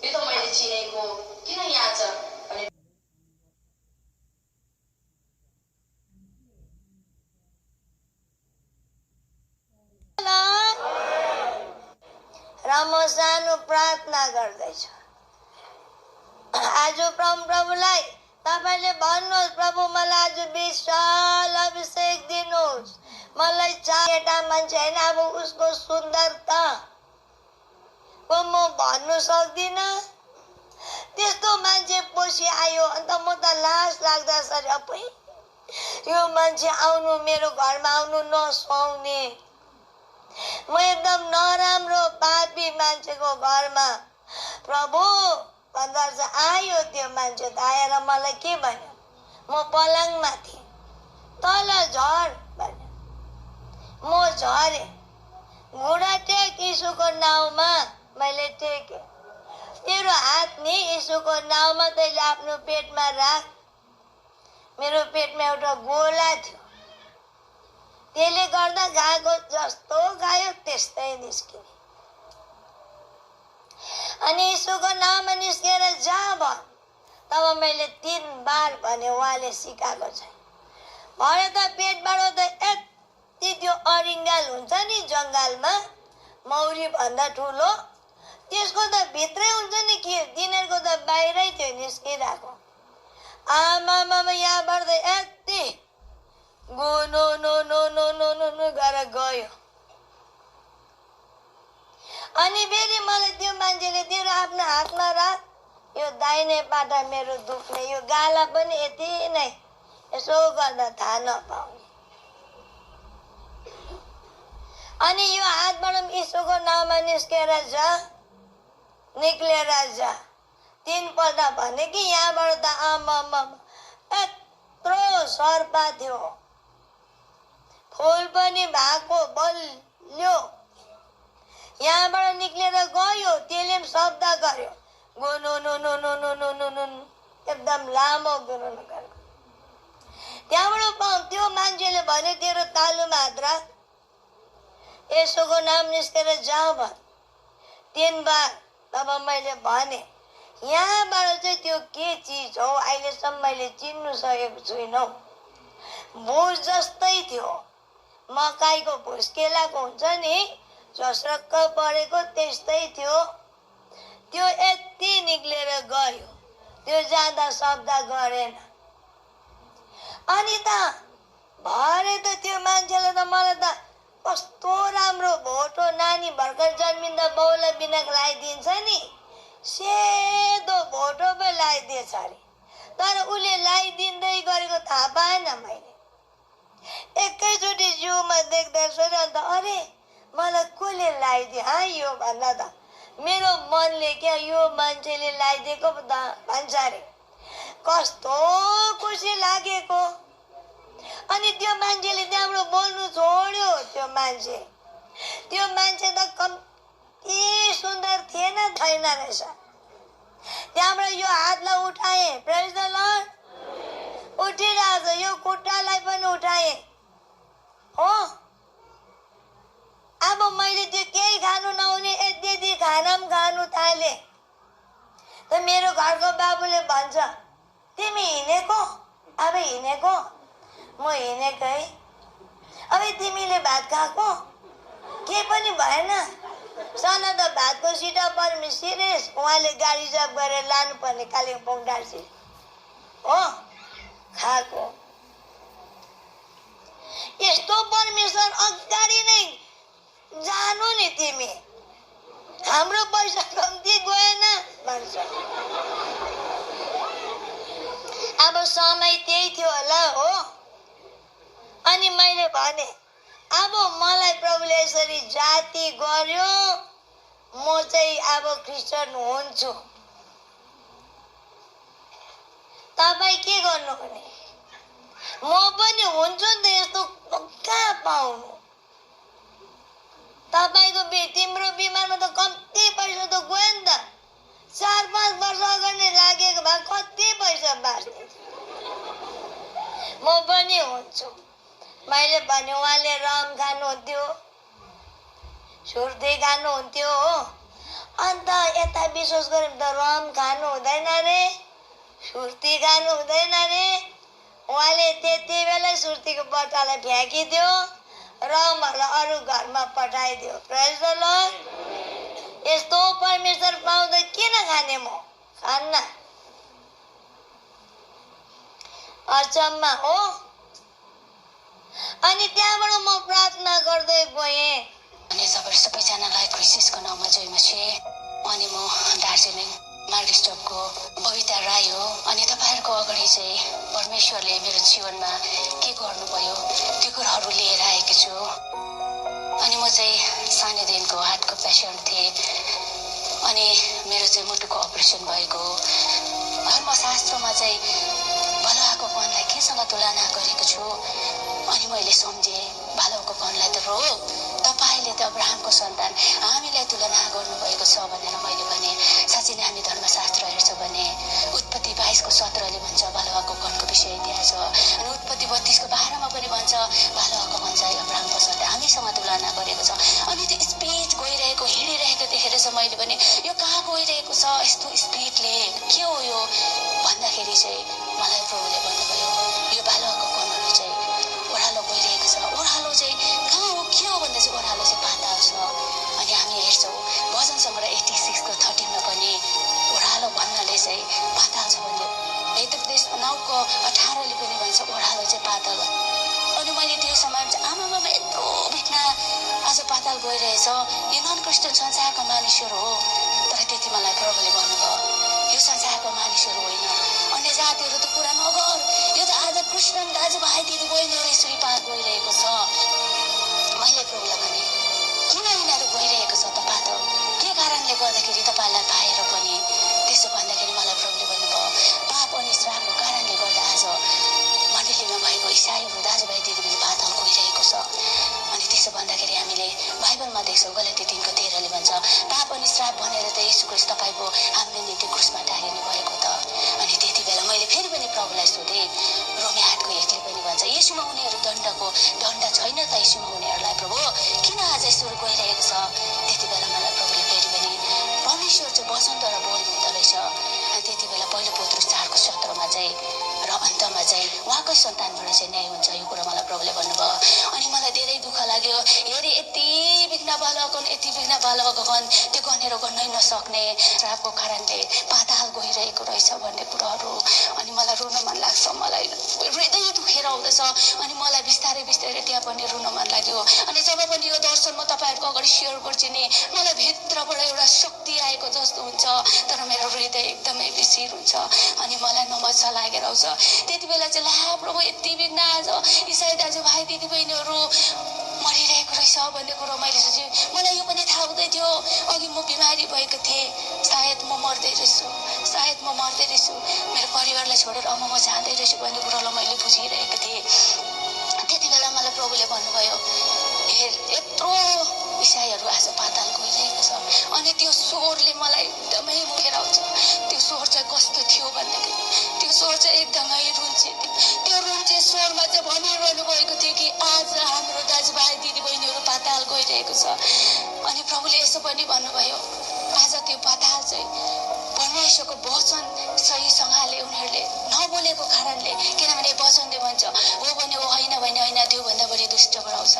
यो त मैले चिनेको, किन यहाँ छ? अनि र म सानो प्रार्थना गर्दैछु। आज प्रभुलाई तपाईँले भन्नुहोस्, प्रभु मलाई आज विशाल अभिषेक दिनुहोस्। मलाई केटा मान्छे होइन, अब उसको सुन्दरता को म भन्नु सक्दिनँ। त्यस्तो मान्छे पछि आयो अन्त म त लाज लाग्दा सर अबै यो मान्छे आउनु मेरो घरमा आउनु नसुहाउने। म एकदम नराम्रो पापी मान्छेको घरमा प्रभु भन्दा आयो। त्यो मान्छे त आएर मलाई के भन्यो, म पलङमा थिएँ, तल झर भन्यो। म झरेँ, घुँडा टेक, यीशुको नाउँमा मैले टेकेँ। तेरो हात नि यीशुको नाउँमा तैँले आफ्नो पेटमा राख। मेरो पेटमा एउटा गोला थियो, त्यसले गर्दा गाएको जस्तो गायो त्यस्तै निस्किने। अनि यीशुको नाममा निस्केर जा भन्। तब मैले 3 बार भने उहाँले सिकाएको छ। भरे त पेटबाट त यति त्यो अरिङ्गाल हुन्छ नि जङ्गलमा, मौरी भन्दा ठुलो, त्यसको त भित्रै हुन्छ नि, के तिनीहरूको त बाहिरै थियो निस्किरहेको। आमामा यहाँबाट त यति नो गरेर गयो। अनि फेरि मलाई त्यो मान्छेले तेरो आफ्नो हातमा राख, यो दाहिने पाटा मेरो दुख्ने, यो गाला पनि यति नै, यसो गर्दा थाहा नपाउने। अनि यो हातबाट यीशुको नाममा निस्केर जा, निक्लेर जा। 3 पल्ट भने कि यहाँबाट त आमामा यत्रो सर्पा थियो, फुल पनि भएको बलियो। यहाँबाट निक्लेर गयो, त्यसले पनि शब्द गर्यो, गुनु एकदम लामो गुनु गर्यो। त्यहाँबाट त्यो मान्छेले भने तेरो तालुमा हात राख, यसोको नाम निस्केर जाऊ भन् 3 बार। तब मैले भने यहाँबाट चाहिँ त्यो के चिज हो अहिलेसम्म मैले चिन्नु सकेको छुइनँ। भुस जस्तै थियो, मकैको भुस केलाको हुन्छ नि झस्रक्क परेको त्यस्तै थियो। त्यो यति निक्लेर गयो, त्यो जाँदा शब्द गरेन। अनि त भरे त त्यो मान्छेले त मलाई त कस्तो राम्रो भोटो नानी भर्खर जन्मिँदा बाउलाई बिनाक लगाइदिन्छ नि सेतो भोटो पो लगाइदिएछ अरे। तर उसले लगाइदिँदै गरेको थाहा पाएन मैले। एकैचोटि जिउमा देख्दा सोधेँ अन्त अरे मलाई कसले लगाइदियो यो भन्दा त मेरो मनले क्या यो मान्छेले लगाइदिएको त भन्छ अरे। कस्तो खुसी लागेको। अनि त्यो मान्छेले त्यहाँबाट बोल्नु छोड्यो। त्यो मान्छे त कम्ती सुन्दर थिएन छैन रहेछ। त्यहाँबाट यो हातलाई उठाए, प्रेज द लर्ड, उठिरहेछ। यो खुट्टालाई पनि उठाए हो। अब मैले त्यो केही खानु नहुने यति खाना पनि खानु थाले। त मेरो घरको बाबुले भन्छ तिमी हिँडेको? अब हिँडेको? म हिँडेकै। अब तिमीले भात खाएको? के पनि भएन। सानो त भातको सिटा पर्ने सिरियस, उहाँले गाडी रिजर्भ गरेर लानुपर्ने कालिम्पोङ दार्जिलिङ हो खाएको। यस्तो परमेश्वर अगाडि नै जानु नि तिमी, हाम्रो पैसा कम्ती गएन भन्छ। अब समय त्यही थियो होला हो। अनि मैले भने अब मलाई प्रभुले यसरी जाति गर्यो, म चाहिँ अब क्रिस्चियन हुन्छु। तपाईँ के गर्नुहुने? म पनि हुन्छु नि त। यस्तो कहाँ पाउनु? तपाईँको तिम्रो बिमारमा त कम्ती पैसा त गयो नि त। 4-5 वर्ष अगाडि लागेको भए कति पैसा बाँच्ने? म पनि हुन्छु। मैले भने उहाँले रम खानुहुन्थ्यो, सुर्ती खानुहुन्थ्यो हो। अन्त यता विश्वास गऱ्यो त रम खानु हुँदैन रे, सुर्ती खानु हुँदैन रे। उहाँले त्यति बेला सुर्तीको बट्टालाई फ्याँकिदियो, रमहरूलाई अरू घरमा पठाइदियो। प्रेज द लर्ड। यस्तो परमेश्वर पाउँदा किन खाने? म खान्न। अचम्म हो। अनि त्यहाँबाट म प्रार्थना गर्दै गएँ। अनि सबैजनालाई क्रिस्चियसको नाममा जय मसीह। अनि म दार्जिलिङ मार्ग स्टपको बबिता राई हो। अनि तपाईँहरूको अगाडि चाहिँ परमेश्वरले मेरो जीवनमा के गर्नुभयो त्यो कुराहरू लिएर आएको छु। अनि म चाहिँ सानैदेखिको हार्टको पेसेन्ट थिएँ। अनि मेरो चाहिँ मुटुको अपरेसन भएको। धर्मशास्त्रमा चाहिँ भलाको कणलाई केसँग तुलना गरेको छु। अनि मैले सम्झेँ भालोको कणलाई त रोग तपाईँले त अब्राहमको सन्तान हामीलाई तुलना गर्नुभएको छ भनेर मैले भने। साँच्चै नै हामी धर्मशास्त्र हेर्छौँ भने उत्पत्ति 22:17 भन्छ भालुवाको कणको विषय त्यहाँ छ। अनि उत्पत्ति 32:12 पनि भन्छ भालुवाको कण चाहिँ अब्राहमको सन्तान हामीसँग तुलना गरेको छ। अनि त्यो स्पिड गइरहेको हिँडिरहेको देखेर चाहिँ मैले भने यो कहाँ गइरहेको छ यस्तो स्पिडले, के हो यो भन्दाखेरि चाहिँ मलाई प्रभुले भन्नुभयो यो भालुवाको कणहरू चाहिँ ओह्रालो गइरहेको छ। ओह्रालो चाहिँ कहाँ हो, के हो भन्दा चाहिँ ओह्रालो चाहिँ पाताल छ। अनि हामी हेर्छौँ भजन सङ्ग्रह 86:13 पनि ओह्रालो भन्नाले चाहिँ पाताल छ भन्यो। उपदेश 9:18 पनि भन्छ ओह्रालो चाहिँ पाताल। अनि मैले त्यो समयमा चाहिँ आमामा यत्रो भिट्ना आज पाताल गइरहेछ, यो नन क्रिस्चियन संसारका मानिसहरू हो। तर त्यति मलाई प्रभुले भन्नुभयो यो संसारको मानिसहरू होइन, अन्य जातिहरू त कुरा नगर, यो त आज क्रिस्चियन दाजुभाइ दिदीबहिनीहरू यसरी पार गइरहेको छ। मैले प्रभुलाई भने किन यिनीहरू गइरहेको छ त पाताल, के कारणले गर्दाखेरि तपाईँलाई पाएर पनि? त्यसो भन्दाखेरि मलाई प्रभुले भन्नुभयो पाप अनि श्रापको कारणले गर्दा आज मण्डलीमा भएको इसाईहरू दाजुभाइ दिदीबहिनी पाताल गइरहेको छ। अनि त्यसो भन्दाखेरि हामीले बाइबलमा देख्छौँ गलाती 3:13 भन्छ पाप अनि श्राप भनेर त येशू ख्रीष्ट तपाईँको हाम्रो निम्ति क्रुसमा टाँगिनु भएको त। अनि त्यति बेला मैले फेरि पनि प्रभुलाई सोधेँ रोमी 8:1 पनि भन्छ येशूमा उनीहरू दण्ड वचनद्वारा बोल्नु हुँदो रहेछ। अनि त्यति बेला पहिलो पत्रुस 4:17 चाहिँ र अन्तमा चाहिँ उहाँकै सन्तानबाट चाहिँ न्याय हुन्छ, यो कुरा मलाई प्रभुले भन्नुभयो। अनि मलाई धेरै दुःख लाग्यो, हेरे यति बिघ्न बालकन त्यो गनेर गर्नै नसक्ने श्रापको कारणले पाताल गइरहेको रहेछ भन्ने कुराहरू। अनि मलाई रुन मन लाग्छ, मलाई हृदय दुखेर आउँदैछ। अनि मलाई बिस्तारै बिस्तारै त्यहाँ पनि रुन मन लाग्यो। अनि जब पनि यो दर्शन म तपाईँहरूको अगाडि सेयर गर्छु नि, मलाई भित्रबाट एउटा शक्ति आएको जस्तो हुन्छ, तर मेरो हृदय एकदमै विशिर हुन्छ। अनि मलाई नमजा लागेर आउँछ। त्यति बेला चाहिँ ला प्रभु यति बिघ्न आज इसाई दाजुभाइ दिदीबहिनीहरू मरिरहेको रहेछ भन्ने कुरो मैले सोचेँ। मलाई यो पनि थाहा हुँदै थियो, अघि म बिमारी भएको थिएँ, सायद म मर्दै रहेछु, मेरो परिवारलाई छोडेर अब म जाँदै रहेछु भन्ने कुरालाई मैले बुझिरहेको थिएँ। त्यति बेला मलाई प्रभुले भन्नुभयो, हेर यत्रो इसाईहरू आज पाताल गइरहेको छ। अनि त्यो स्वरले मलाई एकदमै मुखेर आउँछ। त्यो स्वर चाहिँ कस्तो थियो भन्दाखेरि त्यो स्वर चाहिँ एकदमै रुन्चे थियो। त्यो रुन्चे स्वरमा चाहिँ भनिरहनु भएको थियो कि आज हाम्रो दाजुभाइ दिदीबहिनीहरू पाताल गइरहेको छ। अनि प्रभुले यसो पनि भन्नुभयो, आज त्यो पाताल चाहिँ परमेश्वरको वचन सहीसँगले उनीहरूले नबोलेको कारणले, किनभने वचनले भन्छ हो भने हो, होइन भने होइन, त्योभन्दा बढी दुष्ट बनाउँछ।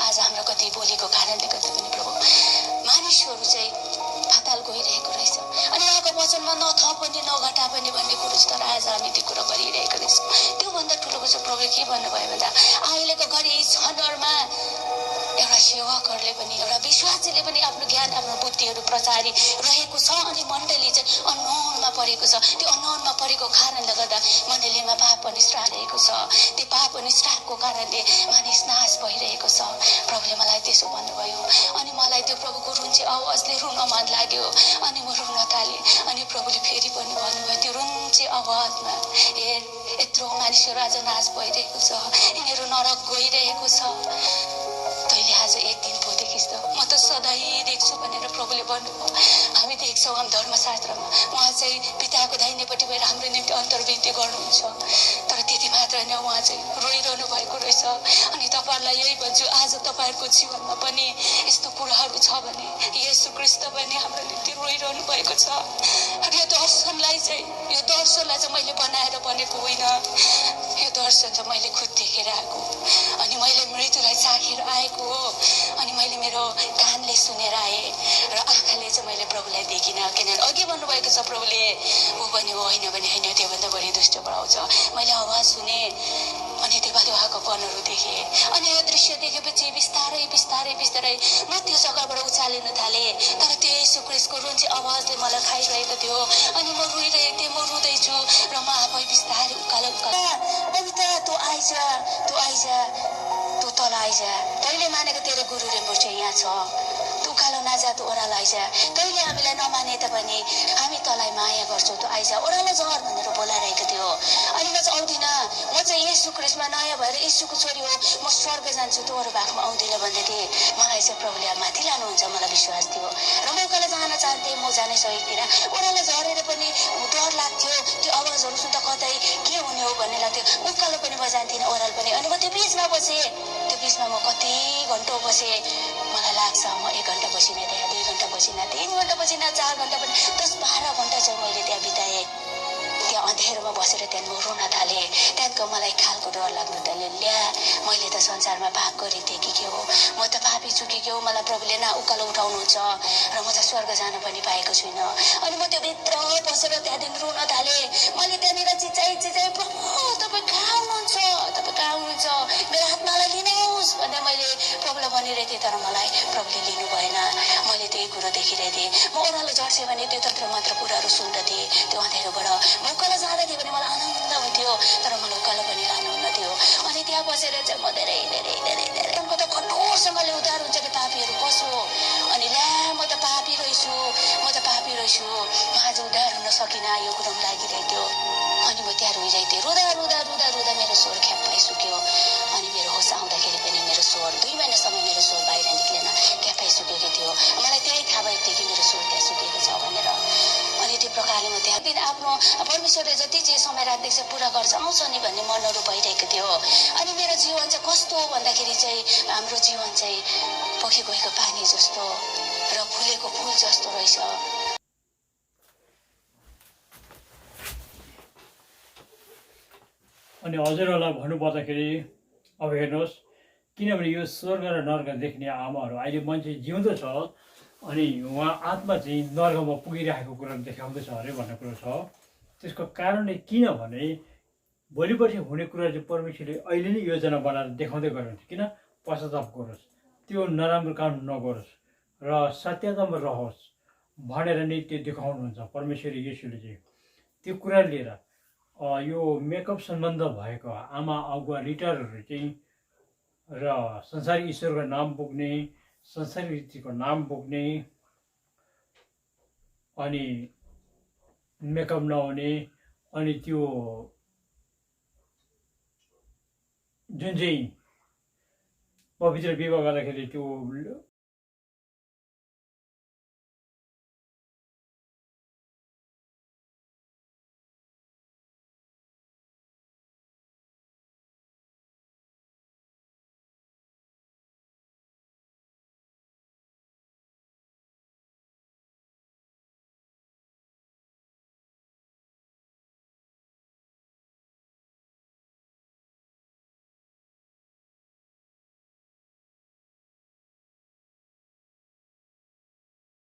आज हाम्रो कति बोलेको कारणले गर्दा पनि प्रभु मानिसहरू चाहिँ पाताल गइरहेको रहेछ। अनि उहाँको वचनमा न थप पनि न घटा पनि भन्ने कुरो छ, तर आज हामी त्यो कुरो गरिरहेको रहेछौँ। त्योभन्दा ठुलो चाहिँ प्रभुले के भन्नुभयो भन्दा अहिलेको घडी क्षणहरूमा एउटा सेवकहरूले पनि एउटा विश्वासीले पनि आफ्नो ज्ञान आफ्नो बुद्धिहरू प्रचारी रहेको छ। अनि मण्डली चाहिँ अनौनमा परेको छ। त्यो अनौनमा परेको कारणले गर्दा मण्डलीमा पाप पनि श्राप छ। त्यो पाप अनि श्रापको कारणले मानिस नाश भइरहेको छ। प्रभुले मलाई त्यसो भन्नुभयो। अनि मलाई त्यो प्रभुको रुन्चे आवाजले रुन मन लाग्यो। अनि म रुन थालेँ। अनि प्रभुले फेरि पनि भन्नुभयो त्यो रुन्चे आवाजमा, हेर यत्रो मानिसहरू आज नाश भइरहेको छ, यिनीहरू नरक गइरहेको छ, तैँले आज एक दिन पो देखिस् त, म त सधैँ देख्छु भनेर प्रभुले भन्नुभयो। हामी देख्छौँ हामी धर्मशास्त्रमा उहाँ चाहिँ पिताको दाहिनेपट्टि भएर हाम्रो निम्ति अन्तर्विन्ती गर्नुहुन्छ। तर त्यति मात्र होइन, उहाँ चाहिँ रोइरहनु भएको रहेछ। अनि तपाईँहरूलाई यही भन्छु, आज तपाईँहरूको जीवनमा पनि यस्तो कुराहरू छ भने येशू ख्रीष्ट पनि हाम्रो निम्ति रोइरहनु भएको छ। र यो दर्शनलाई चाहिँ मैले बनाएर बनेको होइन। यो दर्शन चाहिँ मैले खुद देखेर आएको, अनि मैले मृत्युलाई चाखेर आएको हो। अनि मैले मेरो कानले सुनेर आएँ र आँखाले चाहिँ मैले प्रभुलाई देखिनँ। किनभने अघि भन्नुभएको छ प्रभुले हो भने हो, होइन भने होइन, त्योभन्दा बढी दुष्ट बढाउँछ। मैले आवाज सुने अनि त्यो बाद उहाँको कणहरू देखेँ। अनि यो दृश्य देखेपछि बिस्तारै बिस्तारै बिस्तारै म त्यो जग्गाबाट उचालिन थालेँ। तर त्यो येशू ख्रीष्टको रुन चाहिँ आवाजले मलाई खाइरहेको थियो। अनि म रोइरहेको थिएँ, म रुँदैछु र म आफै बिस्तारै उकालो बबिता तँ आइज तँ तल आइज, तैँले मानेको तेरो गुरु रेम्बो चाहिँ यहाँ छ, तँ उकालो नजा, तँ ओह्रालो आइज, तैँले हामीलाई नमाने तापनि हामी तँलाई माया गर्छौँ, तँ आइज ओह्रालो झर भनेर बोलाइरहेको थियो। अनि म चाहिँ आउँदिनँ, म चाहिँ येशू ख्रीष्टमा नयाँ भएर येशूको छोरी हो, म स्वर्ग जान्छु, तँ अरू भागमा आउँदिनँ भन्दै थिएँ। मलाई चाहिँ प्रभुले माथि लानुहुन्छ मलाई विश्वास थियो र म उकालो जान चाहन्थेँ, म जानै सकेको थिइनँ। ओह्रालो झरेर पनि डर लाग्थ्यो, त्यो आवाजहरू सुन्दा कतै के हुने हो भन्ने लाग्थ्यो। उकालो पनि म जान्थिनँ, ओह्रालो पनि। अनि म त्यो बिचमा बसेँ, त्यो बिचमा म कति घन्टो बसेँ, मलाई लाग्छ म 1 घन्टा बसिनँ त्यहाँ, 2 घन्टा बसिनँ, 3 घन्टा बसिनँ, 4 घन्टा पनि 10-12 घन्टा चाहिँ मैले त्यहाँ बिताएँ। त्यहाँ अँध्यारोमा बसेर त्यहाँ म रुन थालेँ। त्यहाँदेखि मलाई खालको डर लाग्नु थाल्यो, ल्या मैले त संसारमा पाप गरेको थिएँ कि के हो, म त पापी चुकेको हो, मलाई प्रभुले न उकालो उठाउनुहुन्छ र म त स्वर्ग जान पनि पाएको छुइनँ। अनि म त्यो भित्र बसेर त्यहाँदेखि रुन थालेँ। मैले त्यहाँनिर चिचाइ प्रभु तपाईँ कहाँ हुनुहुन्छ, तपाईँ कहाँ हुनुहुन्छ, मेरो आत्मालाई लिनुहोस् भन्दा मैले प्रभुलाई भनिरहेको थिएँ। तर मलाई प्रभुले लिनु भएन। मैले त्यही कुरो देखिरहेको थिएँ। म ओह्रालो झर्सेँ भने त्यो तन्त्र मात्र कुराहरू सुन्दथेँ त्यो अँध्यारोबाट। म उकालो जाँदाखेरि पनि मलाई आनन्द हुन्थ्यो, तर मलाई उकालो पनि लानुहुन्न थियो। अनि त्यहाँ बसेर चाहिँ म धेरै उनको त कठोरसँगले उद्धार हुन्छ कि पापीहरू कसो हो। अनि ल्या म त पापी रहेछु, म आज उद्धार हुन सकिनँ, यो कुरो लागिरहेको थियो। अनि म त्यहाँ रोइरहेको थिएँ, रुँदा मेरो स्वर ख्याप्पै सुक्यो। अनि मेरो होस आउँदाखेरि पनि मेरो स्वर 2 महिनासम्म मेरो स्वर बाहिर निक्लेन, ख्याप्पै सुकेको थियो। मलाई त्यही थाहा भएको थियो कि मेरो स्वर त्यहाँ सुकेको छ भनेर। अनि त्यो प्रकारले म त्यहाँ दिन आफ्नो परमेश्वरले जति जे समय राख्दैछ पुरा गर्छ आउँछ नि भन्ने मनहरू भइरहेको थियो। अनि मेरो जीवन चाहिँ कस्तो हो भन्दाखेरि चाहिँ हाम्रो जीवन चाहिँ पोखी गएको पानी जस्तो र फुलेको फुल जस्तो रहेछ। अनि हजुरहरूलाई भन्नुपर्दाखेरि अब हेर्नुहोस्, किनभने यो स्वर्ग र नर्क देख्ने आमाहरू अहिले मान्छे जिउँदो छ अनि उहाँ आत्मा चाहिँ नर्कमा पुगिरहेको कुरा देखाउँदैछ अरे भन्ने कुरो छ। त्यसको कारण किनभने भोलि पर्सि हुने कुरा चाहिँ परमेश्वरले अहिले नै योजना बनाएर देखाउँदै गर्नुहुन्छ। किन? पश्चाताप गरोस्, त्यो नराम्रो काम नगरोस् र सत्यतामा रहोस् भनेर नै त्यो देखाउनुहुन्छ परमेश्वर येशूले चाहिँ। त्यो कुरा लिएर यो मेकअप सम्बन्ध भएको आमा अगुवा रिटायरहरू चाहिँ र संसारिक ईश्वरको नाम बोक्ने, संसारिक रीतिको नाम बोक्ने अनि मेकअप नहुने अनि त्यो जुन चाहिँ पवित्र विवाह गर्दाखेरि त्यो